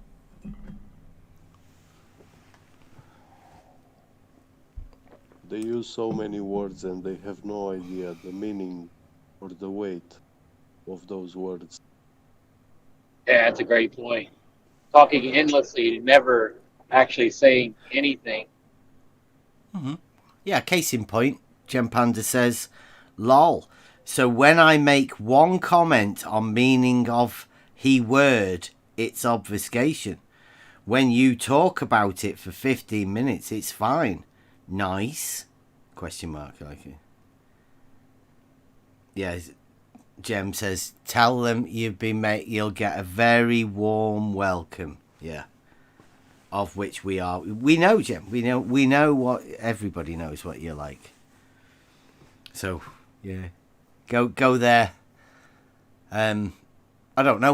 They use so many words and they have no idea the meaning or the weight of those words. Yeah, that's a great point. Talking endlessly, never actually saying anything. Mm-hmm. Yeah, case in point, Gem Panda says, lol. So when I make one comment on meaning of he word, it's obfuscation. When you talk about it for 15 minutes, it's fine. Nice? Question mark. I like it. Yeah, Jem says, tell them you've been made. You'll get a very warm welcome. Yeah, of which we are. We know, Jem. We know what everybody knows what you're like. So yeah, go there. I don't know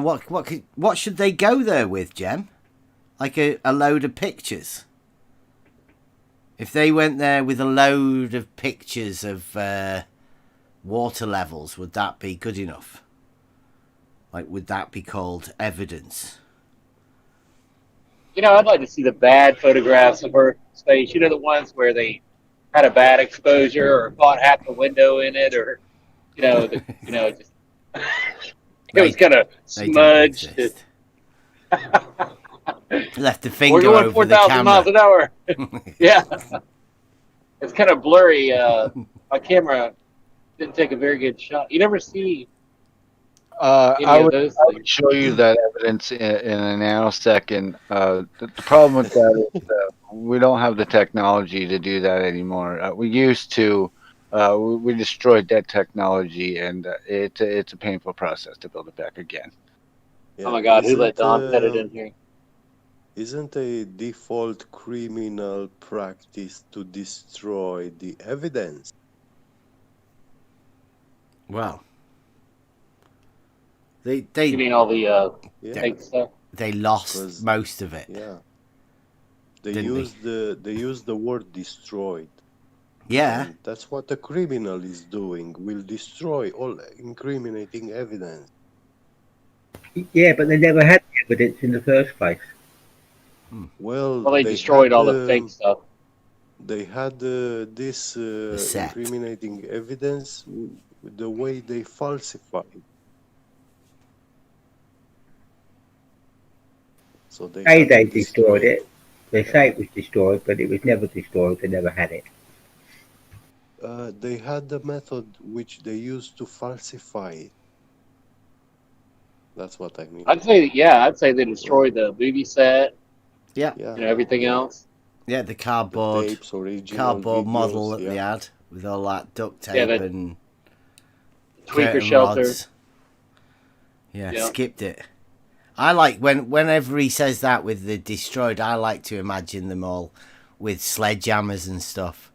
what should they go there with, Jem? Like a load of pictures. If they went there with a load of pictures of water levels, would that be good enough? Like, would that be called evidence? You know, I'd like to see the bad photographs of Earth space. You know, the ones where they had a bad exposure or caught half the window in it, or just it was kind of smudged. Left the We're finger going over 4,000 the camera. miles an hour. Yeah, it's kind of blurry. My camera didn't take a very good shot. You never see I would show you that evidence in a nanosecond. The problem with that is we don't have the technology to do that anymore. We used to We destroyed that technology, and it's a painful process to build it back again. Oh Yeah. my God, who let Don put it in here? Isn't a default criminal practice to destroy the evidence? Well, You they mean all the Yeah, fake stuff? they lost because most of it, yeah, didn't they? they use the word destroyed, Yeah, and that's what a criminal is doing. Will destroy all incriminating evidence. Yeah, but they never had the evidence in the first place. Well, Well, they destroyed all the fake stuff. they had this the set. incriminating evidence with the way they falsified. So they Say had to they destroyed destroy it. it. They Yeah. say it was destroyed, but it was never destroyed. They never had it. They had the method which they used to falsify it. That's what I mean. I'd say they destroyed the movie set, Yeah, Yeah, everything yeah. else. yeah, the The cardboard tapes, original model videos. that they Yeah, had with all that duct Yeah, tape the and tweaker curtain shelter. rods. Yeah, Yeah. skipped it. I like whenever he says that with the destroyed, I like to imagine them all with sledgehammers and stuff,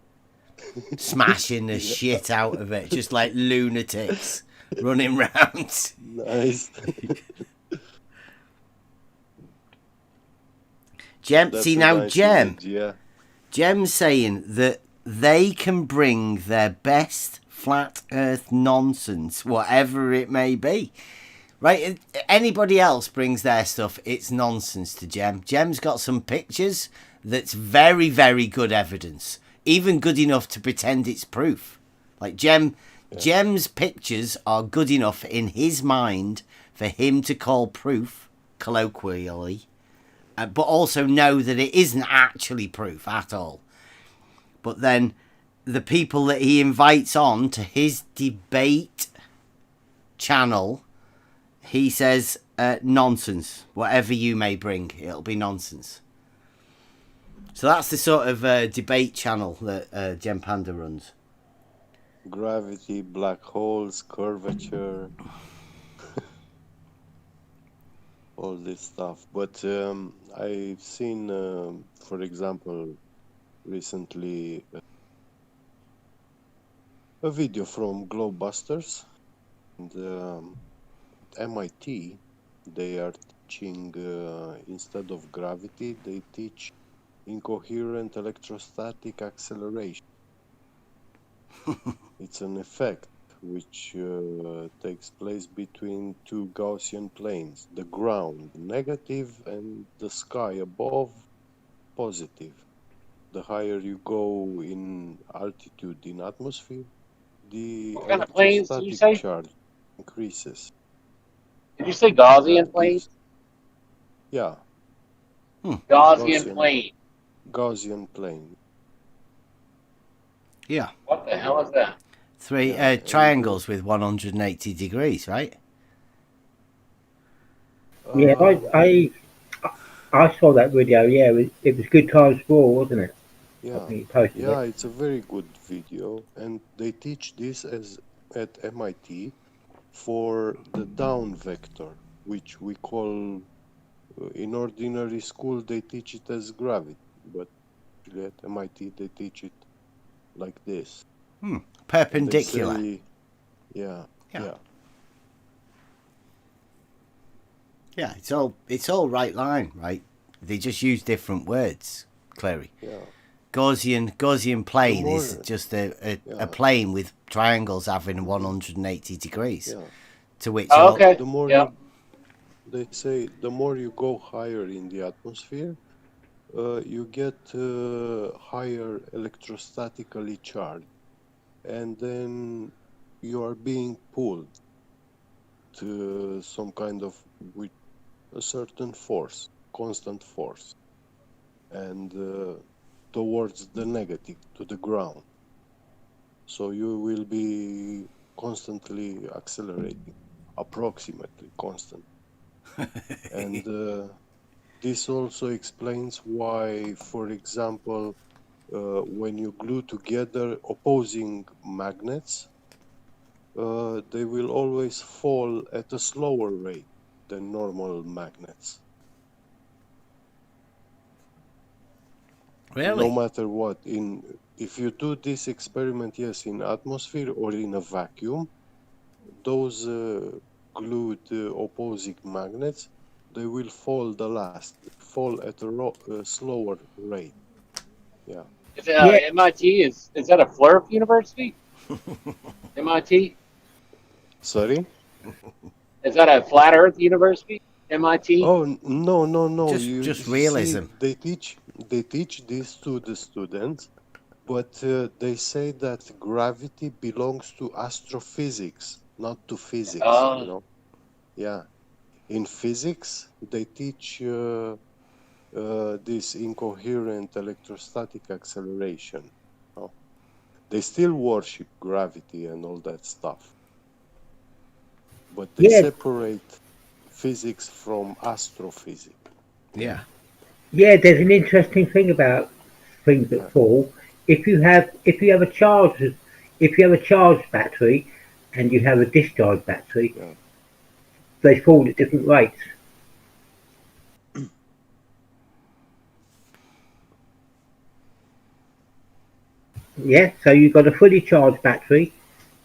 smashing the yeah. shit out of it, just like lunatics running round. Nice. Jem, That's see a now, nice Jem. image. Yeah. Jem's saying that they can bring their best flat Earth nonsense, whatever it may be. Right? Anybody else brings their stuff, it's nonsense to Jem. Jem's got some pictures that's very, very good evidence. Even good enough to pretend it's proof. Like Jem's pictures are good enough in his mind for him to call proof, colloquially, but also know that it isn't actually proof at all. But then the people that he invites on to his debate channel, he says, nonsense. Whatever you may bring, it'll be nonsense. So that's the sort of debate channel that Jem Panda runs. Gravity, black holes, curvature, all this stuff. But I've seen, for example, recently a video from Globebusters, and MIT. They are teaching instead of gravity, they teach incoherent electrostatic acceleration. It's an effect which takes place between two Gaussian planes, the ground negative and the sky above positive. The higher you go in altitude in atmosphere, the What kind of planes did you say? electrostatic charge increases. Did you say Gaussian That planes? gives, yeah, Gaussian plane. Gaussian plane. Yeah. What the hell is that? Three triangles with 180 degrees, right? Yeah, I saw that video. Yeah, it was good times for, wasn't it? I Yeah, think you posted yeah, it. it's a very good video, and they teach this as at MIT for the down vector, which we call in ordinary school they teach it as gravity, but at MIT they teach it like this. Perpendicular. And they say, yeah, Yeah. yeah, Yeah, it's all right line, right? They just use different words, Clary. yeah. Gaussian plane is more- just a Yeah. plane with triangles having 180 degrees. Yeah. To which Oh, okay. The more Yeah. they say, the more you go higher in the atmosphere, you get higher electrostatically charged, and then you are being pulled to some kind of with a certain force, constant force, and towards the negative, to the ground. So you will be constantly accelerating, approximately constant. And this also explains why, for example, when you glue together opposing magnets, they will always fall at a slower rate than normal magnets. Really? No matter what. If you do this experiment, yes, in atmosphere or in a vacuum, those glued opposing magnets, they will fall fall at a slower rate. Yeah. Is Yeah, MIT is that a Flurf university? MIT? Sorry? Is that a flat Earth university? MIT? Oh no! Just You see, realism. they teach this to the students, but they say that gravity belongs to astrophysics, not to physics. You Uh, know? Yeah. In physics, they teach this incoherent electrostatic acceleration. Oh. They still worship gravity and all that stuff, but they yeah, separate physics from astrophysics. Yeah, Yeah. yeah. There's an interesting thing about things that yeah, fall. If you have a charged battery and you have a discharged battery, yeah. they fall at different rates. Yeah, so you've got a fully charged battery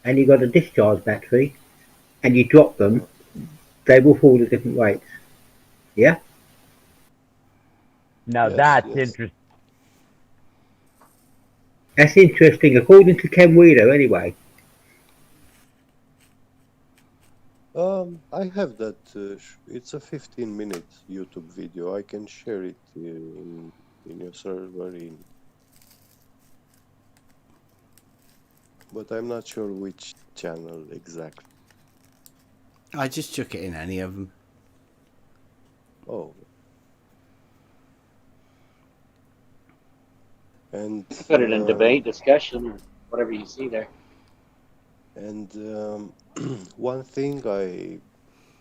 and you've got a discharged battery, and you drop them, they will fall at different rates. Yeah, Now Yes, that's yes. interesting. that's interesting. According to Ken Wheeler, anyway. I have that. It's a 15-minute YouTube video. I can share it in your server but I'm not sure which channel exactly. I just chuck it in any of them. Oh, and put it in debate, discussion, or whatever you see there. and one thing I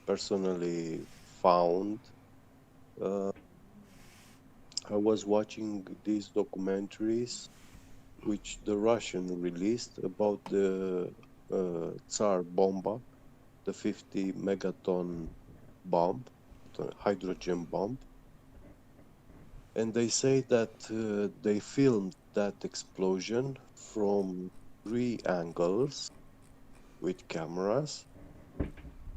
personally found, uh, I was watching these documentaries which the Russian released about the Tsar Bomba, the 50 megaton bomb, the hydrogen bomb. And they say that they filmed that explosion from 3 angles with cameras.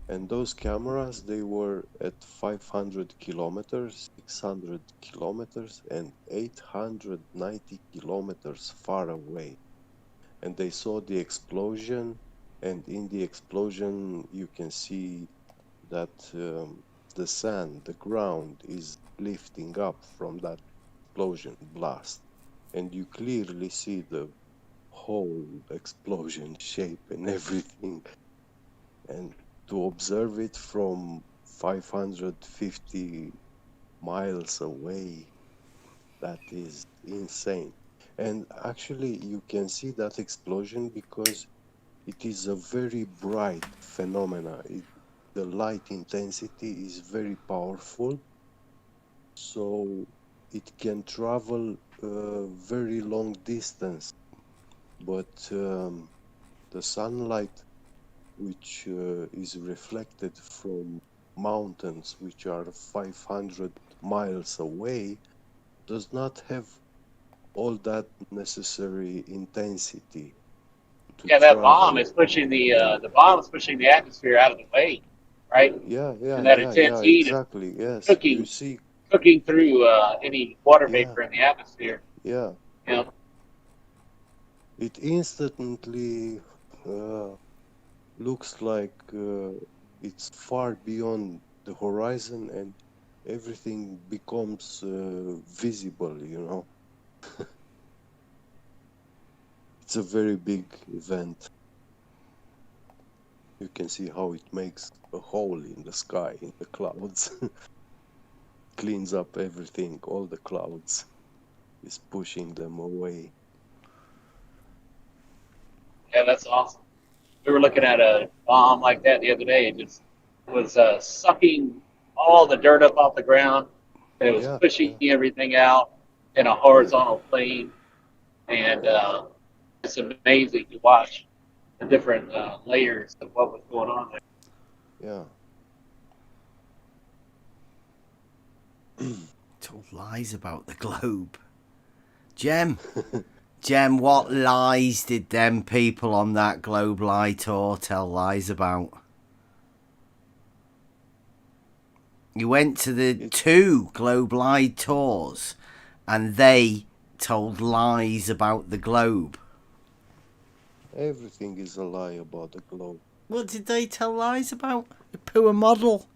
And those cameras, they were at 500 kilometers, 600 kilometers, and 890 kilometers far away. And they saw the explosion, and in the explosion, you can see that the sand, the ground is lifting up from that explosion blast. And you clearly see the whole explosion shape and everything. And to observe it from 550 miles away, that is insane. And actually, you can see that explosion because it is a very bright phenomena. The light intensity is very powerful, so it can travel a very long distance. But the sunlight which is reflected from mountains which are 500 miles away does not have all that necessary intensity to Yeah, that bomb travel. is pushing Yeah, the bomb is pushing the atmosphere out of the way, right? And that intense yeah, heat is exactly. Yes, you cooking see, cooking through any water yeah, vapor in the atmosphere. yeah. You know, It instantly looks like it's far beyond the horizon and everything becomes visible, you know. It's a very big event. You can see how it makes a hole in the sky, in the clouds. Cleans up everything, all the clouds. Is pushing them away. yeah, that's awesome. We were looking at a bomb like that the other day. It just was sucking all the dirt up off the ground, and it was Yeah, pushing yeah, everything out in a yeah, horizontal plane. and it's amazing to watch the different layers of what was going on there. Yeah. Told lies about the globe. Jem, what lies did them people on that Globe Lie tour tell lies about? You went to the 2 Globe Lie tours and they told lies about the globe. Everything is a lie about the globe. What did they tell lies about? A poor model.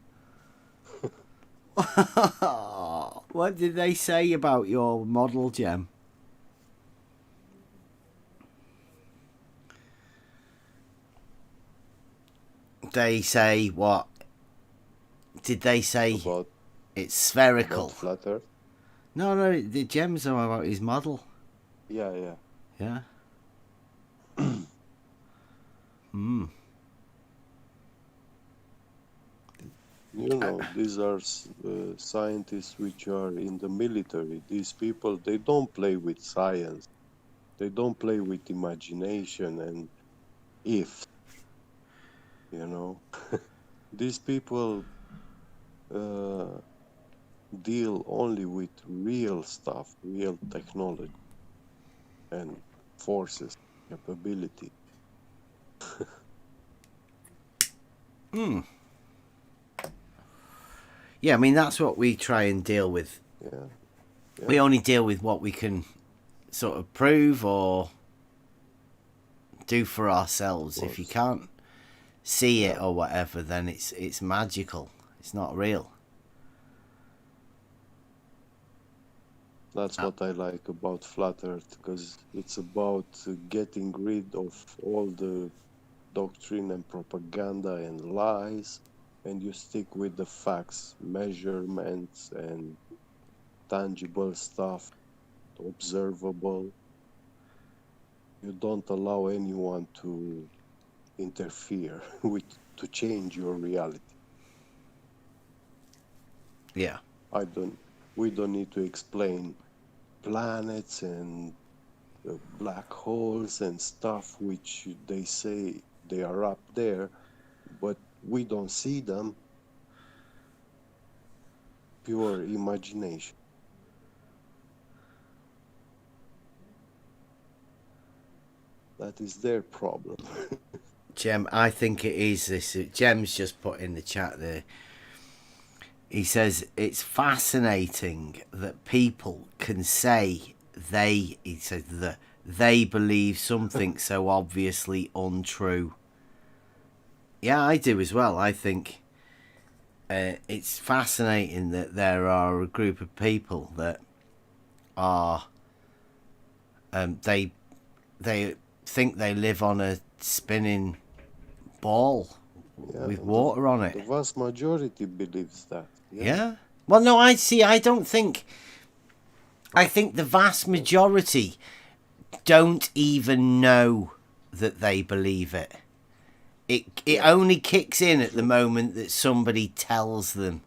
What did they say about your model, Jem? They say what? Did they say About it's spherical? flat Earth? No, the Jem's are about his model. Yeah. Yeah. Hmm. You know, these are scientists which are in the military. These people, they don't play with science. They don't play with imagination and if, you know. These people deal only with real stuff, real technology and forces, capability. Yeah, I mean, that's what we try and deal with. Yeah. We only deal with what we can sort of prove or do for ourselves. If you can't see it or whatever, then it's magical. It's not real. That's what I like about Flat Earth, because it's about getting rid of all the doctrine and propaganda and lies, and you stick with the facts, measurements, and tangible stuff, observable. You don't allow anyone to interfere to change your reality. Yeah. We don't need to explain planets and black holes and stuff which they say they are up there, but we don't see them. Pure imagination. That is their problem. Jem, I think it is this. Jem's just put in the chat there. He says it's fascinating that people can say he says that they believe something so obviously untrue. Yeah, I do as well. I think it's fascinating that there are a group of people that are they think they live on a spinning ball with water on it. The vast majority believes that. Yeah. Well, no, I think the vast majority don't even know that they believe it. It only kicks in at the moment that somebody tells them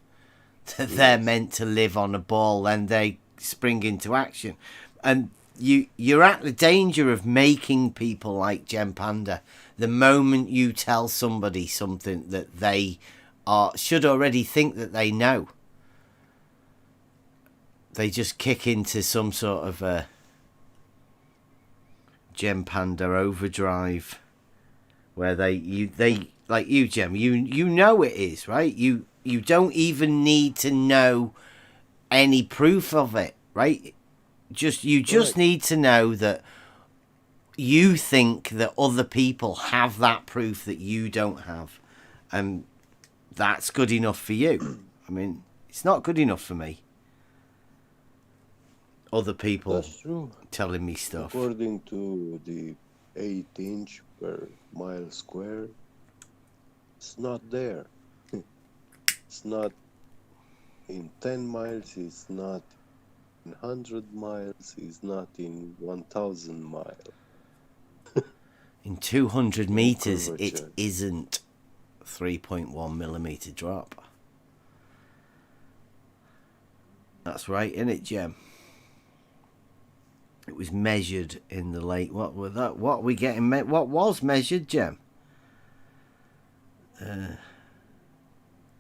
that they're meant to live on a ball, and they spring into action. And you're at the danger of making people like Jem Panda the moment you tell somebody something that they should already think that they know. They just kick into some sort of a Jem Panda overdrive where they like you, Jem, you know it is, right? You don't even need to know any proof of it, right? You just need to know that you think that other people have that proof that you don't have, and that's good enough for you. I mean, it's not good enough for me. Other people telling me stuff. According to the 8-inch per mile square, it's not there. It's not in 10 miles, it's not in 100 miles, it's not in 1,000 miles. In 200 meters, it isn't 3.1 millimeter drop. That's right, isn't it, Jem? It was measured in the late. What were that? What are we getting? What was measured, Jem?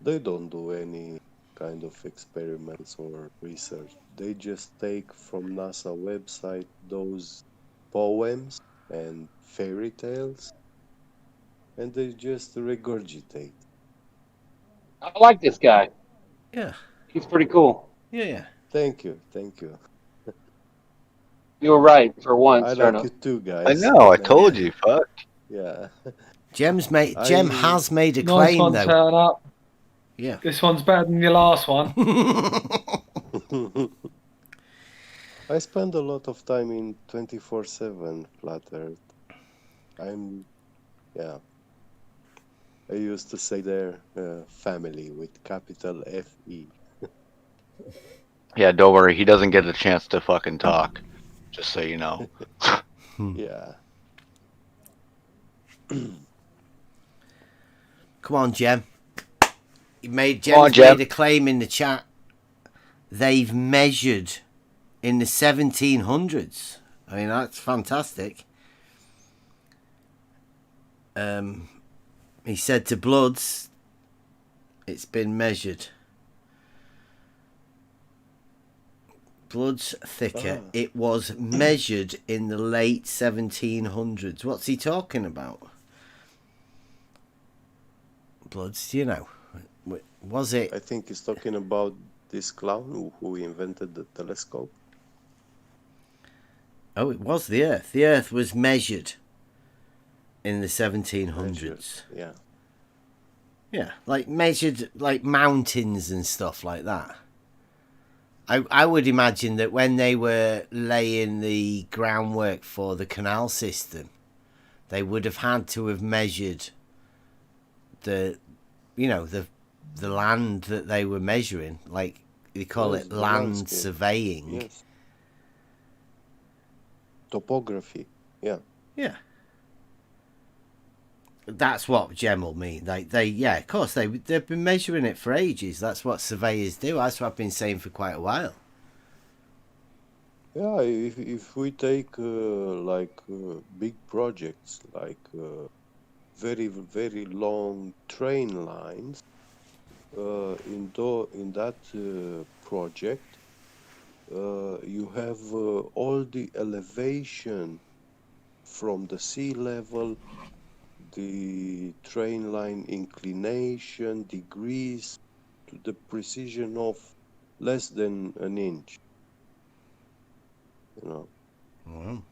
They don't do any kind of experiments or research. They just take from NASA website those poems and fairy tales, and they just regurgitate. I like this guy. Yeah. He's pretty cool. Yeah. Thank you, thank you. You were right for once, I like Sterno. it too, guys. I know. I Man. told you. Fuck. Yeah. Jem has made a Nice claim one, though. turn up. Yeah. This one's better than your last one. I spend a lot of time in 24/7 Flat Earth. I used to say their family with capital F-E. Yeah, don't worry. He doesn't get a chance to fucking talk. Just so you know. Yeah. Come on, Jem. Jem's made a claim in the chat. They've measured in the 1700s. I mean, that's fantastic. He said to Bloods, it's been measured. Blood's thicker. It was measured in the late 1700s. What's he talking about? Bloods, do you know? Was it? I think he's talking about this clown who invented the telescope. Oh, it was the Earth. The Earth was measured in the 1700s. Yeah. Yeah, like measured like mountains and stuff like that. I would imagine that when they were laying the groundwork for the canal system, they would have had to have measured the land that they were measuring. Like they call it land surveying. Yes. Topography. Yeah. Yeah. That's what Jem will mean. Of course they've been measuring it for ages. That's what surveyors do. That's what I've been saying for quite a while. Yeah, if we take big projects like very very long train lines, in that project, you have all the elevation from the sea level, the train line inclination, degrees, to the precision of less than an inch. You know. Wow.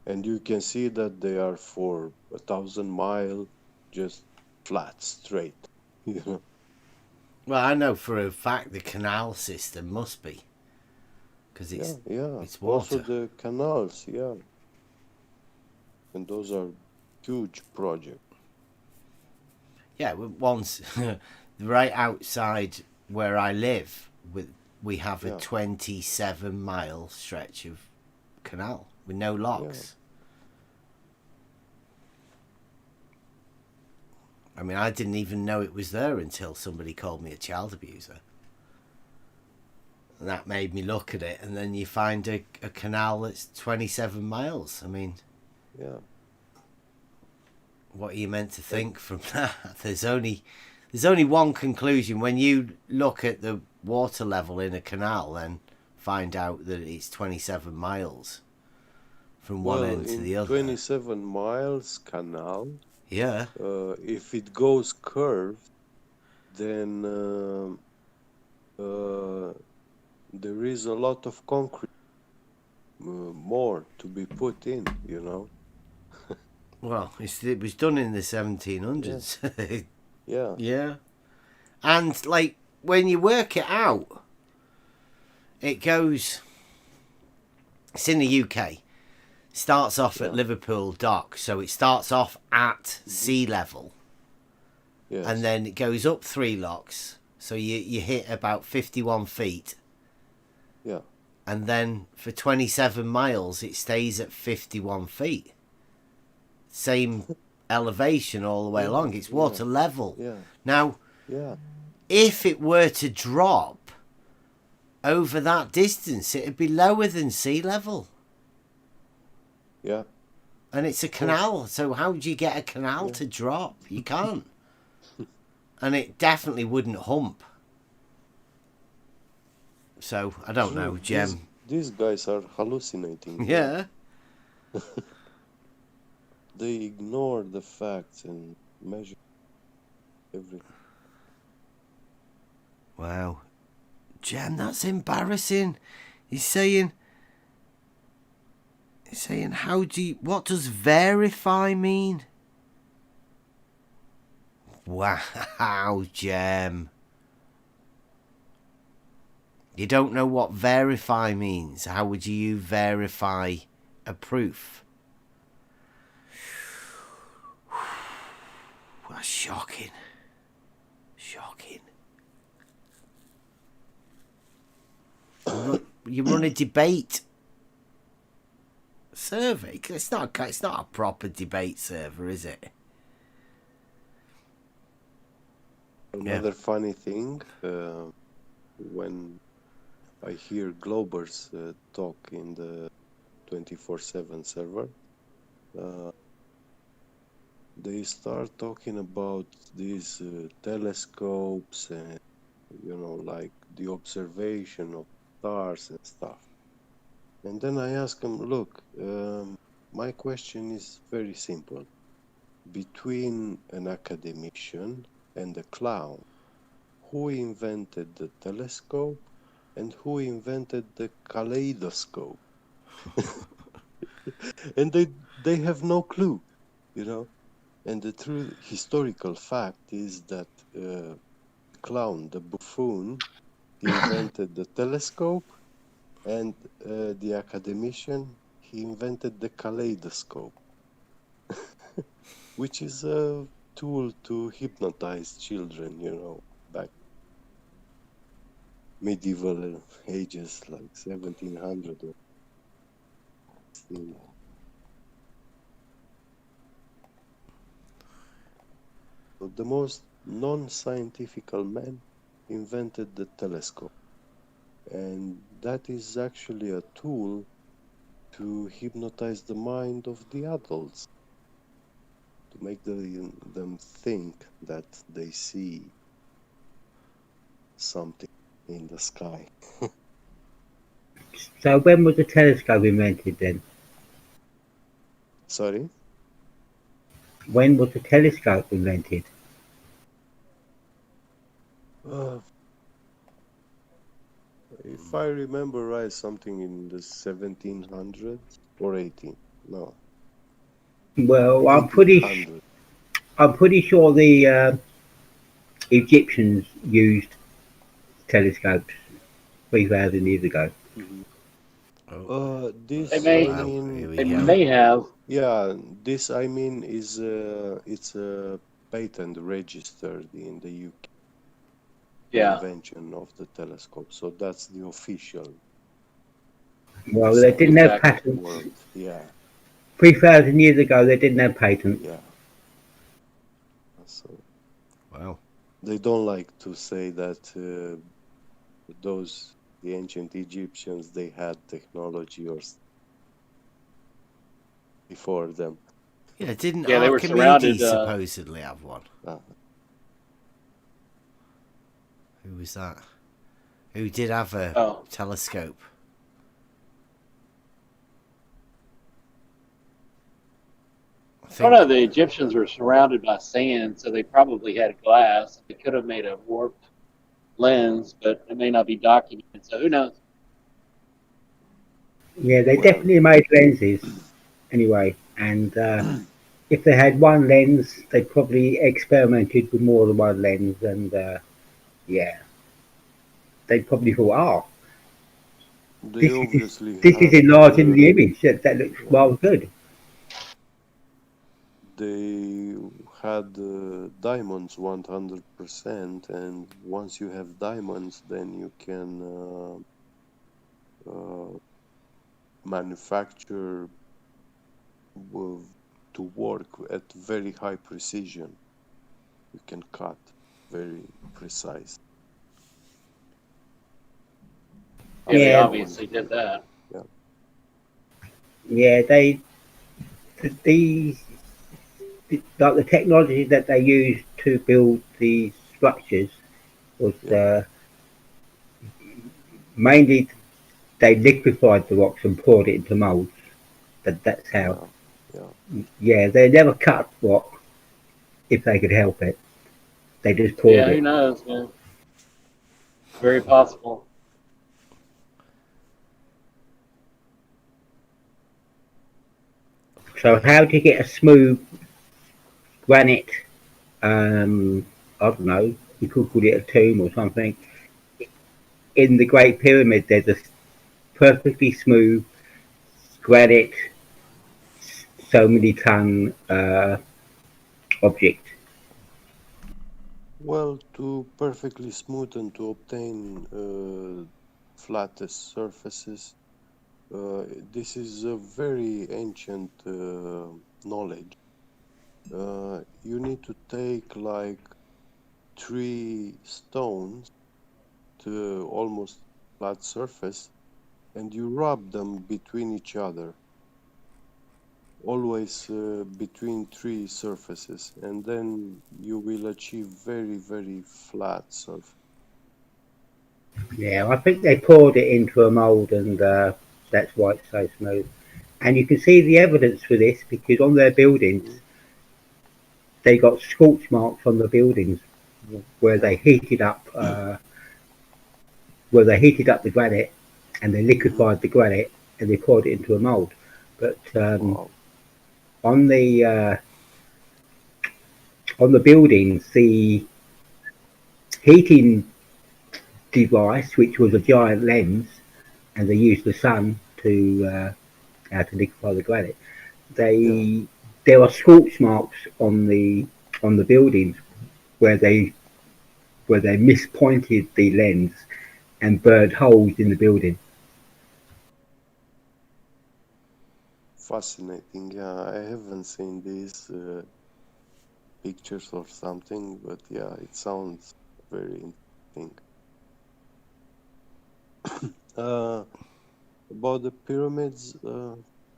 And you can see that they are for 1,000 miles, just flat, straight. You know. Well, I know for a fact the canal system must be, because it's water. Also the canals, yeah. And those are huge projects. Yeah, once right outside where I live, we have a 27-mile stretch of canal with no locks. I mean, I didn't even know it was there until somebody called me a child abuser. And that made me look at it, and then you find a canal that's 27 miles. I mean, what are you meant to think from that? There's only one conclusion. When you look at the water level in a canal, then find out that it's 27 miles from one end to the other. 27 miles canal. Yeah. If it goes curved, then there is a lot of concrete more to be put in, you know. Well, it was done in the 1700s. Yeah. Yeah. And, like, when you work it out, it goes... It's in the UK. Starts off at Liverpool Dock. So it starts off at sea level. Yes. And then it goes up 3 locks. So you hit about 51 feet. Yeah. And then for 27 miles, it stays at 51 feet. Same elevation all the way along. It's water level. Yeah. Now, if it were to drop over that distance, it'd be lower than sea level. Yeah. And it's a canal, so how do you get a canal to drop? You can't. And it definitely wouldn't hump. So, I don't know, Jem. These guys are hallucinating. Yeah. They ignore the facts and measure everything. Wow. Jem, that's embarrassing. He's saying, what does verify mean? Wow, Jem. You don't know what verify means. How would you verify a proof? That's shocking. Shocking. You run a debate survey. It's not a proper debate server, is it? Another funny thing, when I hear Globers talk in the 24/7 server, they start talking about these telescopes and, like the observation of stars and stuff. And then I ask them, look, my question is very simple. Between an academician and a clown, who invented the telescope and who invented the kaleidoscope? And they have no clue, And the true historical fact is that clown, the buffoon, he invented the telescope, and the academician, he invented the kaleidoscope, which is a tool to hypnotize children, back medieval ages, like 1700 or 16. So the most non-scientific man invented the telescope, and that is actually a tool to hypnotize the mind of the adults, to make them think that they see something in the sky. So when was the telescope invented then? Sorry? When was the telescope invented? If I remember right, something in the 1700s or 18. No. Well, I'm 1800. pretty sure the Egyptians used telescopes 3,000 years ago. This They I mean, may have. yeah, this I mean is it's a patent registered in the UK. Yeah. Invention of the telescope, so that's the official. Well, they didn't have patents. World. Yeah. 3,000 years ago, they didn't have patents. Yeah. So. Wow. They don't like to say that the ancient Egyptians, they had technology or before them. Yeah, didn't they were surrounded, Archimedes supposedly have one? Who was that? Who did have a telescope? I don't know. The Egyptians were surrounded by sand, so they probably had glass. They could have made a warped lens, but it may not be documented. So who knows? Yeah, they definitely made lenses anyway. And if they had one lens, they probably experimented with more than one lens. And yeah, they probably thought, this is enlarging the image. That looks well good. They had diamonds 100%, and once you have diamonds, then you can manufacture to work at very high precision. You can cut very precise. Yeah, they obviously did that. Yeah. Yeah, the like the technology that they used to build these structures was mainly they liquefied the rocks and poured it into molds. That's how. Yeah, they never cut rock if they could help it. They just poured Yeah, who it. knows, man? Very possible. So how do you get a smooth granite? I don't know. You could call it a tomb or something. In the Great Pyramid, there's a perfectly smooth granite, so many ton object. Well, to perfectly smooth and to obtain flattest surfaces, this is a very ancient knowledge. You need to take like 3 stones to almost flat surface, and you rub them between each other, always between 3 surfaces, and then you will achieve very flat surface. Yeah, I think they poured it into a mold, and that's why it's so smooth. And you can see the evidence for this because on their buildings, they got scorch marks on the buildings where they heated up the granite, and they liquefied the granite, and they poured it into a mold. But on the buildings, the heating device, which was a giant lens, and they used the sun to liquefy the granite. There are scorch marks on the buildings where they mispointed the lens and burned holes in the building. Fascinating. Yeah, I haven't seen these pictures or something, but yeah, it sounds very interesting. About the pyramids,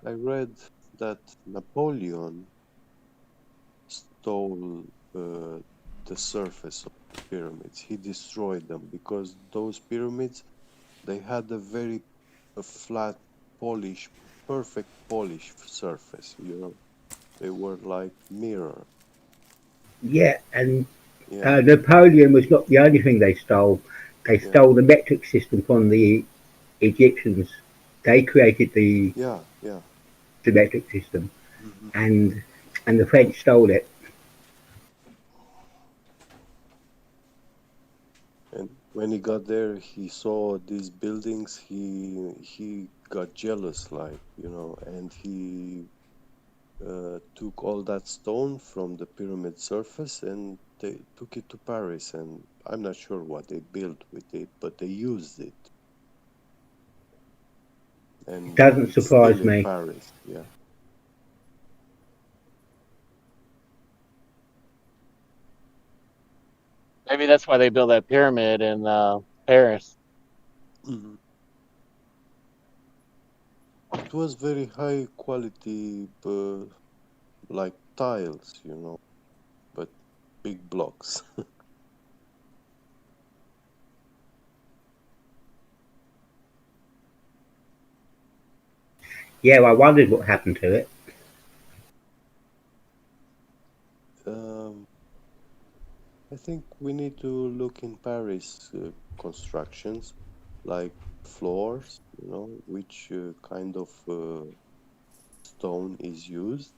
I read that Napoleon stole the surface of the pyramids. He destroyed them because those pyramids, they had a very flat, polished, perfect polished surface. You know, they were like mirror. Yeah, and Yeah, Napoleon was not the only thing they stole. They yeah, stole the metric system from the Egyptians. They created yeah, yeah. the metric system, Hmm. and the French stole it. And when he got there, he saw these buildings. He got jealous, like, you know, and he took all that stone from the pyramid surface and they took it to Paris. And I'm not sure what they built with it, but they used it, It and doesn't it's still surprise in me. Paris. Yeah. Maybe that's why they built that pyramid in Paris. Hmm. It was very high quality, like tiles, you know, but big blocks. Yeah, I wondered what happened to it. um, I think we need to look in Paris constructions, like floors, you know, which kind of stone is used,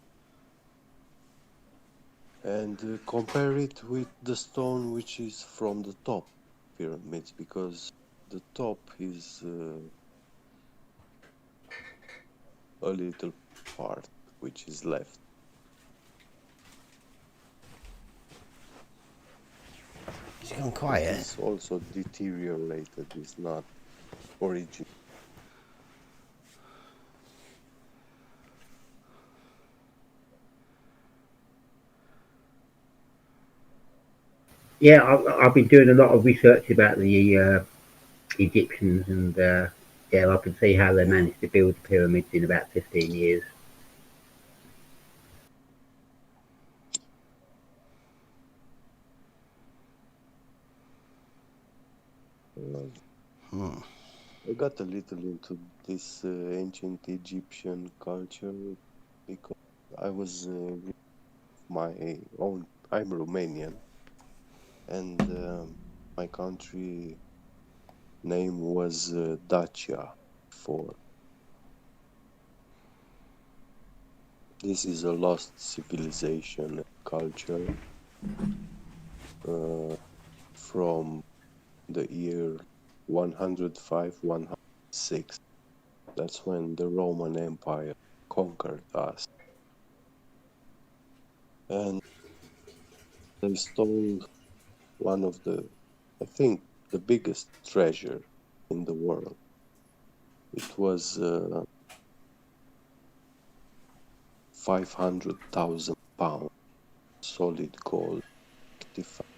and compare it with the stone which is from the top pyramids, because the top is a little part which is left. It's gone It quiet. is also deteriorated, it's not original. Yeah, I've been doing a lot of research about the Egyptians, and yeah, I can see how they Yeah. managed to build the pyramids in about 15 years. I got a little into this ancient Egyptian culture because I was my own. I'm Romanian, and my country name was Dacia before. This is a lost civilization and culture from the year 105, 106. That's when the Roman Empire conquered us. And they stole one of I think, the biggest treasure in the world. It was 500,000 pounds solid gold, artifact,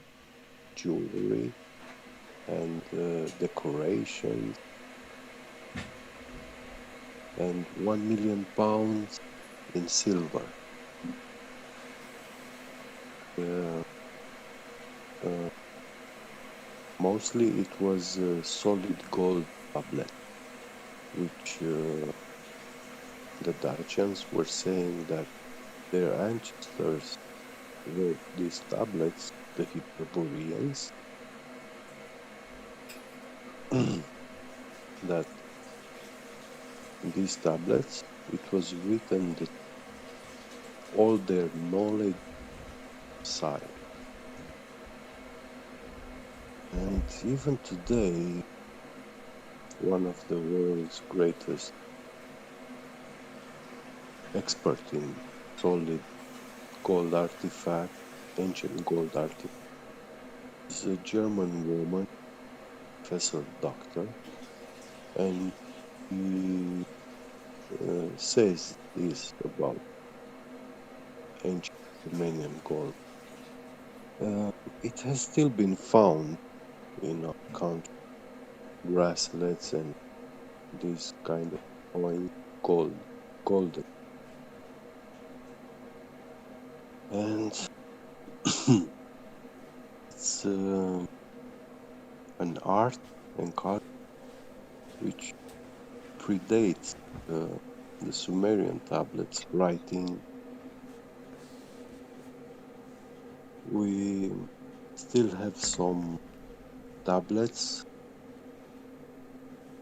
jewelry, and decorations, and 1 million pounds in silver. Mostly it was solid gold tablet, which the Dacians were saying that their ancestors wrote these tablets, the Hyperboreans, that these tablets, it was written that all their knowledge side. And even today, one of the world's greatest expert in solid gold artifact, ancient gold artifact, is a German woman, professor doctor, and he says this about ancient Romanian gold. It has still been found in our country, bracelets and this kind of coin, golden. And it's an art and culture which predates the Sumerian tablets writing. We still have some tablets,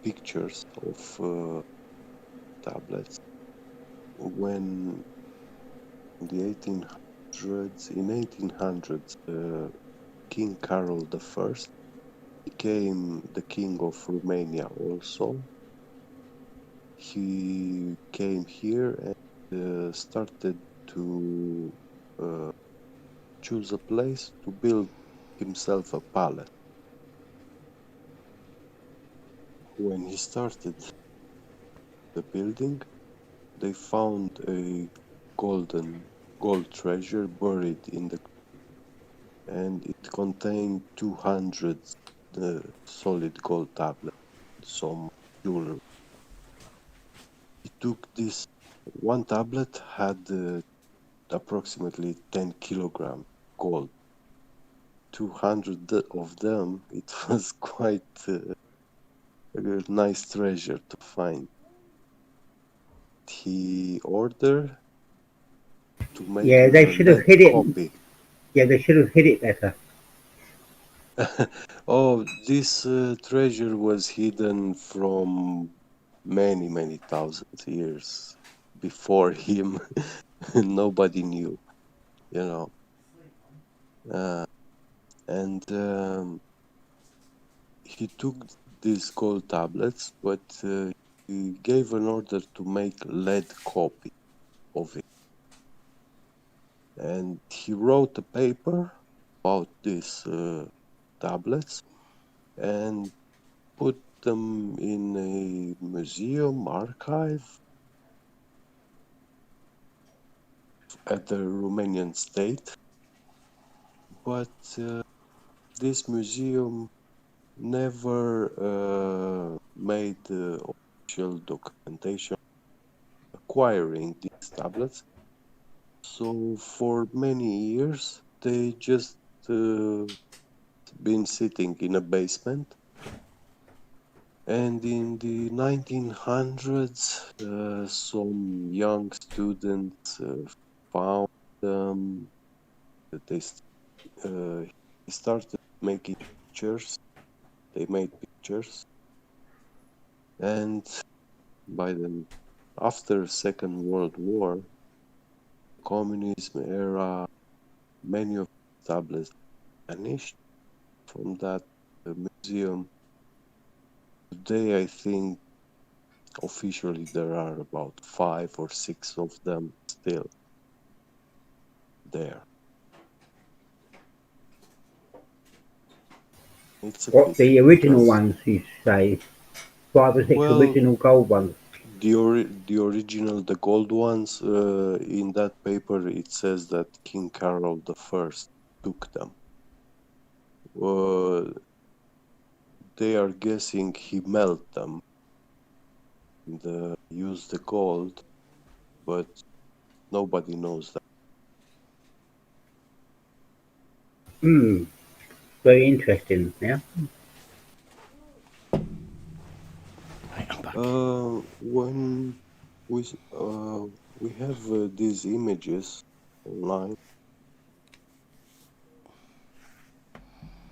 pictures of tablets when the 1800s, King Carol I became the king of Romania also. He came here and started to choose a place to build himself a palace. When he started the building, they found a gold treasure buried in the, and it contained 200 solid gold tablets, some jewelry. He took this, one tablet had approximately 10 kilograms gold. 200 of them, it was quite a nice treasure to find. He ordered to make Yeah, they should have lead hid it. copy. Yeah, they should have hid it better. Oh, this treasure was hidden from many thousands years before him. Nobody knew, you know. And he took these gold tablets, but he gave an order to make lead copy of it. And he wrote a paper about these tablets and put them in a museum archive at the Romanian state. But this museum never made official documentation acquiring these tablets. So for many years, they just been sitting in a basement And in the 1900s, some young students found them. They started making pictures. They made pictures, and by the after Second World War, communism era, many of the tablets vanished from that museum. Today, I think officially there are about 5 or 6 of them still there. It's a What, pity the original because, ones, you say? 5 or 6 well, original gold ones? the original, the gold ones, in that paper it says that King Carol the First took them. They are guessing he melted them and used the gold, but nobody knows that. Hmm, very interesting, yeah? Right, I'm back. When we have these images online,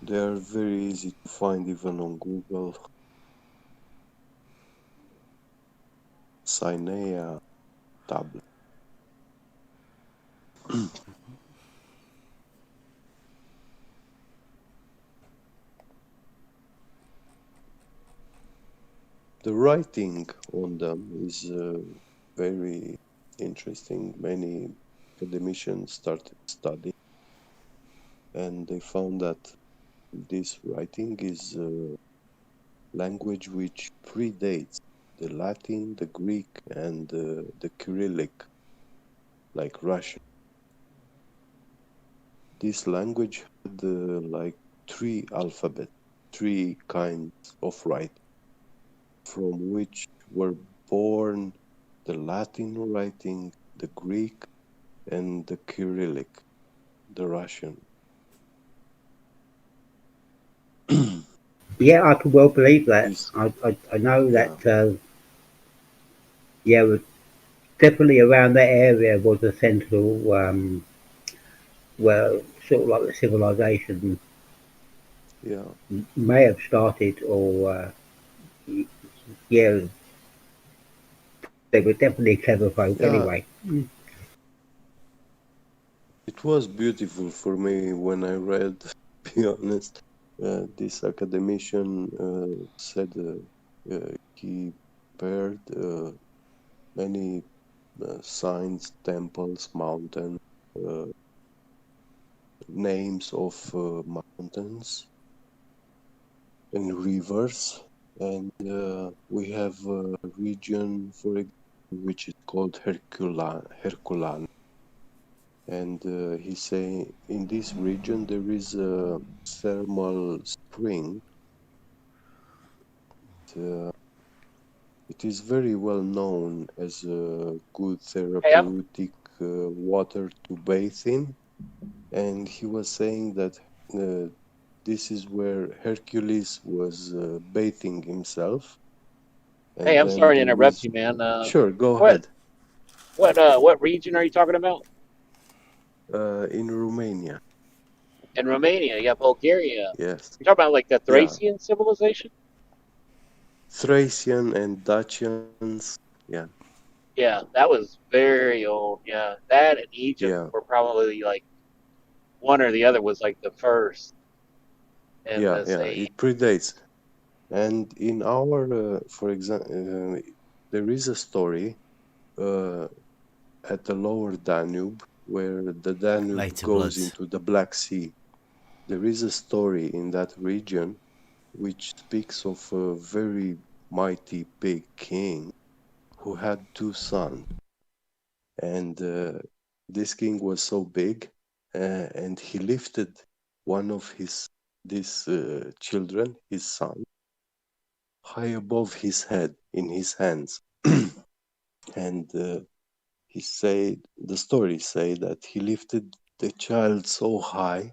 they are very easy to find even on Google. Sinea tablet. The writing on them is very interesting. Many academicians started studying, and they found that this writing is a language which predates the Latin, the Greek, and the Cyrillic, like Russian. This language had like 3 alphabets, 3 kinds of writing, from which were born the Latin writing, the Greek, and the Cyrillic, the Russian. Yeah, I could well believe that. This, I know that, yeah, yeah, definitely around that area was a central, well, sort of like the civilization yeah, may have started, or, yeah, they were definitely clever folk yeah. anyway. It was beautiful for me when I read. Be honest, this academician said he paired many signs, temples, mountains, uh, names of mountains and rivers, and we have a region, for example, which is called Herculan. And he's saying in this region there is a thermal spring. Uh, it is very well known as a good Hey, therapeutic water to bathe in. And he was saying that uh, this is where Hercules was bathing himself. And I'm then sorry to there interrupt is, you, man. sure, go What ahead, what region are you talking about? in Romania. In Romania, yeah, Bulgaria. Yes. You're talking about like the Yeah. Thracian civilization? Thracian and Dacians. Yeah. Yeah, that was very old. Yeah, that and Egypt Yeah. were probably like one or the other was like the first in Yeah. this Yeah. age. It predates. And in our, for example, there is a story uh, at the lower Danube where the Danube Later goes Bloods. into the Black Sea. There is a story in that region which speaks of a very mighty big king who had 2 sons. And this king was so big, and he lifted one of these children, his son, high above his head in his hands. And he said, the stories say that he lifted the child so high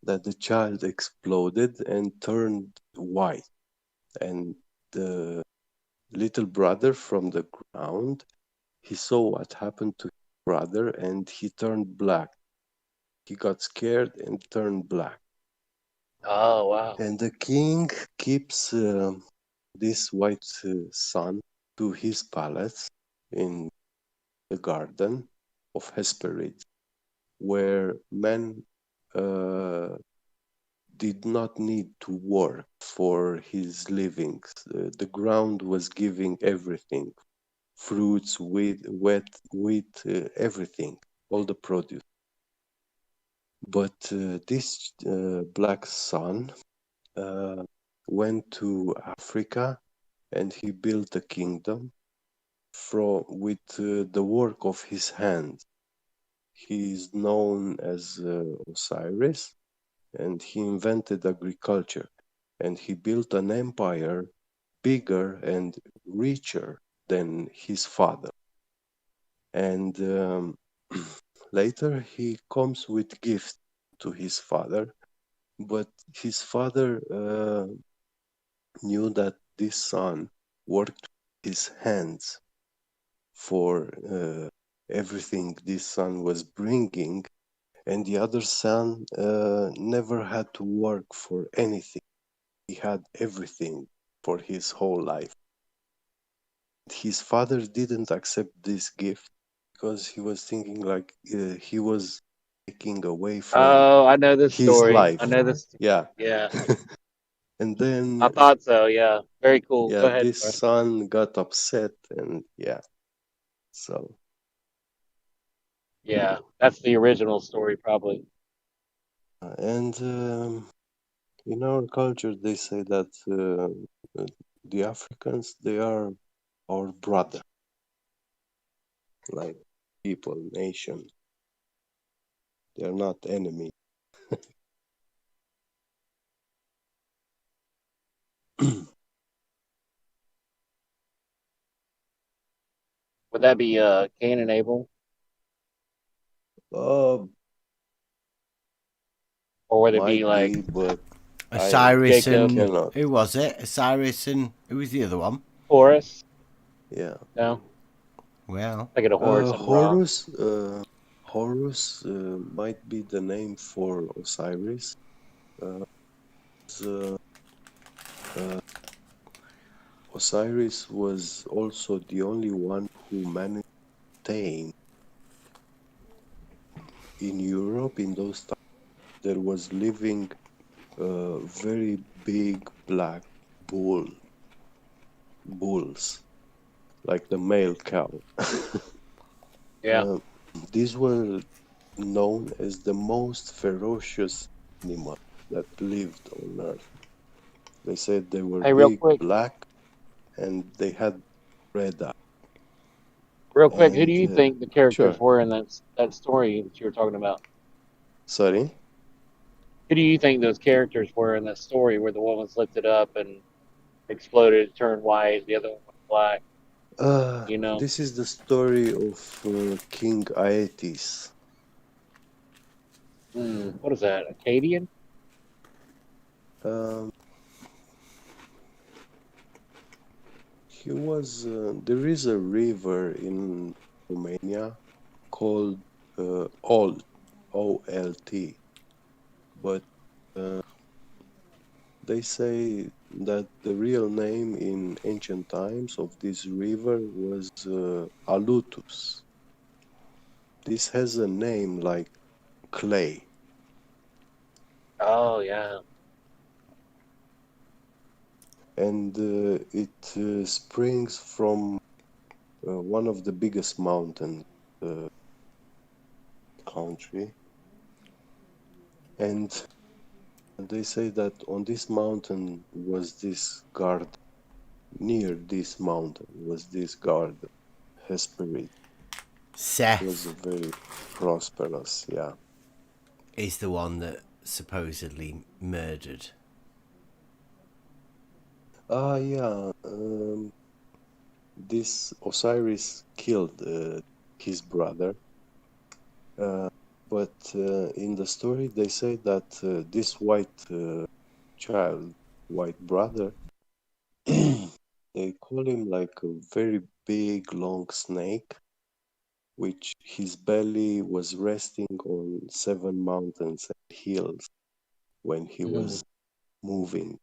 that the child exploded and turned white. And the little brother from the ground. He saw what happened to his brother and he turned black. He got scared and turned black. Oh, wow. And the king keeps this white son to his palace in the garden of Hesperides, where men did not need to work for his livings. The ground was giving everything: fruits, wheat, everything, all the produce. But this black son went to Africa and he built a kingdom with the work of his hands. He is known as Osiris, and he invented agriculture, and he built an empire bigger and richer than his father. And later he comes with gifts to his father, but his father knew that this son worked with his hands for everything this son was bringing, and the other son never had to work for anything. He had everything for his whole life. His father didn't accept this gift because he was thinking like he was taking away from Oh, I know this his story. life. I know this. Yeah. Yeah, And then I thought so. Yeah, very cool. yeah, Go ahead. this son got upset, and yeah, so Yeah, that's the original story, probably. and in our culture they say that the Africans, they are our brother, like people, nation. They are not enemy. Would that be Cain and Abel, uh, or would it be might like be, but I Osiris Jacob and and cannot. who was it? Osiris and who was the other one? Horus? Yeah. No, Well, I get a Horus and Ra. Horus might be the name for Osiris. Uh, uh, Osiris was also the only one who managed to tame in Europe in those times. There was living a very big black bulls, like the male cow. Yeah. These were known as the most ferocious animal that lived on Earth. They said they were Hey, real big, quick, black, and they had red eyes. who do And you think the sure, characters were in that story that you were talking about? sorry. Who do you think those characters were in that story where the one was lifted up and exploded, turned white, the other one was black? You know, This is the story of King Aetes. what is that? Acadian? Um, he was. There is a river in Romania called Olt, O-L-T, but they say that the real name in ancient times of this river was Alutus. This has a name like clay. Oh yeah. And it springs from one of the biggest mountains in the country. And they say that on this mountain was this garden. Near this mountain was this garden, Hesperid. It was a Seth very prosperous, yeah. is the one that supposedly murdered. Yeah. This Osiris killed his brother, but in the story they say that this white child, white brother, they call him like a very big, long snake, which his belly was resting on 7 mountains and hills when he was moving,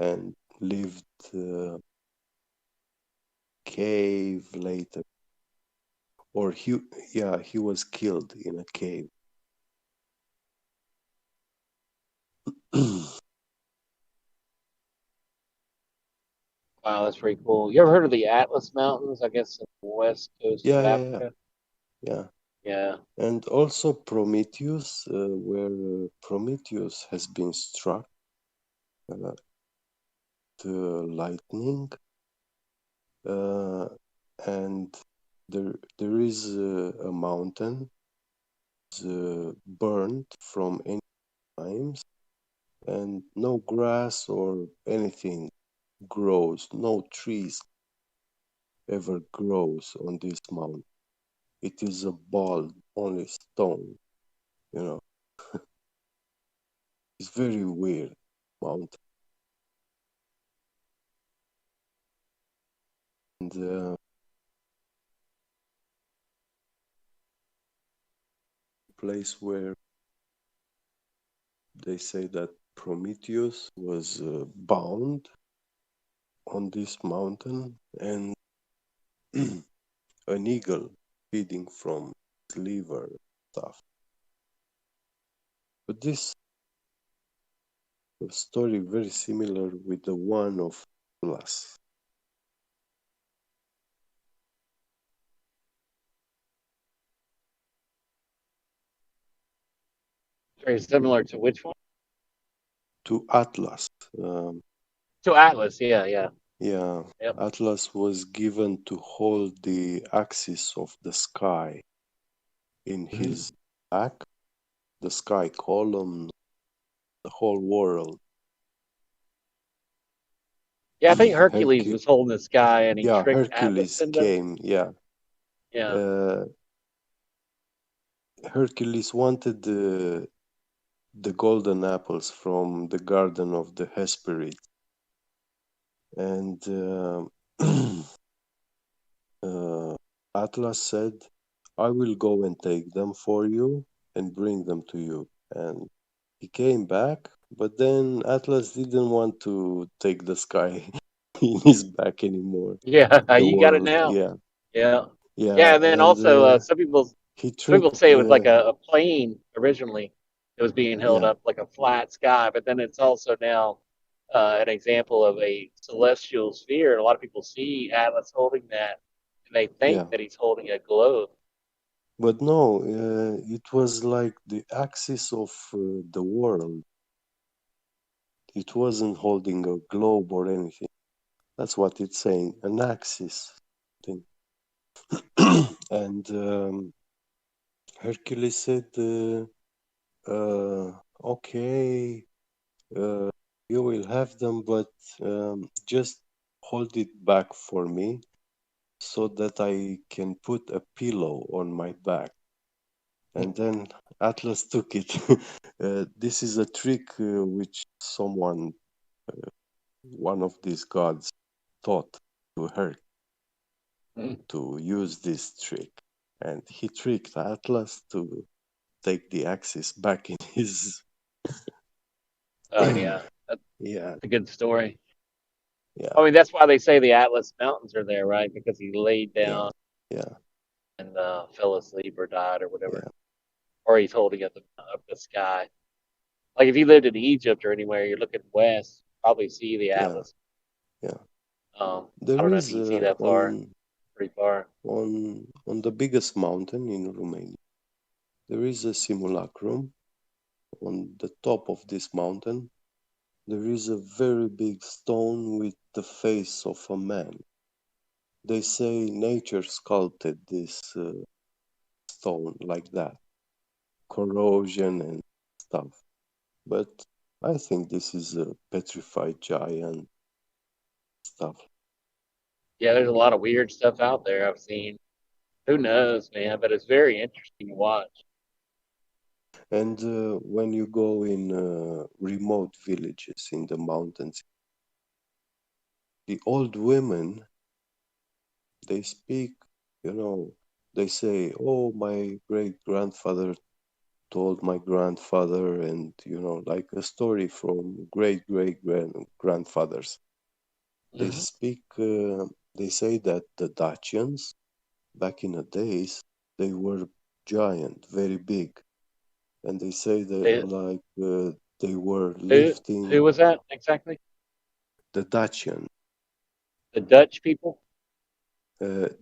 and lived cave later, or he was killed in a cave. Wow, that's pretty cool. You ever heard of the Atlas Mountains? I guess on the west coast of Yeah. Africa. Yeah. Yeah. And also Prometheus, where Prometheus has been struck, the lightning, and there is a mountain burned from any times, and no grass or anything grows, no trees ever grows on this mountain. It is a bald, only stone, you know. It's very weird mountain. And place where they say that Prometheus was bound on this mountain, and an eagle feeding from his liver stuff. But this story very similar with the one of Atlas. Very similar to which one? To Atlas. To Atlas. Yeah, yeah. Yeah, Yep. Atlas was given to hold the axis of the sky in his back, the sky column, the whole world. Yeah, I think Hercules was holding this guy, and he tricked Atlas Hercules into. came. Yeah. Hercules wanted the golden apples from the garden of the Hesperids, and Atlas said, "I will go and take them for you and bring them to you." And he came back, but then Atlas didn't want to take the sky in his back anymore. Yeah, The you got it world, now. yeah, Yeah. yeah, Yeah, and then and also he some people tricked. say it was like a plane originally. It was being held Yeah, up like a flat sky, but then it's also now an example of a celestial sphere. And a lot of people see Atlas holding that, and they yeah. think that he's holding a globe. But no, it was like the axis of the world. It wasn't holding a globe or anything. That's what it's saying, an axis thing. And Hercules said, okay, you will have them, but just hold it back for me so that I can put a pillow on my back. And then Atlas took it. This is a trick which someone, one of these gods, taught to her to use this trick. And he tricked Atlas to take the axis back in his. Oh yeah, that's Yeah, a good story. yeah, I mean, that's why they say the Atlas Mountains are there, right? Because he laid yeah, down yeah, and fell asleep or died or whatever, yeah, or he's holding up the sky. Like if you lived in Egypt or anywhere, you're looking west, you probably see the yeah, Atlas. yeah. I There don't know if is you can see that far, pretty far. on the biggest mountain in Romania. There is a simulacrum on the top of this mountain. There is a very big stone with the face of a man. They say nature sculpted this stone like that, corrosion and stuff. But I think this is a petrified giant stuff. Yeah, there's a lot of weird stuff out there I've seen. Who knows, man? But it's very interesting to watch. And when you go in remote villages in the mountains, the old women, they speak, you know, they say, oh, my great grandfather told my grandfather, and, you know, like a story from great grandfathers. They speak, they say that the Dacians, back in the days, they were giant, very big. And they say that They, like they were who lifting who was that exactly? the Dacian, The Dutch people? Dacians.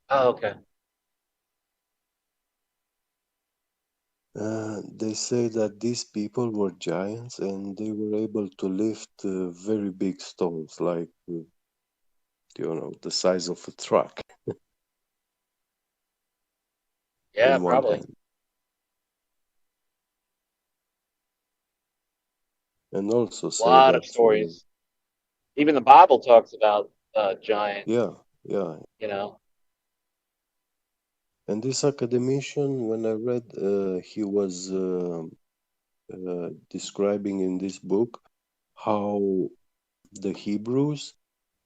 Oh, okay. They say that these people were giants and they were able to lift very big stones, like you know, the size of a truck Yeah, in one probably. hand. And also A say lot of that, stories. Even the Bible talks about giants. yeah, yeah. You know. And this academician, when I read, he was describing in this book how the Hebrews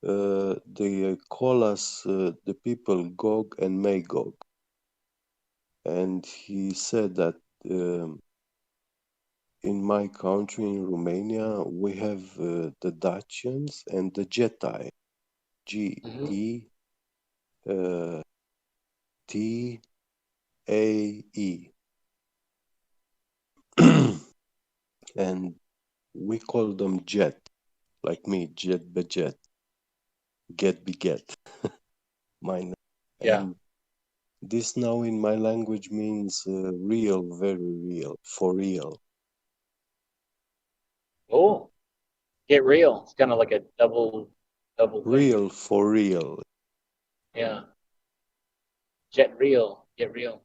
they call us the people Gog and Magog, and he said that in my country in Romania we have the Dacians and the Getai, G Hmm. E T A E, and we call them Jet, like me, Jet Bejet, Get Beget, mine, Yeah. and this now in my language means real, very real, for real. Oh, get real. It's kind of like a double thing. Real for real. Yeah. Get real. Get real.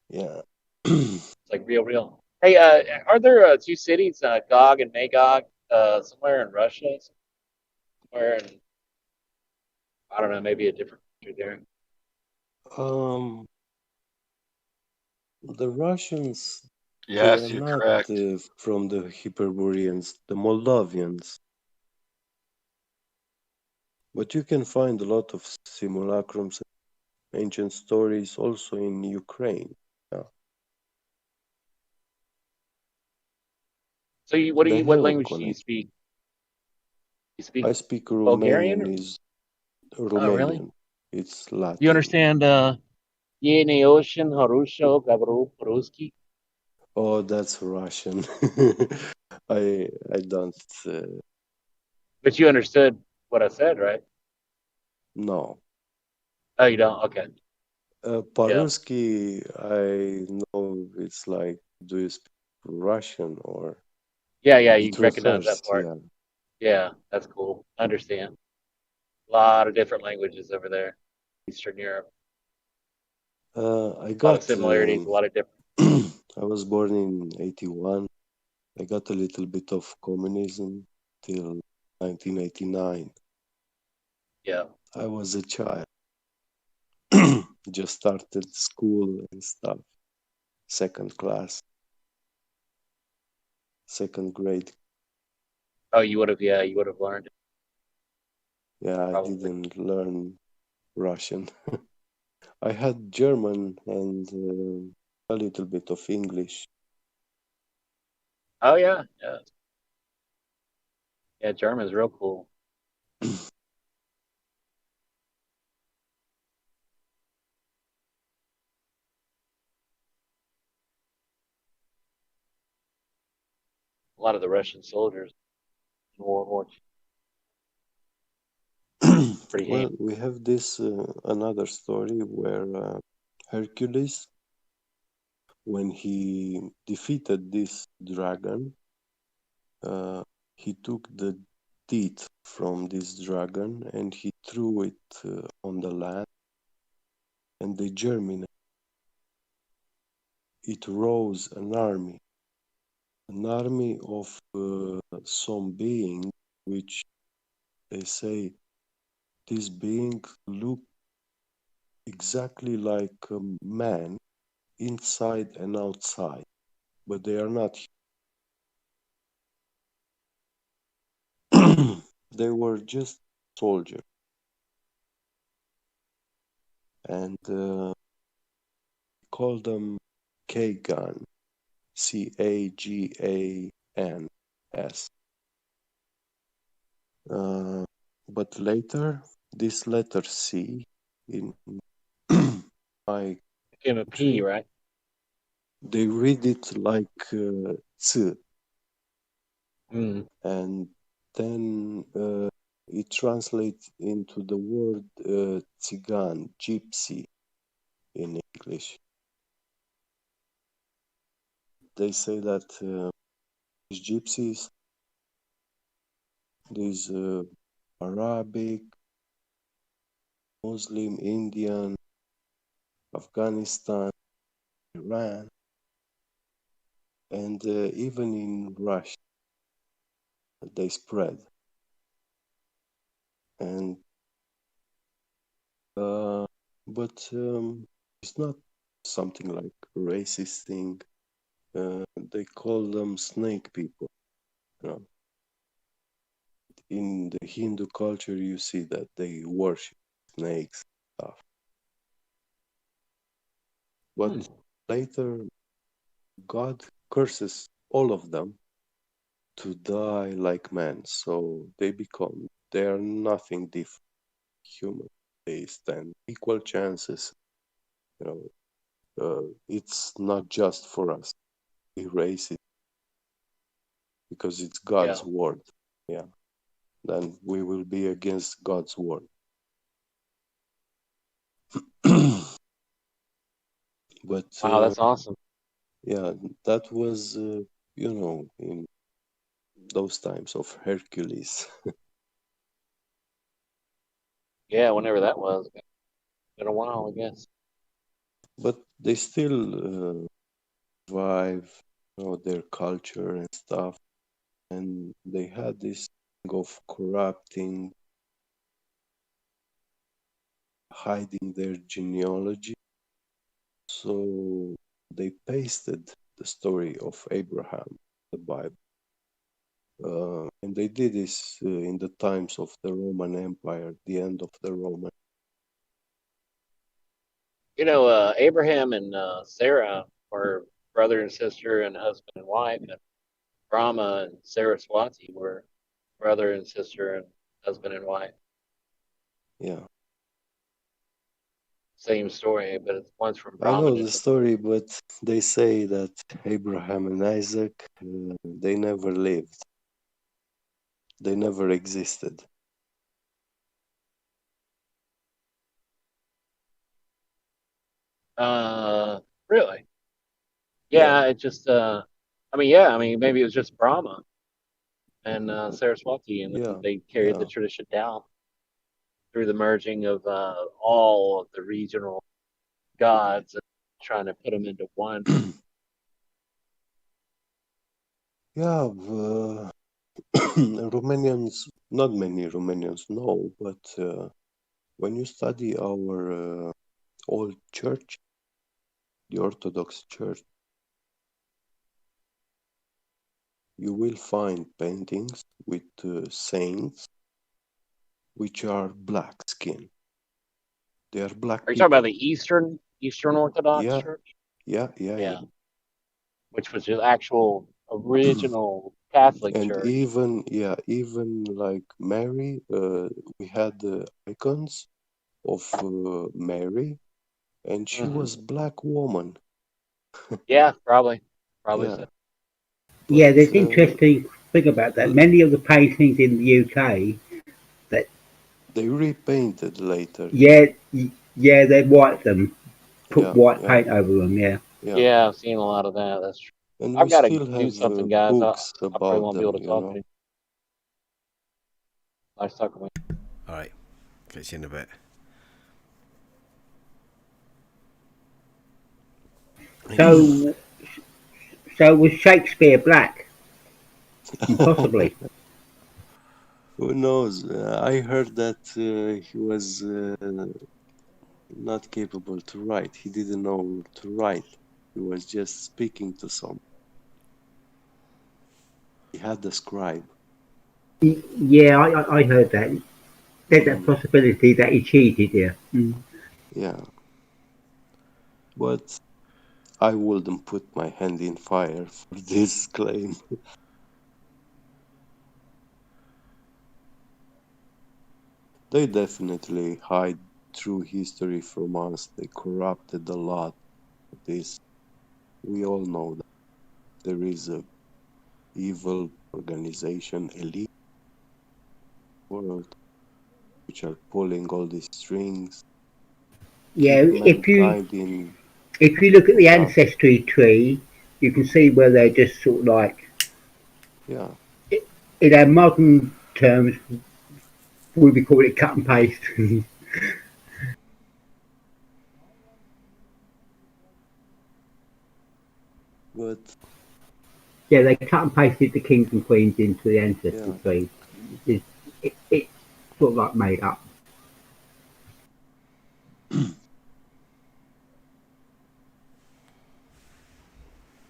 Yeah. It's like real. Hey, are there two cities, Gog and Magog, somewhere in Russia, somewhere in I don't know, maybe a different country there. um, the Russians, they are Yes, you're not correct. from the Hyperboreans, the Moldavians. But you can find a lot of simulacrums, ancient stories also in Ukraine. Yeah. So They what have a language do you connect. speak? You I speak speak Bulgarian? Romanian, Or, is oh, really? Romanian. It's You Latin. understand Yene Ocean, Harusho, Gabru, Ruski? Oh, that's Russian. I don't But you understood what I said, right? know. Oh, you don't? Okay. Yeah. По-русски, I know it's like, do you speak Russian or Yeah, yeah, you it recognize refers, that part. yeah. Yeah, that's cool. I understand. A lot of different languages over there, Eastern Europe. I A lot of got, similarities, a lot of different. I was born in 81. I got a little bit of communism till 1989. Yeah. I was a child, just started school and stuff, second class, second grade. Oh, you would have, yeah, you would have learned it, Yeah, I probably. didn't learn Russian. I had German and a little bit of English. Oh, yeah, yeah. Yeah, German's real cool. A lot of the Russian soldiers in World War II. Pretty Well, handy. we have this another story where Hercules, when he defeated this dragon, uh, he took the teeth from this dragon and he threw it on the land, and they germinated. It rose an army of some being, which they say this being looked exactly like a man inside and outside, but they are not. They were just soldiers, and call them Kagan, Cagans. But later, this letter C in my Became a P, country, right? they read it like C, Mm. and then it translates into the word Tsigan, gypsy in English. They say that these gypsies, these Arabic, Muslim, Indian, Afghanistan, Iran, and even in Russia, they spread. And but it's not something like a racist thing. They call them snake people. You know, in the Hindu culture, you see that they worship snakes and stuff. But later, God curses all of them to die like men, so they are nothing different. Human, they stand equal chances. You know, it's not just for us. Erase it because it's Yeah. God's word. Yeah, then we will be against God's word. But Wow, that's awesome. yeah, that was in those times of Hercules. Yeah, whenever that was. Been a while, I guess. But they still survive, their culture and stuff, and they had this thing of corrupting, hiding their genealogy. So they pasted the story of Abraham in the Bible. And they did this in the times of the Roman Empire, the end of the Roman. You know, Abraham and Sarah were brother and sister and husband and wife, and Brahma and Saraswati were brother and sister and husband and wife. Yeah, Same story, but it's one's from I know Brahman and the story, but they say that Abraham and Isaac, they never lived. They never existed. really, Yeah, yeah, it just I mean, yeah, I mean, maybe it was just Brahma and Saraswati, and then yeah, they carried the yeah. tradition down through the merging of all of the regional gods and trying to put them into one. Yeah, Romanians, not many Romanians know, but when you study our old church, the Orthodox Church, you will find paintings with saints which are black skin. They are black Are you talking about people. the Eastern Orthodox Yeah, Church? yeah, yeah, yeah. Yeah, which was the actual original Catholic And Church. even like Mary, we had the icons of Mary, and she Hmm. was black woman. Yeah, probably Yeah, so. but Yeah, there's interesting thing about that. Many of the paintings in the UK that they repainted later. yeah, they white them, put Yeah, white yeah, paint over them. Yeah. yeah. Yeah, I've seen a lot of that. That's true. And we I've got to still do have something, guys. books I probably about won't be able them, to talk to you. Nice talking with you. All right. Catch you in a bit. So was Shakespeare black? Possibly. Who knows? I heard that he was not capable to write. He didn't know to write. He was just speaking to someone. He had a scribe. Yeah, I heard that. There's that possibility that he cheated, yeah. Yeah. But I wouldn't put my hand in fire for this claim. They definitely hide true history from us. They corrupted a lot of this. We all know that there is a evil organization, elite world, which are pulling all these strings, Yeah, keep mankind in. if you look at the Yeah, ancestry tree, you can see where they're just sort of like, yeah. in our modern terms, we would call it cut and paste. But Yeah, they cut and pasted the kings and queens into the ancestry yeah, tree. It's sort of like made up.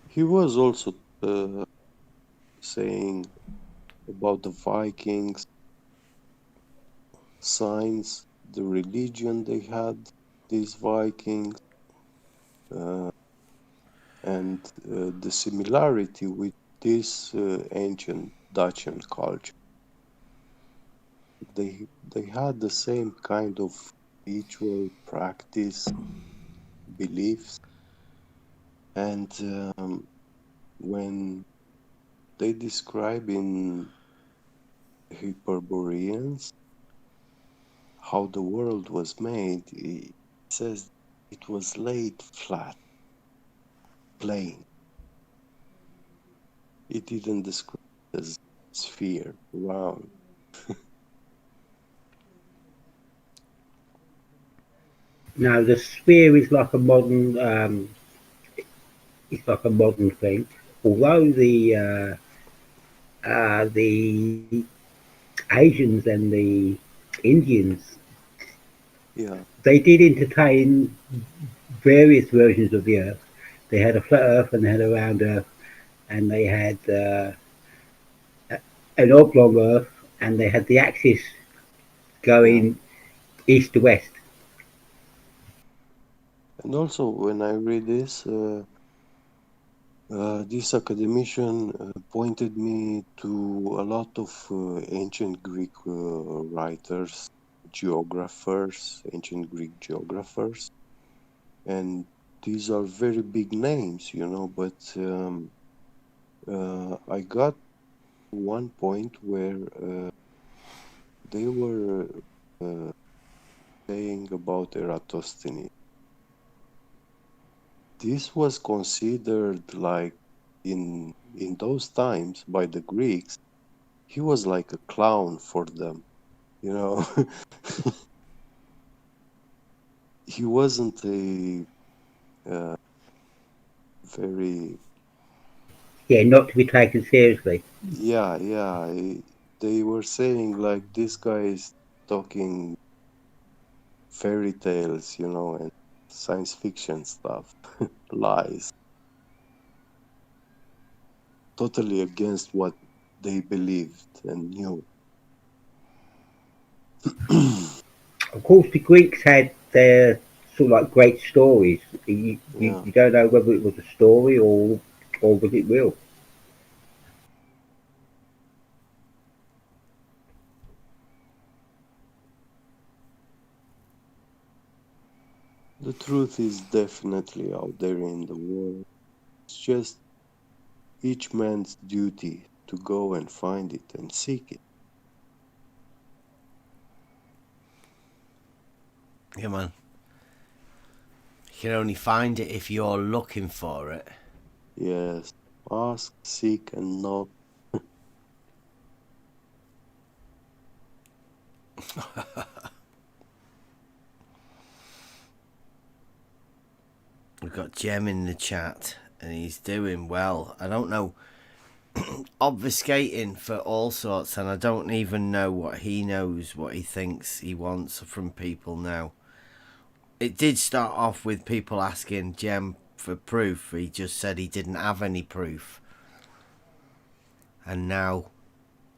he was also saying about the Vikings, signs, the religion they had, these Vikings, and the similarity with this ancient Dutch culture. They had the same kind of ritual practice, beliefs, and when they describe in Hyperboreans how the world was made, it says it was laid flat, plain. It didn't describe it as sphere, round. Now the sphere is like a modern, it's like a modern thing. Although the Asians and the Indians, Yeah, they did entertain various versions of the Earth. They had a flat Earth and they had a round Earth, and they had an oblong Earth, and they had the axis yeah. going east to west. And also, when I read this academician pointed me to a lot of ancient Greek writers, geographers, ancient Greek geographers, and these are very big names, but I got one point where they were uh, saying about Eratosthenes. This was considered like in those times by the Greeks, he was like a clown for them, you know. He wasn't a very Yeah, not to be taken seriously. yeah. They were saying like this guy is talking fairy tales, and science fiction stuff, lies, totally against what they believed and knew. Of course, the Greeks had their sort of like great stories. Yeah. You don't know whether it was a story or was it real. The truth is definitely out there in the world. It's just each man's duty to go and find it and seek it. Yeah, man. You can only find it if you're looking for it. Yes, ask, seek, and knock. We've got Jem in the chat, and he's doing well. I don't know, obfuscating for all sorts, and I don't even know what he knows, what he thinks he wants from people now. it did start off with people asking Jem for proof. He just said he didn't have any proof. And now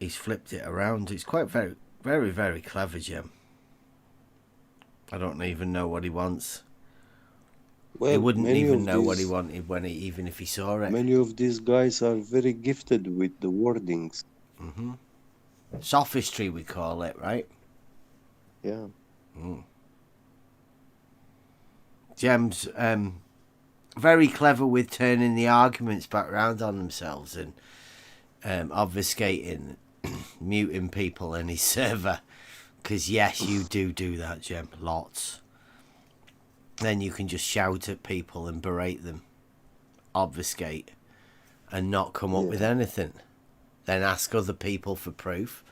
he's flipped it around. It's quite very, very, very clever, Jem. I don't even know what he wants. Well, he wouldn't many even of know what he these wanted even if he saw it. many of these guys are very gifted with the wordings. Mm-hmm. Sophistry, we call it, right? Yeah. Mm. Jem's very clever with turning the arguments back round on themselves and obfuscating, muting people in his server. Because, yes, you do that, Jem. Lots. Then you can just shout at people and berate them, obfuscate, and not come up with anything. Then ask other people for proof.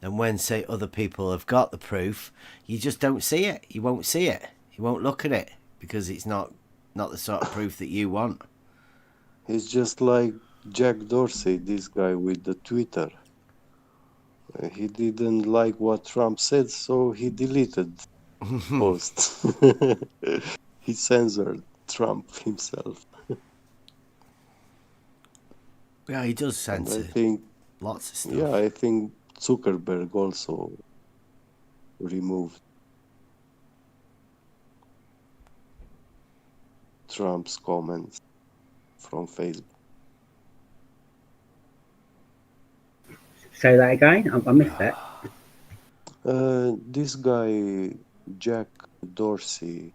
And when, say, other people have got the proof, you just don't see it. You won't see it. You won't look at it because it's not the sort of proof that you want. He's just like Jack Dorsey, this guy with the Twitter. He didn't like what Trump said, so he deleted post. He censored Trump himself. Yeah, he does And censor I think, lots of stuff. yeah, I think Zuckerberg also removed Trump's comments from Facebook. Say that again? I missed that. This guy, Jack Dorsey,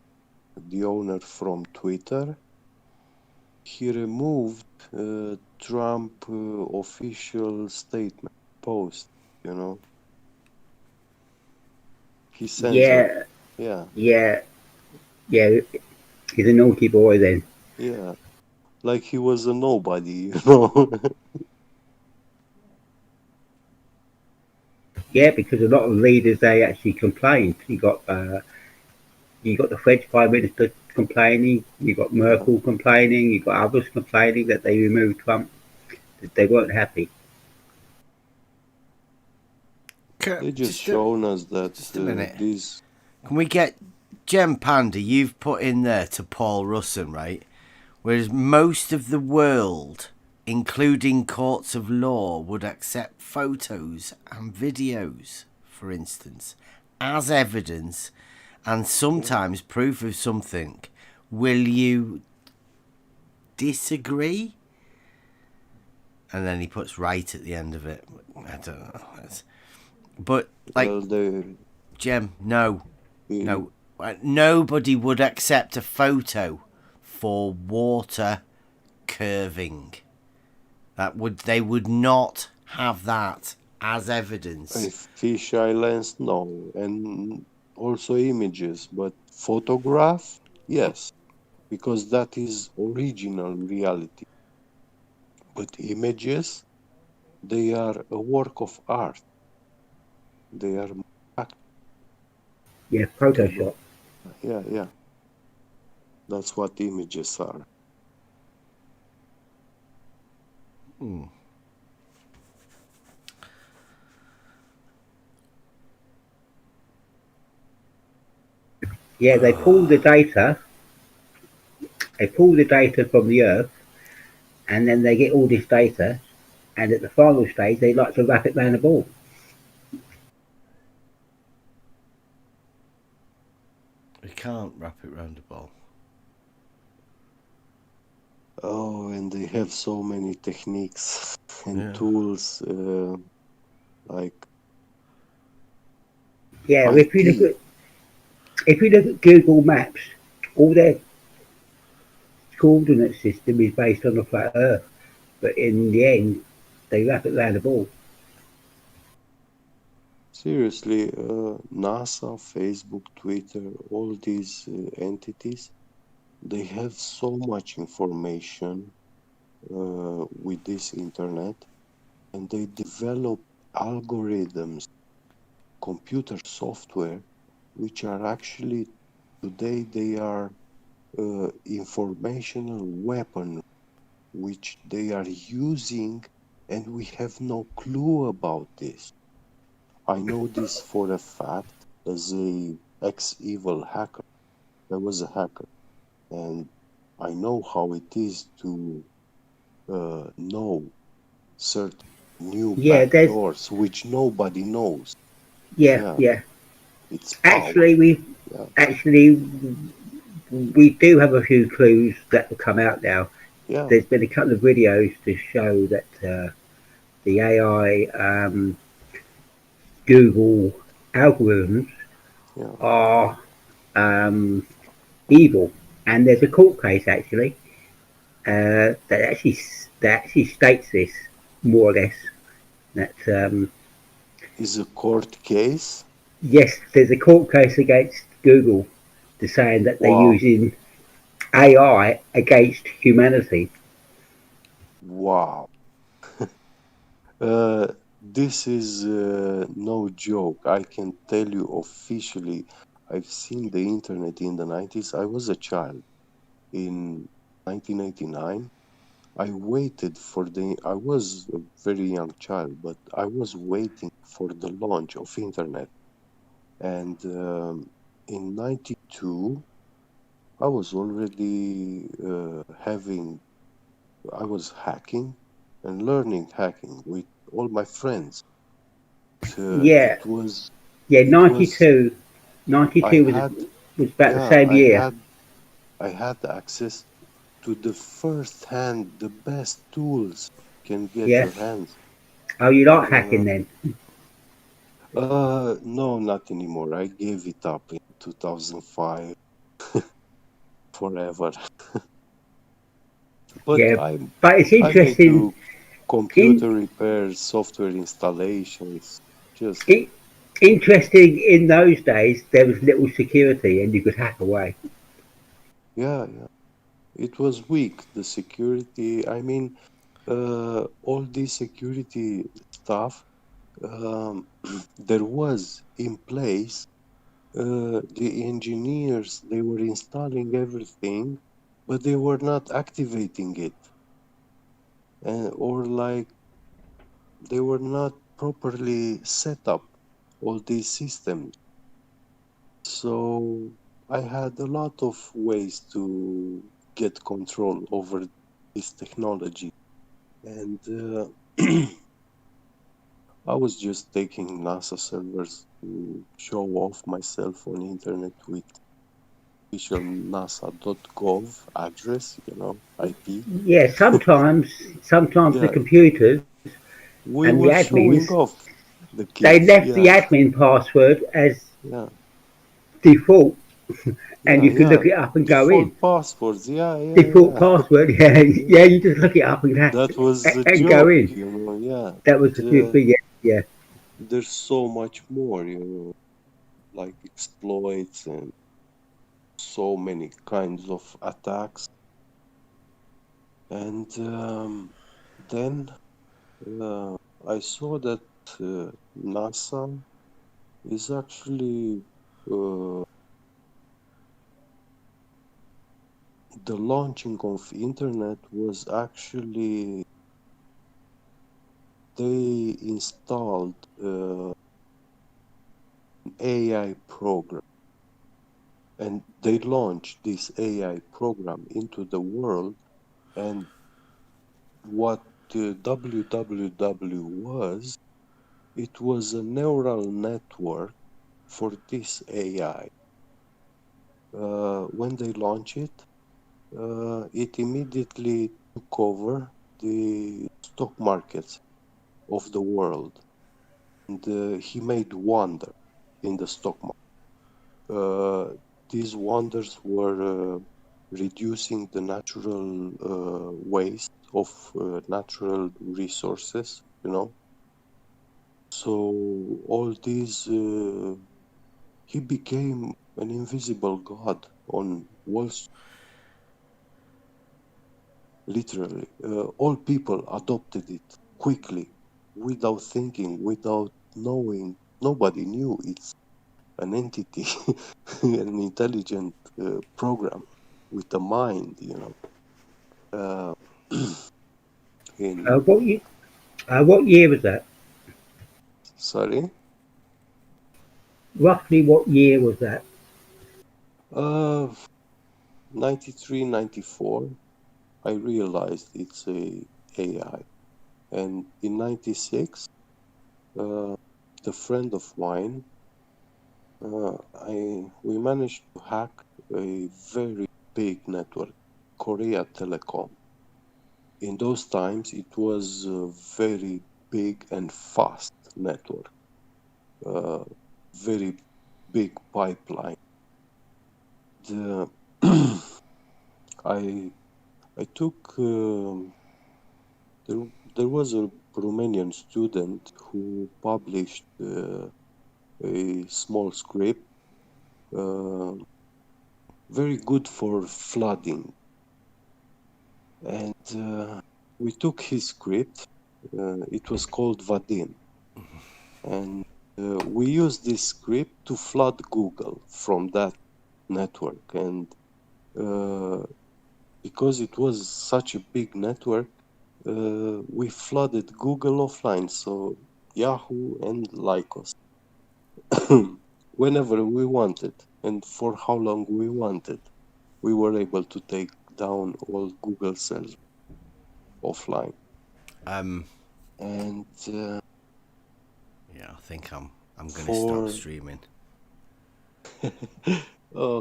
the owner from Twitter, he removed Trump official statement post, you know. He censored. Yeah. Yeah. Yeah. He's a naughty boy then. Yeah. Like he was a nobody, you know. Yeah, because a lot of leaders, they actually complained. You got the French Prime Minister complaining, you got Merkel complaining, you got others complaining that they removed Trump, that they weren't happy. They just shown us that just a minute. these. Can we get Jem Panda? You've put in there to Paul Russon, right? Whereas most of the world, including courts of law, would accept photos and videos, for instance, as evidence and sometimes proof of something. Will you disagree? And then he puts right at the end of it. I don't know. But, like, Jem, no. Nobody would accept a photo for water curving. They would not have that as evidence. A fisheye lens, no, and also images, but photograph, yes, because that is original reality. But images, they are a work of art. They are. Yeah, Photoshop. Yeah. That's what images are. Yeah, they pull the data. They pull the data from the Earth, and then they get all this data, and at the final stage, they like to wrap it round the ball. We can't wrap it round the ball. Oh, and they have so many techniques and tools, like. Yeah, if you look at Google Maps, all their coordinate system is based on a flat Earth, but in the end, they wrap it round the ball. Seriously, NASA, Facebook, Twitter, all these entities, they have so much information with this internet, and they develop algorithms, computer software, which are actually today they are informational weapon, which they are using, and we have no clue about this. I know this for a fact as a ex-evil hacker, I was a hacker, and I know how it is to know certain new Yeah, there's backdoors which nobody knows. yeah, Yeah, yeah. it's power. Actually, Yeah, we do have a few clues that will come out now. yeah, There's been a couple of videos to show that the AI Google algorithms yeah. are evil, and there's a court case actually that actually states this more or less. That Is a court case? yes, there's a court case against Google to saying that they're Wow, using AI against humanity. wow. This is no joke. I can tell you officially, I've seen the internet in the 90s. I was a child in 1989. I was a very young child, but I was waiting for the launch of internet. And in 92, I was already I was hacking and learning hacking with all my friends. Yeah, It was, yeah, it was, 92, I 92 had, was about the yeah, same year. I had access to the first hand, the best tools you can get Yeah. your hands. Oh, you like You hacking know, then? no, not anymore. I gave it up in 2005 forever. But Yeah, but it's I may interesting. do computer In repairs, software installations, just it, interesting in those days there was little security and you could hack away. yeah, yeah. It was weak, the security. I mean, all this security stuff, there was in place. The engineers, they were installing everything, but they were not activating it, or like they were not properly set up all these systems. So I had a lot of ways to get control over this technology, and I was just taking NASA servers to show off myself on internet with official nasa.gov address, IP. Yeah, sometimes the Yeah, computers we and the were admins showing off the they kids. left the Yeah, admin password as yeah, default, and yeah, you could yeah. look it up and go in. Default passwords. Yeah, yeah, Default yeah. password, yeah, yeah. Yeah. You just look it up and That was a and go joke, in. Yeah. That was But the good thing. Yeah, yeah. there's so much more, like exploits and so many kinds of attacks. And then I saw that NASA is actually the launching of internet was actually they installed an AI program and they launched this AI program into the world. And what WWW was, it was a neural network for this AI. When they launched it immediately took over the stock markets of the world, and he made wonder in the stock market. These wonders were reducing the natural waste of natural resources, So all these, he became an invisible god on Wall Street, literally. All people adopted it quickly, without thinking, without knowing. Nobody knew it's an entity, an intelligent program with a mind, Uh, Uh, in what year? What year was that? Sorry, Roughly, what year was that? Uh, 93, 94, I realized it's a AI. And in 96, the friend of mine, we managed to hack a very big network, Korea Telecom. In those times, it was a very big and fast network, very big pipeline. The, I I took there was a Romanian student who published a small script, uh, very good for flooding, and we took his script. It was called Vadim, and we used this script to flood Google from that network. And because it was such a big network, we flooded Google offline, so Yahoo and Lycos, whenever we wanted and for how long we wanted. We were able to take down all Google servers offline. Um, And yeah, I think I'm gonna stop for streaming. oh,